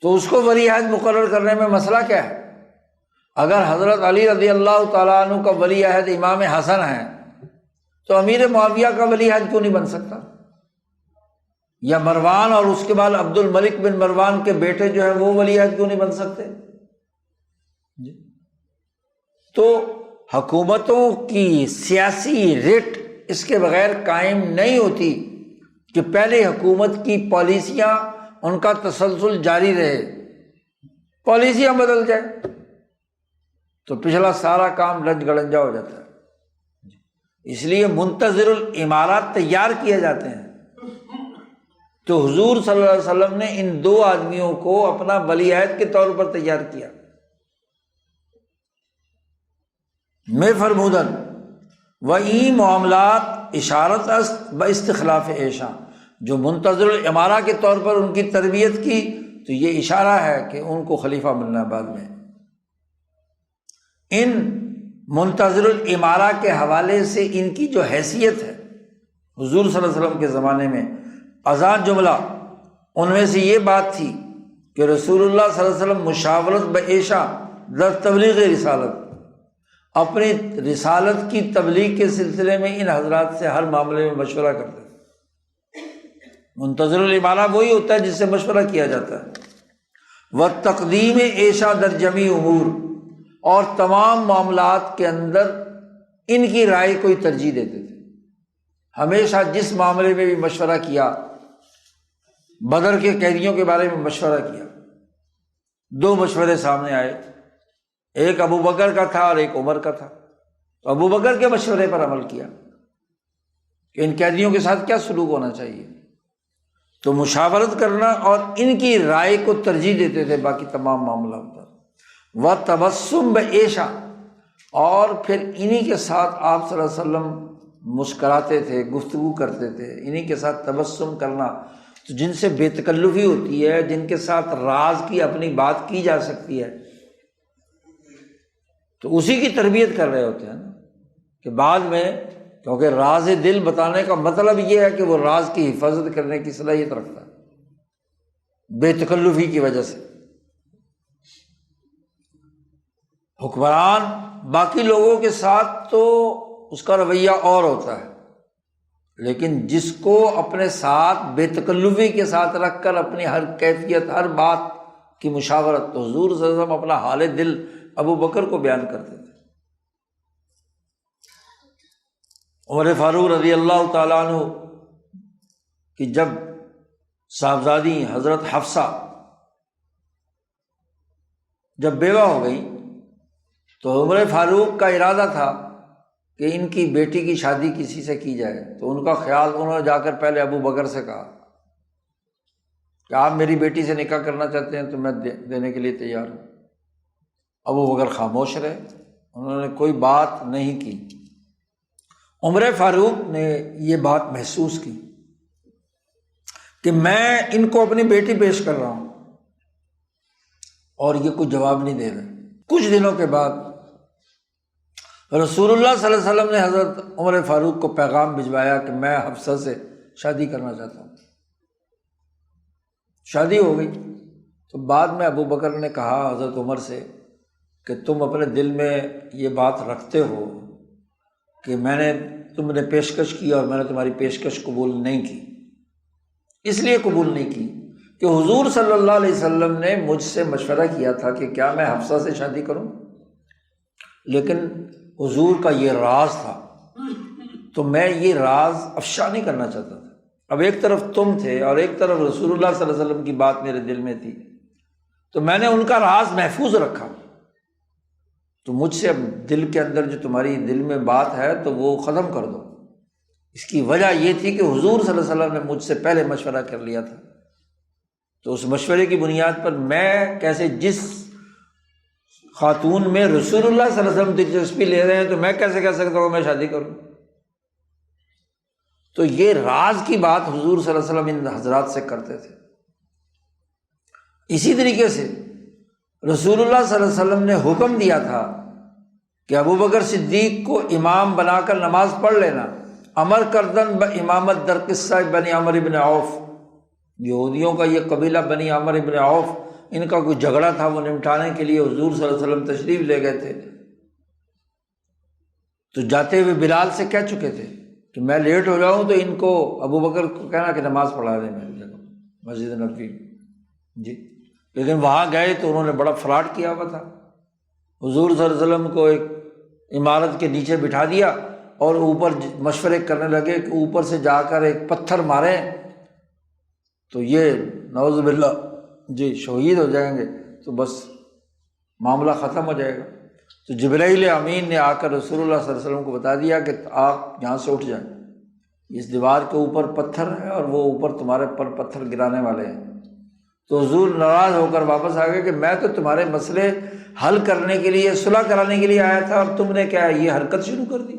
[SPEAKER 1] تو اس کو ولی عہد مقرر کرنے میں مسئلہ کیا ہے؟ اگر حضرت علی رضی اللہ تعالیٰ عنہ کا ولی عہد امام حسن ہے تو امیر معاویہ کا ولی عہد کیوں نہیں بن سکتا؟ یا مروان اور اس کے بعد عبد الملک بن مروان کے بیٹے جو ہیں وہ ولی عہد کیوں نہیں بن سکتے؟ تو حکومتوں کی سیاسی رٹ اس کے بغیر قائم نہیں ہوتی کہ پہلے حکومت کی پالیسیاں ان کا تسلسل جاری رہے، پالیسیاں بدل جائے تو پچھلا سارا کام لج گڑنجا ہو جاتا ہے۔ اس لیے منتظر الامارات تیار کیے جاتے ہیں۔ تو حضور صلی اللہ علیہ وسلم نے ان دو آدمیوں کو اپنا ولی عہد کے طور پر تیار کیا۔ میں فرمودن و این معاملات اشارت است با استخلاف ایشا، جو منتظر الامارہ کے طور پر ان کی تربیت کی تو یہ اشارہ ہے کہ ان کو خلیفہ ملنا بعد میں۔ ان منتظر الامارہ کے حوالے سے ان کی جو حیثیت ہے حضور صلی اللہ علیہ وسلم کے زمانے میں، آزاد جملہ ان میں سے یہ بات تھی کہ رسول اللہ صلی اللہ علیہ وسلم مشاورت بعیشہ در تبلیغ رسالت، اپنی رسالت کی تبلیغ کے سلسلے میں ان حضرات سے ہر معاملے میں مشورہ کرتے تھے۔ منتظر الامارہ وہی ہوتا ہے جس سے مشورہ کیا جاتا ہے۔ وتقدیم عیشہ در جمیع امور، اور تمام معاملات کے اندر ان کی رائے کو ہی ترجیح دیتے تھے۔ ہمیشہ جس معاملے میں بھی مشورہ کیا، بدر کے قیدیوں کے بارے میں مشورہ کیا، دو مشورے سامنے آئے، ایک ابو بکر کا تھا اور ایک عمر کا تھا، تو ابو بکر کے مشورے پر عمل کیا کہ ان قیدیوں کے ساتھ کیا سلوک ہونا چاہیے، تو مشاورت کرنا اور ان کی رائے کو ترجیح دیتے تھے باقی تمام معاملات پر۔ وتبسم بعیشہ، اور پھر انہی کے ساتھ آپ صلی اللہ علیہ وسلم مسکراتے تھے، گفتگو کرتے تھے، انہی کے ساتھ تبسم کرنا، تو جن سے بے تکلفی ہوتی ہے، جن کے ساتھ راز کی اپنی بات کی جا سکتی ہے، تو اسی کی تربیت کر رہے ہوتے ہیں نا، کہ بعد میں، کیونکہ راز دل بتانے کا مطلب یہ ہے کہ وہ راز کی حفاظت کرنے کی صلاحیت رکھتا ہے بے تکلفی کی وجہ سے۔ حکمران باقی لوگوں کے ساتھ تو اس کا رویہ اور ہوتا ہے، لیکن جس کو اپنے ساتھ بے تکلفی کے ساتھ رکھ کر اپنی ہر کیفیت، ہر بات کی مشاورت، تو حضور صلی اللہ علیہ وسلم اپنا حال دل ابو بکر کو بیان کرتے تھے۔ عمر فاروق رضی اللہ تعالیٰ عنہ کی جب صاحبزادی حضرت حفصہ جب بیوہ ہو گئی تو عمر فاروق کا ارادہ تھا کہ ان کی بیٹی کی شادی کسی سے کی جائے، تو ان کا خیال، انہوں نے جا کر پہلے ابو بکر سے کہا کہ آپ میری بیٹی سے نکاح کرنا چاہتے ہیں تو میں دینے کے لیے تیار ہوں۔ ابو بکر خاموش رہے، انہوں نے کوئی بات نہیں کی۔ عمر فاروق نے یہ بات محسوس کی کہ میں ان کو اپنی بیٹی پیش کر رہا ہوں اور یہ کوئی جواب نہیں دے رہے۔ کچھ دنوں کے بعد رسول اللہ صلی اللہ علیہ وسلم نے حضرت عمر فاروق کو پیغام بھجوایا کہ میں حفصہ سے شادی کرنا چاہتا ہوں۔ شادی ہو گئی تو بعد میں ابو بکر نے کہا حضرت عمر سے کہ تم اپنے دل میں یہ بات رکھتے ہو کہ تم نے پیشکش کی اور میں نے تمہاری پیشکش قبول نہیں کی۔ اس لیے قبول نہیں کی کہ حضور صلی اللہ علیہ وسلم نے مجھ سے مشورہ کیا تھا کہ کیا میں حفصہ سے شادی کروں، لیکن حضور کا یہ راز تھا تو میں یہ راز افشا نہیں کرنا چاہتا تھا۔ اب ایک طرف تم تھے اور ایک طرف رسول اللہ صلی اللہ علیہ وسلم کی بات میرے دل میں تھی، تو میں نے ان کا راز محفوظ رکھا۔ تو مجھ سے اب دل کے اندر جو تمہاری دل میں بات ہے تو وہ ختم کر دو۔ اس کی وجہ یہ تھی کہ حضور صلی اللہ علیہ وسلم نے مجھ سے پہلے مشورہ کر لیا تھا، تو اس مشورے کی بنیاد پر میں کیسے، جس خاتون میں رسول اللہ صلی اللہ علیہ وسلم دلچسپی لے رہے ہیں تو میں کیسے کہہ سکتا ہوں میں شادی کروں۔ تو یہ راز کی بات حضور صلی اللہ علیہ وسلم ان حضرات سے کرتے تھے۔ اسی طریقے سے رسول اللہ صلی اللہ علیہ وسلم نے حکم دیا تھا کہ ابو بکر صدیق کو امام بنا کر نماز پڑھ لینا، امر کردن امامت در قصہ بنی عمر بن عوف۔ یہودیوں کا یہ قبیلہ بنی عمر بن عوف، ان کا کوئی جھگڑا تھا، وہ نمٹانے کے لیے حضور صلی اللہ علیہ وسلم تشریف لے گئے تھے، تو جاتے ہوئے بلال سے کہہ چکے تھے کہ میں لیٹ ہو جاؤں تو ان کو، ابو بکر کو کہنا کہ نماز پڑھا دیں میری جگہ مسجد نبوی جی۔ لیکن وہاں گئے تو انہوں نے بڑا فراڈ کیا ہوا تھا، حضور صلی اللہ علیہ وسلم کو ایک عمارت کے نیچے بٹھا دیا اور اوپر مشورے کرنے لگے کہ اوپر سے جا کر ایک پتھر ماریں تو یہ نعوذ باللہ جی شہید ہو جائیں گے تو بس معاملہ ختم ہو جائے گا۔ تو جبرائیل امین نے آ کر رسول اللہ صلی اللہ علیہ وسلم کو بتا دیا کہ آپ یہاں سے اٹھ جائیں، اس دیوار کے اوپر پتھر ہے اور وہ اوپر تمہارے پر پتھر گرانے والے ہیں۔ تو حضور ناراض ہو کر واپس آ گئے کہ میں تو تمہارے مسئلے حل کرنے کے لیے، صلح کرانے کے لیے آیا تھا، اور تم نے کیا یہ حرکت شروع کر دی۔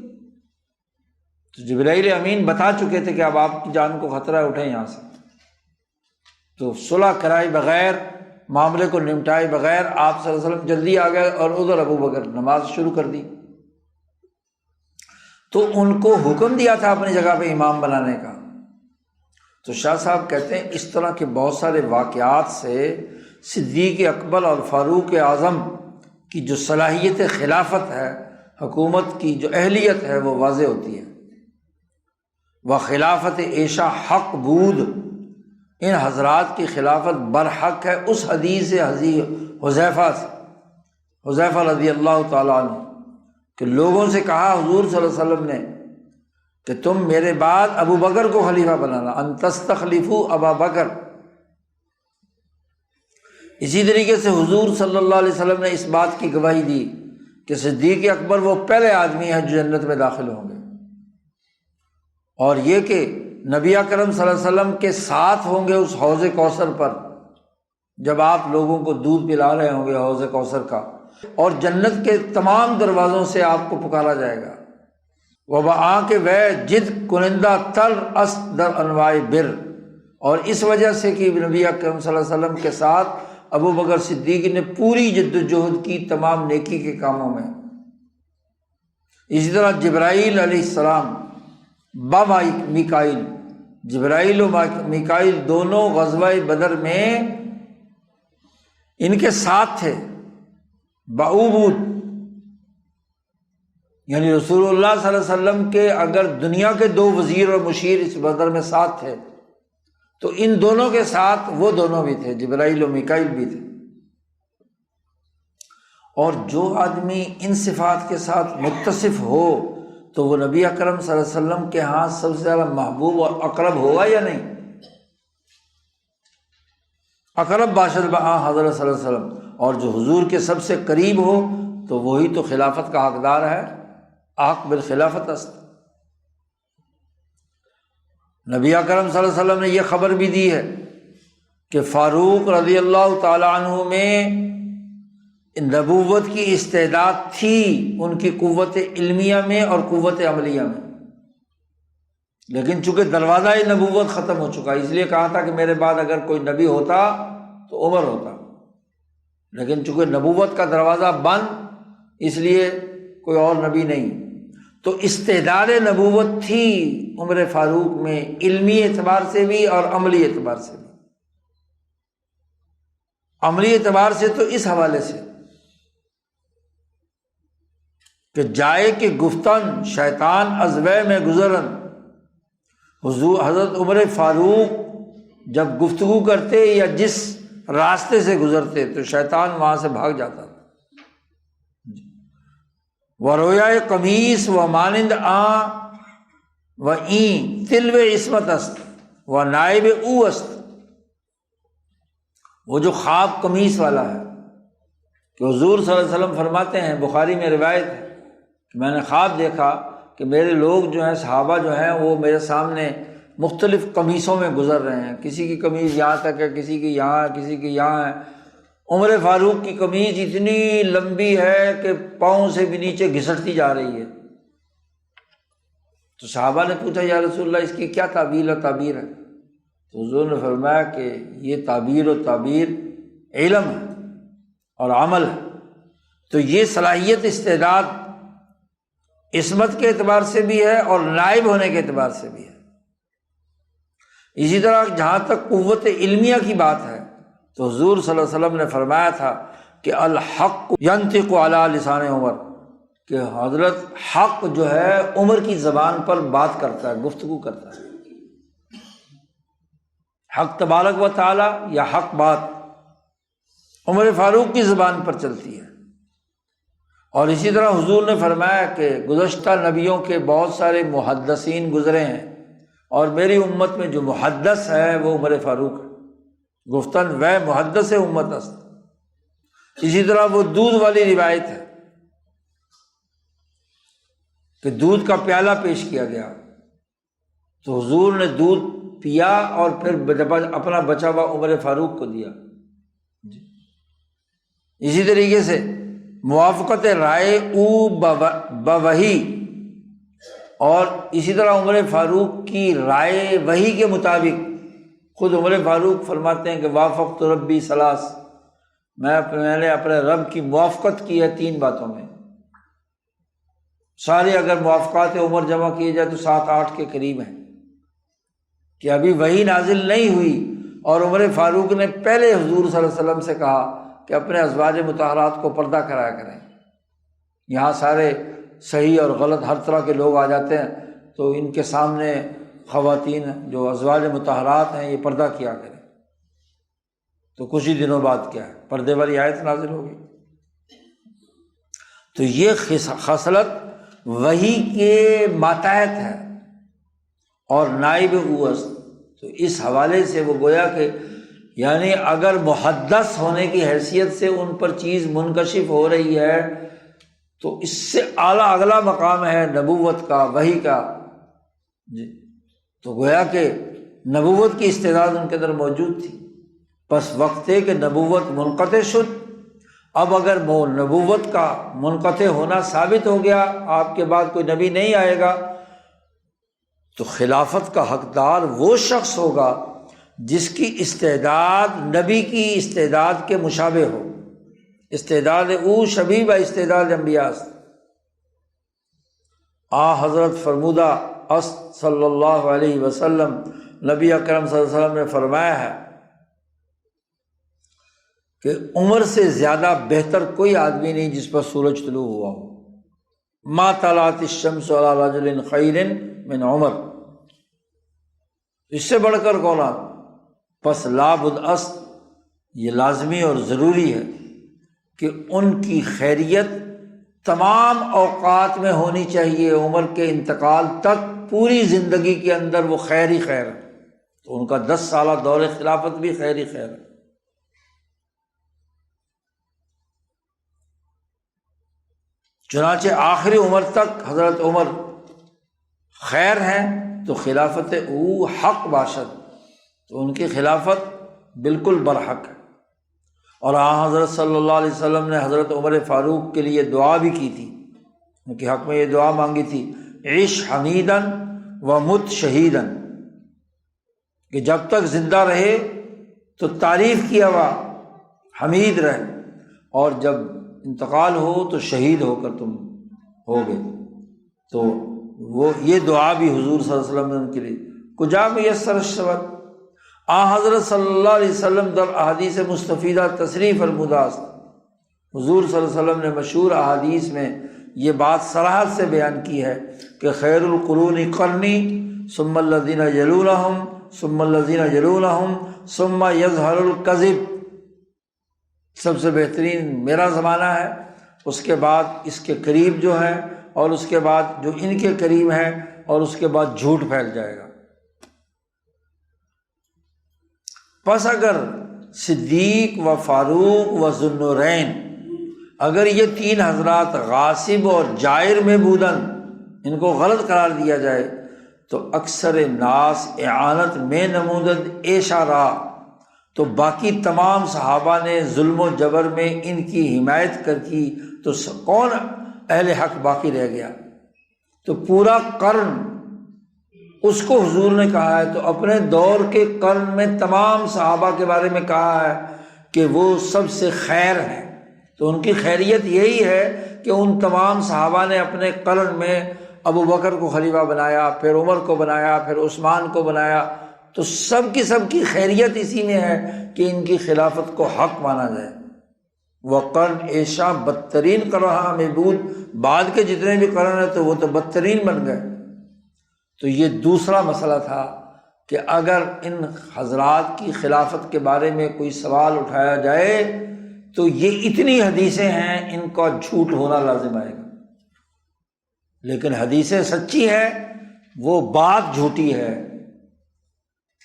[SPEAKER 1] تو جبرائیل امین بتا چکے تھے کہ اب آپ کی جان کو خطرہ ہے، اٹھیں یہاں سے۔ تو صلح کرائے بغیر، معاملے کو نمٹائے بغیر آپ صلی اللہ علیہ وسلم جلدی آ گئے، اور ادھر ابو بکر نماز شروع کر دی۔ تو ان کو حکم دیا تھا اپنی جگہ پہ امام بنانے کا۔ تو شاہ صاحب کہتے ہیں اس طرح کے بہت سارے واقعات سے صدیق اکبر اور فاروق اعظم کی جو صلاحیت خلافت ہے، حکومت کی جو اہلیت ہے، وہ واضح ہوتی ہے۔ وہ خلافت عیشا حق بود، ان حضرات کی خلافت برحق ہے اس حدیث حذیفہ سے، حذیفہ رضی اللہ تعالیٰ عنہ، کہ لوگوں سے کہا حضور صلی اللہ علیہ وسلم نے کہ تم میرے بعد ابو بکر کو خلیفہ بنانا، ان تستخلفوا ابا بکر۔ اسی طریقے سے حضور صلی اللہ علیہ وسلم نے اس بات کی گواہی دی کہ صدیق اکبر وہ پہلے آدمی ہیں جو جنت میں داخل ہوں گے، اور یہ کہ نبی اکرم صلی اللہ علیہ وسلم کے ساتھ ہوں گے اس حوض کوثر پر، جب آپ لوگوں کو دودھ پلا رہے ہوں گے حوض کوثر کا، اور جنت کے تمام دروازوں سے آپ کو پکارا جائے گا۔ وبآ کے وہ جد کنندہ تر اس در انواع بر، اور اس وجہ سے کہ نبی اکرم صلی اللہ علیہ وسلم کے ساتھ ابو بکر صدیق نے پوری جد و جہد کی تمام نیکی کے کاموں میں۔ اسی طرح جبرائیل علیہ السلام با میکائیل، جبرائیل و میکائیل دونوں غزوہ بدر میں ان کے ساتھ تھے بعوبود، یعنی رسول اللہ صلی اللہ علیہ وسلم کے اگر دنیا کے دو وزیر اور مشیر اس بدر میں ساتھ تھے تو ان دونوں کے ساتھ وہ دونوں بھی تھے، جبرائیل و میکائیل بھی تھے۔ اور جو آدمی ان صفات کے ساتھ متصف ہو تو وہ نبی اکرم صلی اللہ علیہ وسلم کے ہاں سب سے زیادہ محبوب اور اقرب ہوگا یا نہیں؟ اقرب باشد بآ حضرت صلی اللہ علیہ وسلم، اور جو حضور کے سب سے قریب ہو تو وہی تو خلافت کا حقدار ہے، آق بالخلافت است۔ نبی اکرم صلی اللہ علیہ وسلم نے یہ خبر بھی دی ہے کہ فاروق رضی اللہ تعالی عنہ میں نبوت کی استعداد تھی، ان کی قوت علمیہ میں اور قوت عملیہ میں، لیکن چونکہ دروازہ نبوت ختم ہو چکا، اس لیے کہا تھا کہ میرے بعد اگر کوئی نبی ہوتا تو عمر ہوتا، لیکن چونکہ نبوت کا دروازہ بند اس لیے کوئی اور نبی نہیں۔ تو استعداد نبوت تھی عمر فاروق میں، علمی اعتبار سے بھی اور عملی اعتبار سے بھی۔ عملی اعتبار سے تو اس حوالے سے کہ جائے کہ گفتن شیطان از وے میں گزرن، حضرت عمر فاروق جب گفتگو کرتے یا جس راستے سے گزرتے تو شیطان وہاں سے بھاگ جاتا تھا۔ ورویائے قمیص و مانند آ و این تلو عصمت است و نائب او است، وہ جو خواب قمیص والا ہے کہ حضور صلی اللہ علیہ وسلم فرماتے ہیں، بخاری میں روایت ہے کہ میں نے خواب دیکھا کہ میرے لوگ جو ہیں، صحابہ جو ہیں، وہ میرے سامنے مختلف قمیصوں میں گزر رہے ہیں، کسی کی قمیض یہاں تک ہے، کسی کی یہاں ہے، کسی کی یہاں ہے۔ عمر فاروق کی قمیض اتنی لمبی ہے کہ پاؤں سے بھی نیچے گھسٹتی جا رہی ہے۔ تو صحابہ نے پوچھا یا رسول اللہ اس کی کیا تعبیر و تعبیر ہے؟ تو حضور نے فرمایا کہ یہ تعبیر و تعبیر علم ہے اور عمل ہے۔ تو یہ صلاحیت استعداد عصمت کے اعتبار سے بھی ہے اور نائب ہونے کے اعتبار سے بھی ہے۔ اسی طرح جہاں تک قوت علمیہ کی بات ہے تو حضور صلی اللہ علیہ وسلم نے فرمایا تھا کہ الحق ینطق علی لسان عمر، کہ حضرت حق جو ہے عمر کی زبان پر بات کرتا ہے، گفتگو کرتا ہے۔ حق تبارک و تعالی یا حق بات عمر فاروق کی زبان پر چلتی ہے۔ اور اسی طرح حضور نے فرمایا کہ گزشتہ نبیوں کے بہت سارے محدثین گزرے ہیں اور میری امت میں جو محدث ہے وہ عمر فاروق ہے، گفتن وہ محدث امت است۔ اسی طرح وہ دودھ والی روایت ہے کہ دودھ کا پیالہ پیش کیا گیا تو حضور نے دودھ پیا اور پھر اپنا بچا ہوا عمر فاروق کو دیا۔ اسی طریقے سے موافقت رائے او بوحی، اور اسی طرح عمر فاروق کی رائے وحی کے مطابق خود عمر فاروق فرماتے ہیں کہ وافقت ربی ثلاث، میں نے اپنے رب کی موافقت کی ہے 3 باتوں میں۔ سارے اگر موافقات عمر جمع کیے جائے تو 7-8 کے قریب ہیں کہ ابھی وحی نازل نہیں ہوئی، اور عمر فاروق نے پہلے حضور صلی اللہ علیہ وسلم سے کہا کہ اپنے ازواج مطہرات کو پردہ کرایا کریں۔ یہاں سارے صحیح اور غلط ہر طرح کے لوگ آ جاتے ہیں، تو ان کے سامنے خواتین جو ازواج مطہرات ہیں یہ پردہ کیا کریں۔ تو کچھ ہی دنوں بعد کیا ہے، پردے والی آیت نازل ہو گئی۔ تو یہ خصلت وحی کے ماتحت ہے اور نائب اوس۔ تو اس حوالے سے وہ گویا کہ یعنی اگر محدث ہونے کی حیثیت سے ان پر چیز منکشف ہو رہی ہے تو اس سے اعلیٰ اگلا مقام ہے نبوت کا، وحی کا۔ جی تو گویا کہ نبوت کی استعداد ان کے اندر موجود تھی، بس وقت ہے کہ نبوت منقطع شد۔ اب اگر وہ نبوت کا منقطع ہونا ثابت ہو گیا، آپ کے بعد کوئی نبی نہیں آئے گا، تو خلافت کا حقدار وہ شخص ہوگا جس کی استعداد نبی کی استعداد کے مشابہ ہو۔ استعداد او شبیہ استعداد انبیاء۔ حضرت فرمودہ صلی اللہ علیہ وسلم، نبی اکرم صلی اللہ علیہ وسلم نے فرمایا ہے کہ عمر سے زیادہ بہتر کوئی آدمی نہیں جس پر سورج طلوع ہوا ہو۔ ما طلعت الشمس علی رجل خیر من عمر، اس سے بڑھ کر کون آدمی؟ پس لابد است، یہ لازمی اور ضروری ہے کہ ان کی خیریت تمام اوقات میں ہونی چاہیے، عمر کے انتقال تک پوری زندگی کے اندر وہ خیر ہی خیر ہے۔ تو ان کا 10 سالہ دور خلافت بھی خیر ہی خیر ہے۔ چنانچہ آخری عمر تک حضرت عمر خیر ہیں، تو خلافت او حق باشد، تو ان کی خلافت بالکل برحق ہے۔ اور حضرت صلی اللہ علیہ وسلم نے حضرت عمر فاروق کے لیے دعا بھی کی تھی، ان کے حق میں یہ دعا مانگی تھی، عیش حمیداً ومت شہیداً، کہ جب تک زندہ رہے تو تعریف کیا ہوا حمید رہے، اور جب انتقال ہو تو شہید ہو کر تم ہوگے۔ تو وہ یہ دعا بھی حضور صلی اللہ علیہ وسلم نے ان کے لیے کجا میسر الشبت۔ حضرت صلی اللہ علیہ وسلم در احادیث مستفیدہ تصریح فرمودہ است، حضور صلی اللہ علیہ وسلم نے مشہور احادیث میں یہ بات صراحت سے بیان کی ہے کہ خیر القرون قرنی ثم الذین یلونہم ثم الذین یلونہم ثم یظہر الکذب، سب سے بہترین میرا زمانہ ہے، اس کے بعد اس کے قریب جو ہے، اور اس کے بعد جو ان کے قریب ہیں، اور اس کے بعد جھوٹ پھیل جائے گا۔ پس اگر صدیق و فاروق و ذوالنورین، اگر یہ 3 حضرات غاصب اور جائر میں بودن، ان کو غلط قرار دیا جائے، تو اکثر ناس اعانت میں نمودند ایشارہ، تو باقی تمام صحابہ نے ظلم و جبر میں ان کی حمایت کر کی، تو کون اہل حق باقی رہ گیا؟ تو پورا قرن اس کو حضور نے کہا ہے، تو اپنے دور کے قرن میں تمام صحابہ کے بارے میں کہا ہے کہ وہ سب سے خیر ہیں۔ تو ان کی خیریت یہی ہے کہ ان تمام صحابہ نے اپنے قرن میں ابو بکر کو خلیفہ بنایا، پھر عمر کو بنایا، پھر عثمان کو بنایا، تو سب کی خیریت اسی میں ہے کہ ان کی خلافت کو حق مانا جائے۔ وہ قرن ایشا بدترین قرآن میں بود، بعد کے جتنے بھی قرن ہیں تو وہ تو بدترین بن گئے۔ تو یہ دوسرا مسئلہ تھا کہ اگر ان حضرات کی خلافت کے بارے میں کوئی سوال اٹھایا جائے تو یہ اتنی حدیثیں ہیں، ان کا جھوٹ ہونا لازم آئے گا، لیکن حدیثیں سچی ہیں، وہ بات جھوٹی ہے،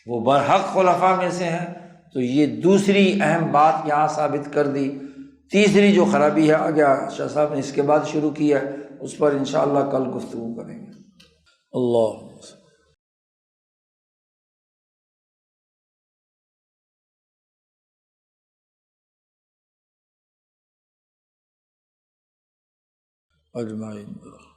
[SPEAKER 1] وہ برحق خلفاء میں سے ہیں، تو یہ دوسری اہم بات یہاں ثابت کر دی۔ تیسری جو خرابی ہے آگے شاہ صاحب نے اس کے بعد شروع کی ہے، اس پر انشاءاللہ کل گفتگو کریں گے۔ اللہ اجمعین۔